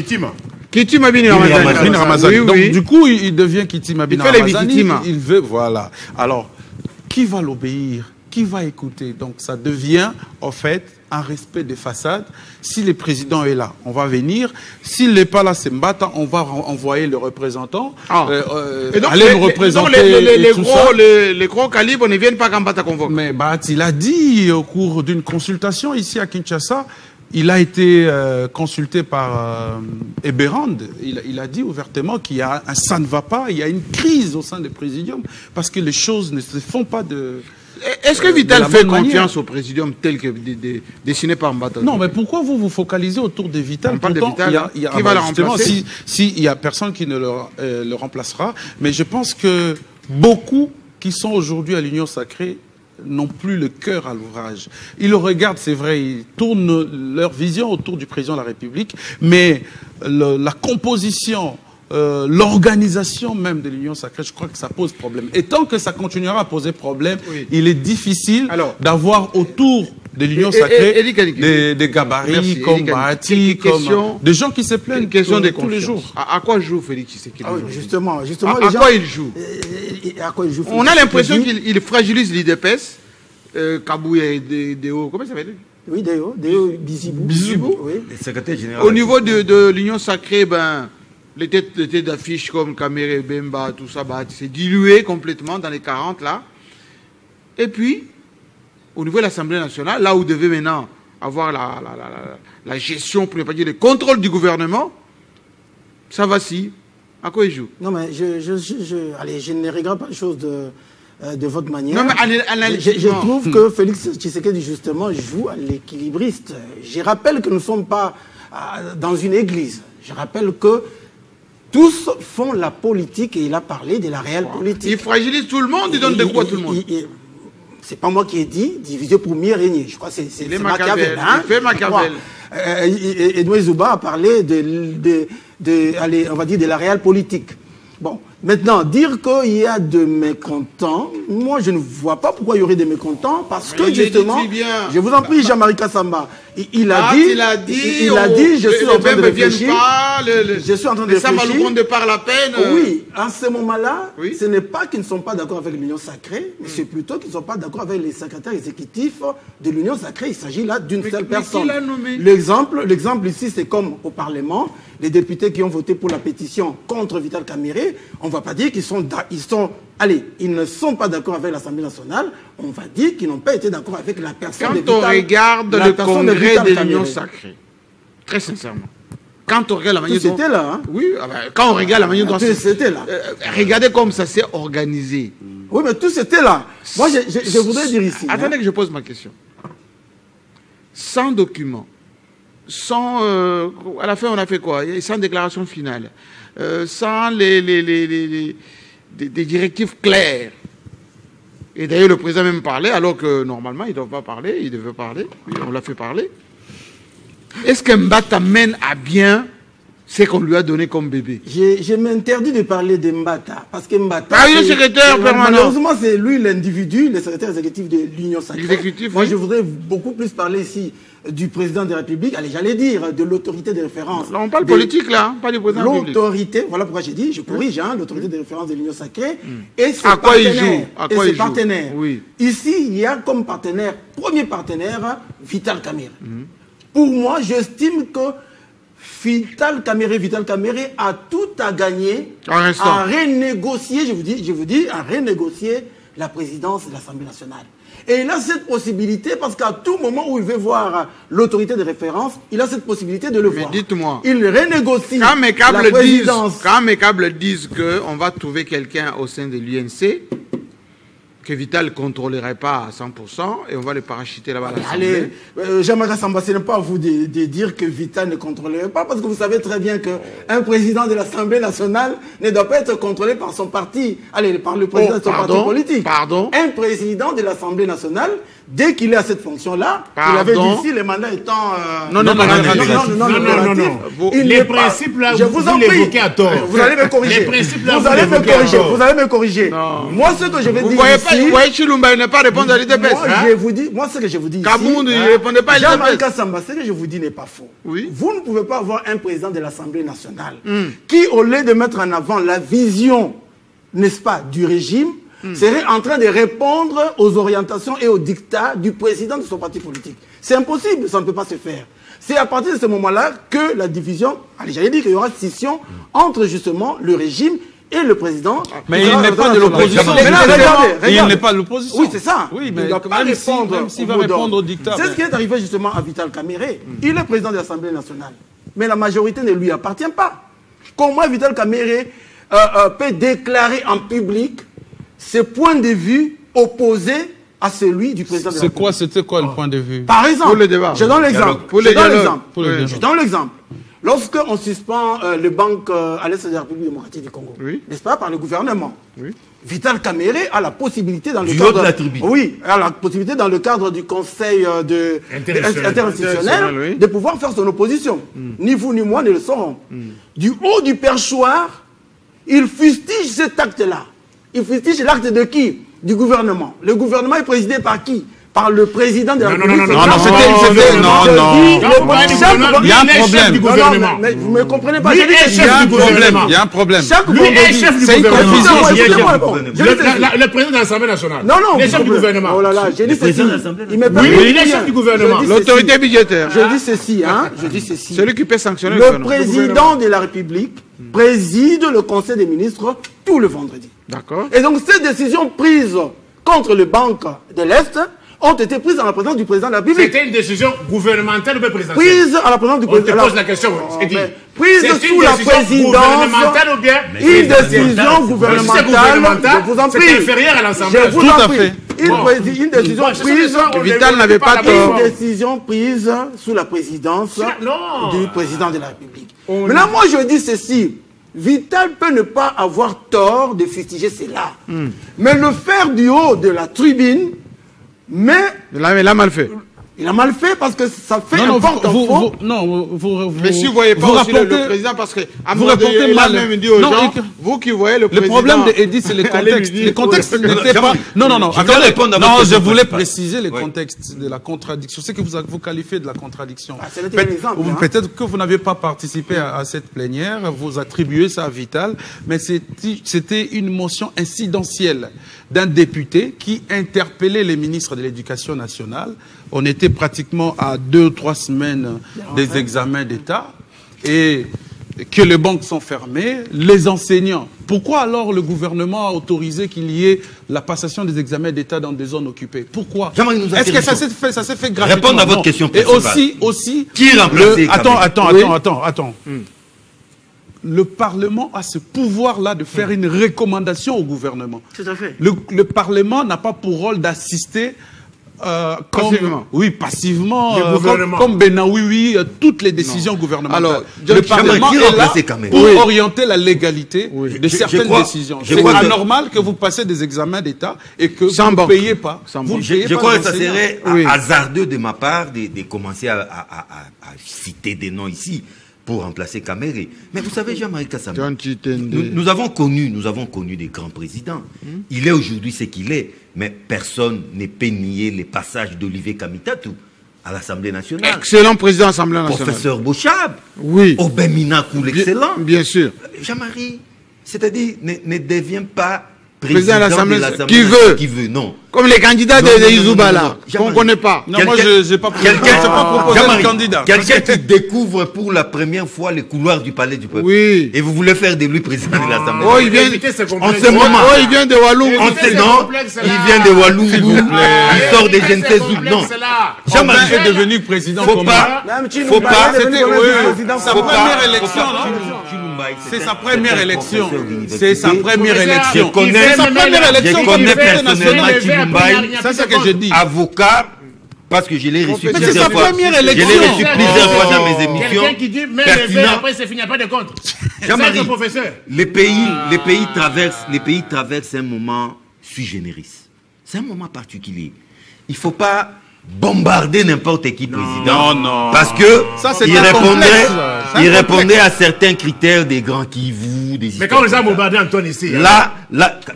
Kitima Bini Ramazani. Donc, du coup, il devient Kitima Bini Ramazani. Il veut, voilà. Alors, qui va l'obéir? Qui va écouter? Donc, ça devient, en fait, un respect des façades. Si le président est là, on va venir. S'il n'est pas là, c'est Mbata, on va envoyer le représentant. Aller le représenter. Les gros calibres ne viennent pas quand Mbata convoque. Mais il a dit au cours d'une consultation ici à Kinshasa, il a été consulté par Eberand. Il a dit ouvertement qu'il y a ça ne va pas, il y a une crise au sein du Présidium parce que les choses ne se font pas de... Est-ce que Vital fait confiance au Présidium tel que dessiné par Mbata? Non, mais pourquoi vous vous focalisez autour de Vital? Qui va le remplacer? Il y a personne qui ne le remplacera. Mais je pense que beaucoup qui sont aujourd'hui à l'Union Sacrée n'ont plus le cœur à l'ouvrage. Ils le regardent, c'est vrai, ils tournent leur vision autour du président de la République, mais la composition, l'organisation même de l'Union Sacrée, je crois que ça pose problème. Et tant que ça continuera à poser problème, il est difficile d'avoir autour de l'Union Sacrée des gabarits comme Bahati, comme des gens qui se plaignent tous les jours. À quoi joue Félix Tshisekedi? Justement, à quoi il joue? On a l'impression qu'il fragilise l'IDPS, Kabouya et Deo, comment ça s'appelle? Oui, Deo Bizibou. Oui. Le secrétaire général. Au niveau de l'Union Sacrée, les têtes d'affiches comme Kamere, Bemba, tout ça, c'est dilué complètement dans les 40 là. Et puis, au niveau de l'Assemblée nationale, là où devait maintenant avoir la gestion, pour ne pas dire le contrôle du gouvernement, ça vacille. À quoi il joue? Non, mais je ne regarde pas les choses de votre manière. Non, mais je trouve que Félix Tshisekedi, justement, joue à l'équilibriste. Je rappelle que nous ne sommes pas dans une église. Je rappelle que tous font la politique et il a parlé de la réelle politique. Il fragilise tout le monde, il donne de quoi à tout le monde? C'est pas moi qui ai dit diviser pour mieux régner. Je crois que c'est Machiavel. Il fait Machiavel. Edouard Zouba a parlé allez, on va dire de la réelle politique. Bon, maintenant, dire qu'il y a de mécontents, moi je ne vois pas pourquoi il y aurait des mécontents, parce que justement, je vous en prie, Jean-Marie Kassamba, il a dit, je suis en train de réfléchir. Je suis en train de réfléchir. Ne parle à peine. Oui, en ce moment-là, ce n'est pas qu'ils ne sont pas d'accord avec l'Union Sacrée, mais c'est plutôt qu'ils ne sont pas d'accord avec les secrétaires exécutifs de l'Union Sacrée. Il s'agit là d'une seule personne. L'exemple ici, c'est comme au Parlement, les députés qui ont voté pour la pétition contre Vital Kamere, on ne va pas dire qu'ils ils ne sont pas d'accord avec l'Assemblée nationale, on va dire qu'ils n'ont pas été d'accord avec la personne de Vital. Quand on regarde le congrès de l'Union Sacrée, très sincèrement, quand on regarde la manière dont... C'était là, hein? Oui, quand on regarde la manière dont... C'était là. Regardez comme ça s'est organisé. Oui, mais tout c'était là. Moi, je voudrais dire ici... Attendez que je pose ma question. Sans document, sans... à la fin, on a fait quoi? Sans déclaration finale, sans des directives claires. Et d'ailleurs, le président même parlait, alors que normalement, il ne doit pas parler, il devait parler. Oui, on l'a fait parler. Est-ce que Mbata mène à bien ce qu'on lui a donné comme bébé? Je m'interdis de parler de Mbata, parce que Mbata... Ah, il est secrétaire permanent. Malheureusement, c'est lui l'individu, le secrétaire exécutif de l'Union Sacrée. Moi, je voudrais beaucoup plus parler ici du président de la République, allez, j'allais dire, de l'autorité de référence. Là, on parle politique, là, pas du président de la République. L'autorité, voilà pourquoi j'ai dit, je corrige, l'autorité de référence de l'Union Sacrée, et ses à quoi il joue? partenaires. Oui. Ici, il y a comme partenaire, premier partenaire, Vital Kamere. Pour moi, j'estime que Vital Kamere a tout à gagner à renégocier, je vous dis, à renégocier la présidence de l'Assemblée nationale. Et il a cette possibilité parce qu'à tout moment où il veut voir l'autorité de référence, il a cette possibilité de le voir. Mais dites-moi, il renégocie la présidence. Quand mes câbles disent qu'on va trouver quelqu'un au sein de l'UNC que Vital ne contrôlerait pas à 100% et on va le parachuter là-bas. Allez, Jean-Marc Samba, ce n'est pas à vous de dire que Vital ne contrôlerait pas, parce que vous savez très bien qu'un président de l'Assemblée nationale ne doit pas être contrôlé par son parti, par le président de son parti politique. Pardon. Un président de l'Assemblée nationale, dès qu'il est à cette fonction-là, il avait dit ici, les mandats étant... Non. Les principes là, vous l'évoquez à tort. Vous allez me corriger. Vous allez me corriger. Moi, ce que je vais dire ici... Vous voyez, Chilumba, il n'a pas répondu à l'IDPS. Moi, ce que je vous dis ici... Kabound, il ne répondait pas à l'IDPS. Jean-Marc Samba, ce que je vous dis n'est pas faux. Oui. Vous ne pouvez pas avoir un président de l'Assemblée nationale qui, au lieu de mettre en avant la vision, n'est-ce pas, du régime, serait en train de répondre aux orientations et aux dictats du président de son parti politique. C'est impossible, ça ne peut pas se faire. C'est à partir de ce moment-là que la division... Allez, j'allais dire qu'il y aura scission entre justement le régime et le président. Mais il n'est pas de l'opposition. Il n'est pas de l'opposition. Oui, c'est ça. Oui, mais il ne doit pas répondre même s'il va répondre au dictat. C'est ce qui est arrivé justement à Vital Kamerhe. Il est président de l'Assemblée nationale. Mais la majorité ne lui appartient pas. Comment Vital Kamerhe peut déclarer en public ses points de vue opposés à celui du président de la République? C'était quoi le point de vue? Par exemple, pour le débat. Je donne l'exemple. Je donne l'exemple. Lorsqu'on suspend les banques à l'Est de la République démocratique du Congo, n'est-ce pas, par le gouvernement, Vital Kamerhe a la possibilité dans le cadre... a la possibilité dans le cadre du Conseil interinstitutionnel de pouvoir faire son opposition. Ni vous ni moi ne le saurons. Du haut du perchoir, il fustige cet acte-là. Il fustige l'acte de qui? Du gouvernement. Le gouvernement est présidé par qui? Par le président de la République. Non, il y a un problème du gouvernement. Mais vous ne me comprenez pas. Il y a un problème. Lui est chef du gouvernement. Le président de l'Assemblée nationale. Non, il est chef du gouvernement. Oh là là, j'ai dit ceci. Il est chef du gouvernement. L'autorité budgétaire. Je dis ceci, hein. Je dis ceci. Celui qui peut sanctionner le président de la République préside le Conseil des ministres tout le vendredi. D'accord. Et donc ces décisions prises contre les banques de l'Est ont été prises en la présence du président de la République. C'était une décision gouvernementale ou présidentielle? Prise en la présence du président. On te pose la question. Prise sous la présidence. Ou bien une décision gouvernementale. Je vous en prie. C'est inférieur à l'Assemblée. Je vous en prie. Une décision prise. Vital n'avait pas tort. Une décision prise sous la présidence du président de la République. Maintenant, moi, je dis ceci. Vital peut ne pas avoir tort de fustiger cela. Mais le faire du haut de la tribune, mais il a mal fait. Il a mal fait parce que ça fait un porte-à-faux. Mais si vous ne voyez pas aussi le président, parce que vous répondez mal, même dit aux gens, vous qui voyez le président... Le problème de Eddy, c'est le contexte. Le contexte n'était pas... Non, je voulais préciser le contexte de la contradiction. C'est que vous qualifiez de la contradiction. Peut-être que vous n'avez pas participé à cette plénière, vous attribuez ça à Vital, mais c'était une motion incidentielle d'un député qui interpellait les ministres de l'Éducation nationale. On était pratiquement à 2 ou 3 semaines des examens d'État et que les banques sont fermées, les enseignants. Pourquoi alors le gouvernement a autorisé qu'il y ait la passation des examens d'État dans des zones occupées? Pourquoi? Est-ce que ça s'est fait gratuitement? Répondre à votre question principale. Et aussi... Qui remplace? Attends. Le Parlement a ce pouvoir-là de faire une recommandation au gouvernement. Tout à fait. Le Parlement n'a pas pour rôle d'assister passivement, comme Benaoui, toutes les décisions gouvernementales. Alors, le Parlement est là pour orienter la légalité de certaines décisions. C'est anormal que vous passez des examens d'État et que vous ne payez pas. Je crois que ça serait hasardeux de ma part de commencer à citer des noms ici pour remplacer Kamerhe. Mais vous savez, Jean-Marie Kassamé, nous avons connu des grands présidents. Il est aujourd'hui ce qu'il est, mais personne ne peut nier les passages d'Olivier Kamitatu à l'Assemblée nationale. Excellent président de l'Assemblée nationale. Professeur Bochab. Oui. Aubin Minakou, l'excellent. Bien sûr. Jean-Marie, c'est-à-dire, ne devient pas président de l'Assemblée qui veut, non. Comme les candidats de Izouba là, qu'on ne connaît pas. Non, moi je n'ai pas proposé de candidat. Quelqu'un qui découvre pour la première fois les couloirs du palais du peuple. Oui. Et vous voulez faire de lui président de l'Assemblée. Oh, il vient en ce moment. Oh, il vient de Walou. Il vient de Walou. Il sort de Gentezouk. Non. Jean-Marie est devenu président. Faut pas. C'était sa première élection, non? C'est sa première élection. C'est sa première élection. Je connais personnellement Chilumbaï. C'est ça que je dis. Avocat. Parce que je l'ai reçu plusieurs fois. Je l'ai reçu plusieurs fois dans mes émissions. Quelqu'un qui dit, mais après c'est fini, il n'y a pas de compte. Jean-Marie, les pays traversent un moment sui generis. C'est un moment particulier. Il ne faut pas bombarder n'importe qui président. Non. Parce que il répondait à certains critères des grands Kivu, des mais quand on les a bombardés, Antoine, ici. Là,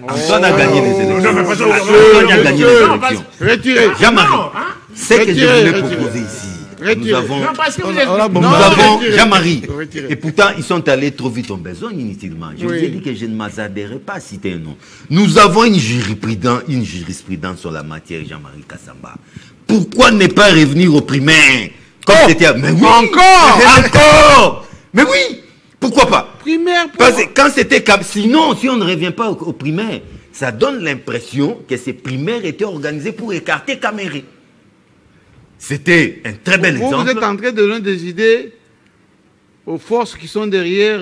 Antoine a gagné les élections. Antoine a gagné les élections. Retirez. Jean-Marie, c'est que je voulais proposer ici. Nous avons Jean-Marie. Et pourtant, ils sont allés trop vite en besoin inutilement. Je vous ai dit que je ne m'azarderai pas à citer un nom. Nous avons une jurisprudence sur la matière, Jean-Marie Kassamba. Pourquoi ne pas revenir aux primaires comme c'était... Mais oui, encore. Mais oui, pourquoi pas? Primaire, parce que quand c'était... Sinon, si on ne revient pas aux primaires, ça donne l'impression que ces primaires étaient organisées pour écarter Caméré. C'était un très bel exemple. Vous êtes en train de donner des idées aux forces qui sont derrière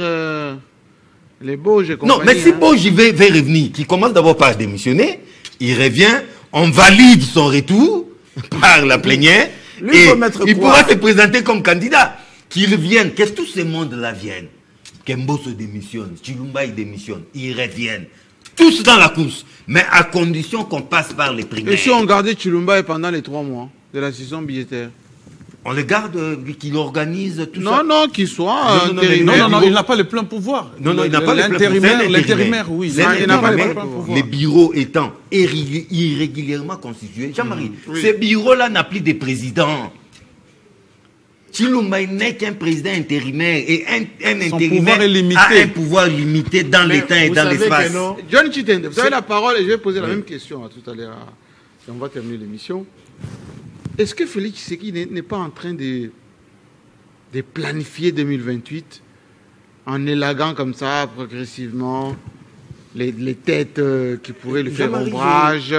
les Bauges et compagnie. Non, mais si Bauge va revenir, qui commence d'abord par démissionner, il revient, on valide son retour par la plénière, et il pourra se présenter comme candidat. Qu'il vienne, que tous ces mondes-là viennent. Kembo se démissionne, Chilumbaï démissionne, ils reviennent. Tous dans la course, mais à condition qu'on passe par les primaires. Et si on gardait Chilumbaï pendant les 3 mois de la saison budgétaire? On le garde, qu'il organise tout ça. Non, qu'il soit intérimaire. Non, il n'a pas le plein pouvoir. Non, il n'a pas le plein pouvoir. L'intérimaire, oui. Il n'a pas le plein pouvoir. Les bureaux étant irrégulièrement constitués. Jean-Marie, ces bureaux-là n'ont plus de président. Chilumbaï n'est qu'un président intérimaire et un intérimaire a un pouvoir limité dans le temps et dans l'espace. John Chitende, vous avez la parole et je vais poser la même question à tout à l'heure. On va terminer l'émission. Est-ce que Félix Tshisekedi n'est pas en train de planifier 2028 en élaguant comme ça progressivement les têtes qui pourraient lui faire ombrage?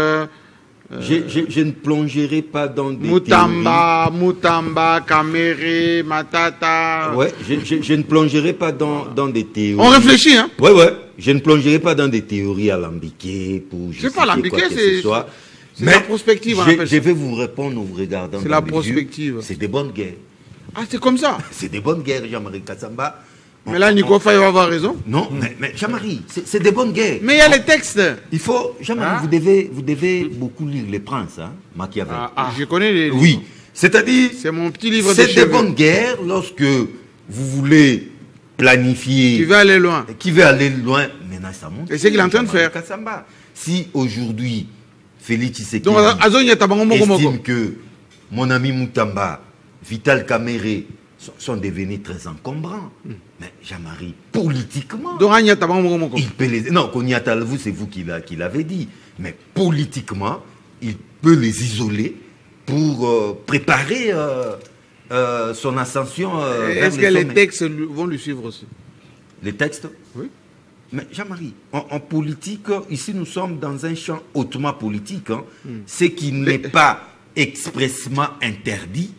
Je ne plongerai pas dans des Moutamba, Caméré, Matata. Ouais, je ne plongerai pas dans des théories. On réfléchit, hein? Ouais. Je ne plongerai pas dans des théories alambiquées pour c'est pas alambiqué, c'est la prospective. Je vais vous répondre en vous regardant. C'est la prospective. C'est des bonnes guerres. Ah, c'est comme ça? C'est des bonnes guerres, Jean-Marie Kassamba. Mais là, Nico Faye va avoir raison. Non, mais Jean-Marie, c'est des bonnes guerres. Mais il y a les textes. Il faut, Jean-Marie, vous devez beaucoup lire Les Princes, hein, Machiavel. Je connais les livres. Oui, c'est-à-dire... C'est mon petit livre de c'est des bonnes guerres lorsque vous voulez planifier... Qui veut aller loin. Maintenant, ça monte. Et c'est qu'il est en train de faire. Kassamba. Si aujourd'hui, Félix Tshisekedi estime que mon ami Moutamba, Vital Caméré, sont devenus très encombrants. Mais Jean-Marie, politiquement... il peut les... Non, Konyata, c'est vous qui l'avez dit. Mais politiquement, il peut les isoler pour préparer son ascension Est-ce que les textes vont lui suivre aussi? Les textes? Oui. Mais Jean-Marie, en politique, ici nous sommes dans un champ hautement politique. Hein. Ce qui n'est pas expressement interdit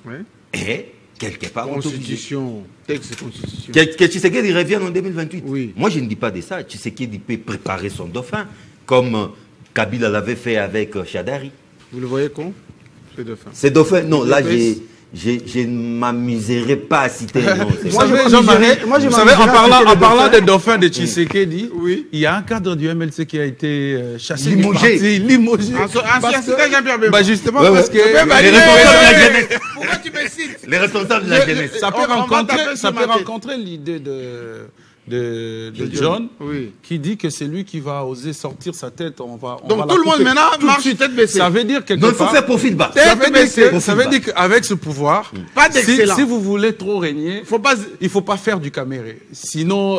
est quelque part constitution, texte de constitution. Que Tshisekedi revienne en 2028. Oui. Moi, je ne dis pas de ça. Tshisekedi peut préparer son dauphin, comme Kabila l'avait fait avec Chadari. Vous le voyez con, ce dauphin? C'est dauphin, non, là, je ne m'amuserai pas à citer le nom. Vous savez, en parlant des dauphins de Tshisekedi, il y a un cadre du MLC qui a été chassé. Limogé. Justement, parce que... Pourquoi tu me cites? Les responsables de la jeunesse. Ça peut rencontrer l'idée de John, qui dit que c'est lui qui va oser sortir sa tête. Donc tout le monde maintenant marche tête baissée. Ça veut dire quelque part... il faut faire profil bas. Ça veut dire qu'avec ce pouvoir, si vous voulez trop régner, il ne faut pas faire du Caméré. Sinon,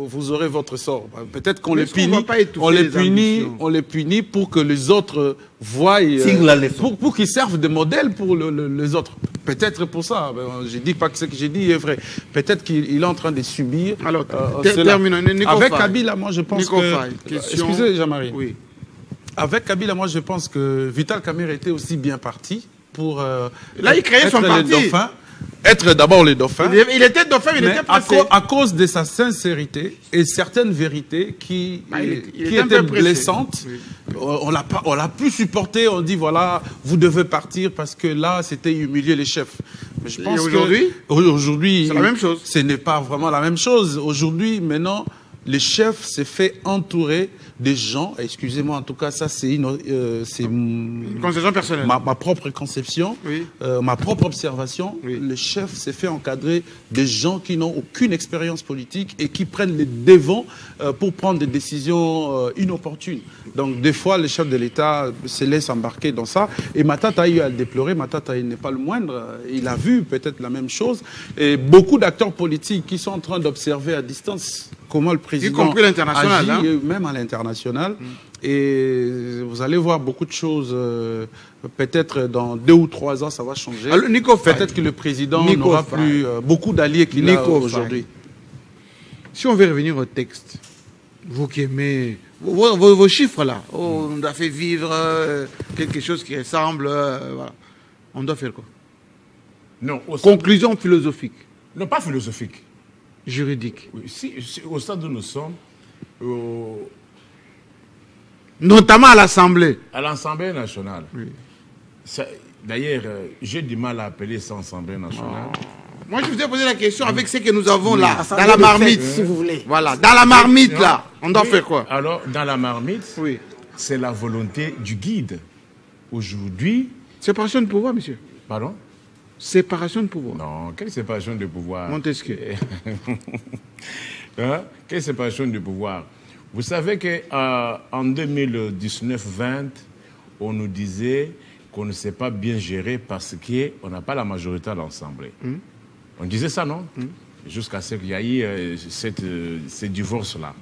vous aurez votre sort. Peut-être qu'on les punit pour que les autres voient, pour qu'ils servent de modèle pour les autres. Peut-être pour ça. Je ne dis pas que ce que j'ai dit est vrai. Peut-être qu'il est en train de subir. Alors, avec Kabila, moi je pense que... Excusez Jean-Marie. Oui. Avec Kabila, moi je pense que Vital Caméré était aussi bien parti pour... Là, il créait son parti. être d'abord le dauphin. Il était dauphin, il était pressé. À cause de sa sincérité et certaines vérités qui étaient blessantes, oui. On l'a plus supporté. On dit voilà, vous devez partir parce que là, c'était humilier les chefs. Mais je pense aujourd'hui, c'est la même chose. Ce n'est pas vraiment la même chose. Aujourd'hui, maintenant, les chefs s'est fait entourer des gens, excusez-moi, en tout cas, ça c'est une conception personnelle. Ma propre conception, oui. Ma propre observation. Oui. Le chef s'est fait encadrer des gens qui n'ont aucune expérience politique et qui prennent les devants pour prendre des décisions inopportunes. Donc des fois, le chef de l'État se laisse embarquer dans ça. Et Matata a eu à le déplorer. Matata, il n'est pas le moindre. Il a vu peut-être la même chose. Et beaucoup d'acteurs politiques qui sont en train d'observer à distance comment le président y compris l'international, agit, hein. Même à l'international. Et vous allez voir beaucoup de choses. Peut-être dans 2 ou 3 ans, ça va changer. Peut-être que le président n'aura plus beaucoup d'alliés qu'il a aujourd'hui. Si on veut revenir au texte, vous qui aimez vos chiffres là, on doit faire vivre quelque chose qui ressemble, voilà. On doit faire quoi? Non. Conclusion philosophique. Non, pas philosophique. Juridique. Oui, si, au stade où nous sommes, notamment à l'Assemblée. À l'Assemblée nationale. Oui. D'ailleurs, j'ai du mal à appeler ça Assemblée nationale. Oh. Moi, je vous ai posé la question avec ce que nous avons là, dans la marmite. Si vous voulez. Voilà, dans la marmite là, on doit faire quoi? Alors, dans la marmite, c'est la volonté du guide. Aujourd'hui... Séparation de pouvoir, monsieur. Pardon? Séparation de pouvoir. Non, quelle séparation de pouvoir? Montesquieu. Hein? Quelle séparation de pouvoir? Vous savez qu'en 2019-20, on nous disait qu'on ne sait pas bien gérer parce qu'on n'a pas la majorité à l'Assemblée. On disait ça, non? Jusqu'à ce qu'il y ait ce divorce-là.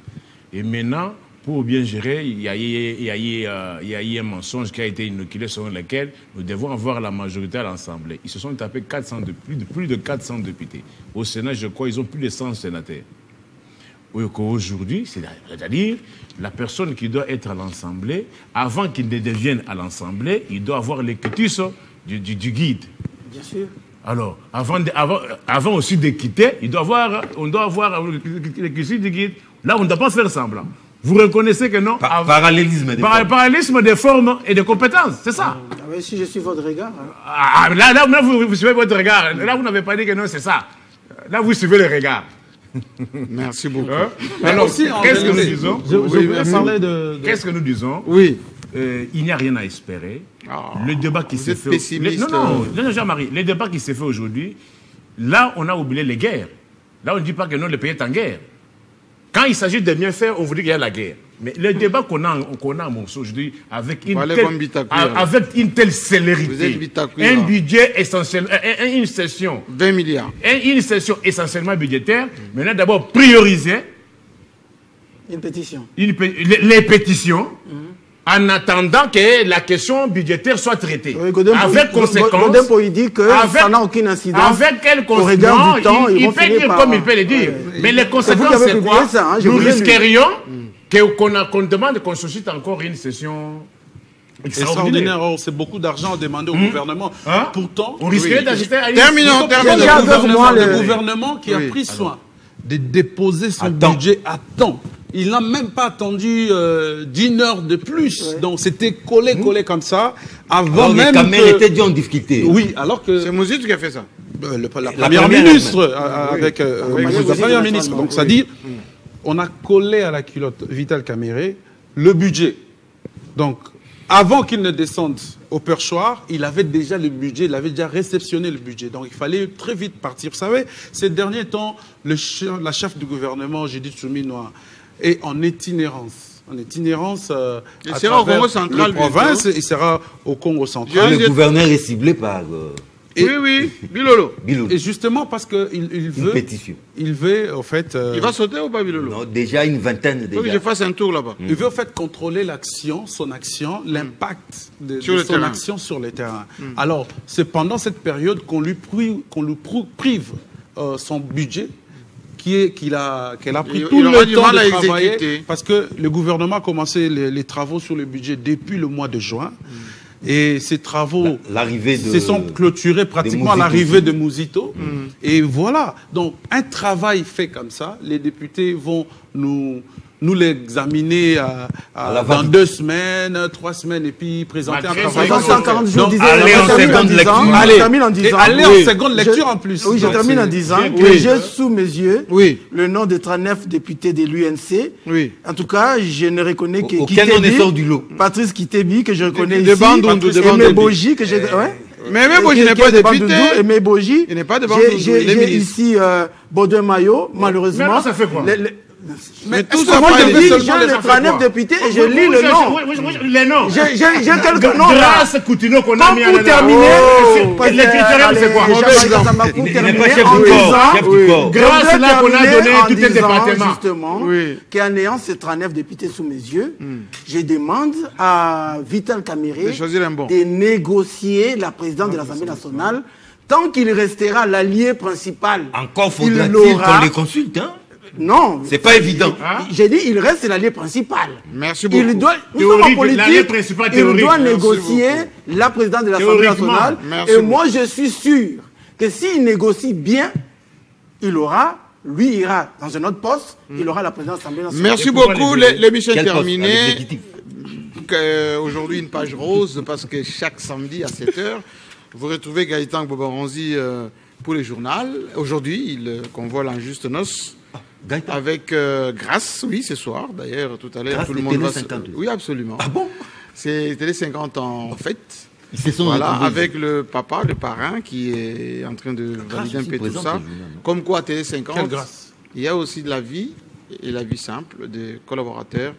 Et maintenant, pour bien gérer, il y a eu un mensonge qui a été inoculé selon lequel nous devons avoir la majorité à l'Assemblée. Ils se sont tapés plus de 400 députés. Au Sénat, je crois, ils ont plus de 100 sénateurs. Aujourd'hui, c'est-à-dire la personne qui doit être à l'Assemblée, avant qu'il ne devienne à l'Assemblée, il doit avoir l'écriture du guide. Bien sûr. Alors, avant aussi de quitter, on doit avoir l'écriture du guide. Là, on ne doit pas faire semblant. Vous reconnaissez que non? Parallélisme des formes et des compétences, c'est ça. Ah oui, si je suis votre regard. Hein. Là, vous suivez votre regard. Là, vous n'avez pas dit que non, c'est ça. Là, vous suivez le regard. Merci beaucoup. Alors, qu'est-ce que nous disons? Qu'est-ce que nous disons? Oui. Il n'y a rien à espérer. Le débat qui s'est fait... Non, Jean-Marie, le débat qui s'est fait aujourd'hui, là, on a oublié les guerres. Là, on ne dit pas que non, le pays est en guerre. Quand il s'agit de bien faire, on vous dit qu'il y a la guerre. Mais le débat qu'on a à Monceau aujourd'hui, avec une telle célérité, un budget essentiel, une session... 20 milliards. Une session essentiellement budgétaire, maintenant d'abord prioriser... Une pétition. Les pétitions, en attendant que la question budgétaire soit traitée. Oui, avec conséquence... il dit que ça n'a aucune incidence. Avec quelle conséquence? Il peut dire comme il peut le dire. Mais les conséquences, c'est quoi? Nous risquerions qu'on demande qu'on suscite encore une session extraordinaire. C'est beaucoup d'argent à demander au gouvernement. Pourtant, on risquerait d'assister à une... Terminons. Le gouvernement qui a pris soin de déposer son budget à temps. Il n'a même pas attendu d'1 heure de plus. Donc c'était collé comme ça. Avant même les caméras étaient déjà en difficulté. Oui, alors que... C'est Mouzid qui a fait ça. La première ministre, avec la première ministre. Donc c'est-à-dire, on a collé à la culotte Vital Kamerhe le budget. Donc, avant qu'il ne descende au perchoir, il avait déjà le budget, il avait déjà réceptionné le budget. Donc il fallait très vite partir. Vous savez, ces derniers temps, la chef du gouvernement, Judith Souminois, est en itinérance. Il sera au Congo central. Province, il sera au Congo central. Le gouverneur est ciblé par... Oui, Bilolo. Et justement parce qu'il veut... Une pétition. Il veut, au fait... Il va sauter ou pas, Bilolo? Non, déjà une vingtaine. Il faut que je fasse un tour là-bas. Il veut, au fait, contrôler son action, l'impact de son action sur le terrain. Alors, c'est pendant cette période qu'on lui prive son budget, qu'elle a pris tout le temps de travailler, parce que le gouvernement a commencé les travaux sur le budget depuis le mois de juin. Et ces travaux se sont clôturés pratiquement à l'arrivée de Mouzito. Et voilà. Donc, un travail fait comme ça, les députés vont nous l'examiner dans 2 semaines, 3 semaines, et puis présenter un travail. Dans 140 jours, allez en seconde lecture. Allez en seconde lecture en plus. Oui, je termine en disant que j'ai sous mes yeux le nom de 39 députés de l'UNC. Oui. En tout cas, je ne reconnais que aucun nom ne sort du lot. Patrice Kitebi, que je reconnais ici. Et Meboji, que j'ai... Mais Meboji n'est pas député. Et Meboji, il n'est pas de Bandundu. J'ai ici Baudouin Maillot, malheureusement. Mais ça fait quoi? Mais tout ça, moi je lis les 39 députés et je lis le nom. Les noms. J'ai quelques noms là. Grâce Coutinho qu'on a mis pour terminer, les critères, c'est quoi? Il n'est pas chef du corps. Grâce là qu'on a donné tout un département. Justement, qu'en ayant ces 39 députés sous mes yeux, je demande à Vital Kamerhe de négocier la présidence de l'Assemblée nationale tant qu'il restera l'allié principal. Encore faudra-t-il qu'on les consulte, hein? Non. C'est pas évident. J'ai dit, il reste l'allié principal. Merci beaucoup. Il doit, nous sommes en politique, il doit négocier la présidence de l'Assemblée nationale. Et moi, je suis sûr que s'il négocie bien, lui ira dans un autre poste, il aura la présidence de l'Assemblée nationale. Merci beaucoup. L'émission est terminée. Aujourd'hui, une page rose, parce que chaque samedi à 7h, vous retrouvez Gaëtan Bobaranzi pour les journaux. Aujourd'hui, il convoie l'Injuste Noce. Avec Grâce, oui, ce soir, d'ailleurs, tout à l'heure, tout le monde va... Oui, absolument. Ah bon? C'est Télé 50 en fête. Voilà, avec le papa, le parrain, qui est en train de valider un peu tout ça. Comme quoi, Télé 50, il y a aussi de la vie, et la vie simple, des collaborateurs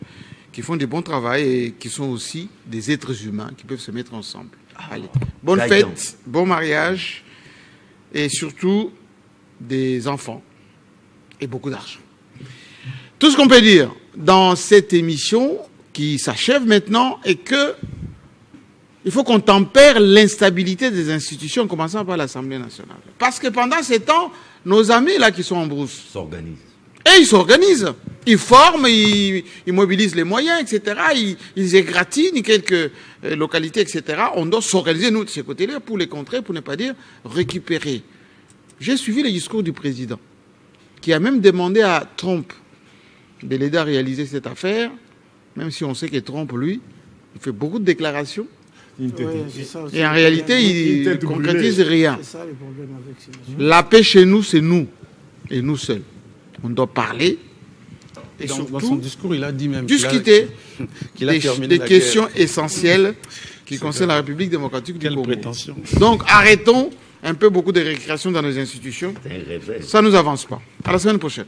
qui font du bon travail et qui sont aussi des êtres humains qui peuvent se mettre ensemble. Allez, bonne fête, bon mariage, et surtout des enfants. Et beaucoup d'argent. Tout ce qu'on peut dire dans cette émission qui s'achève maintenant est que il faut qu'on tempère l'instabilité des institutions, en commençant par l'Assemblée nationale. Parce que pendant ces temps, nos amis là qui sont en brousse s'organisent. Et ils s'organisent. Ils forment, ils mobilisent les moyens, etc. Ils égratignent quelques localités, etc. On doit s'organiser, nous, de ce côté-là, pour les contrer, pour ne pas dire récupérer. J'ai suivi le discours du président, qui a même demandé à Trump de l'aider à réaliser cette affaire, même si on sait que Trump, lui, il fait beaucoup de déclarations. Et en réalité, il ne concrétise rien. La paix chez nous, c'est nous, et nous seuls. On doit parler. Et dans son discours, il a dit même discuter des questions essentielles qui concernent la République démocratique du Congo. Donc, arrêtons un peu beaucoup de récréation dans nos institutions. Ça ne nous avance pas. À la semaine prochaine.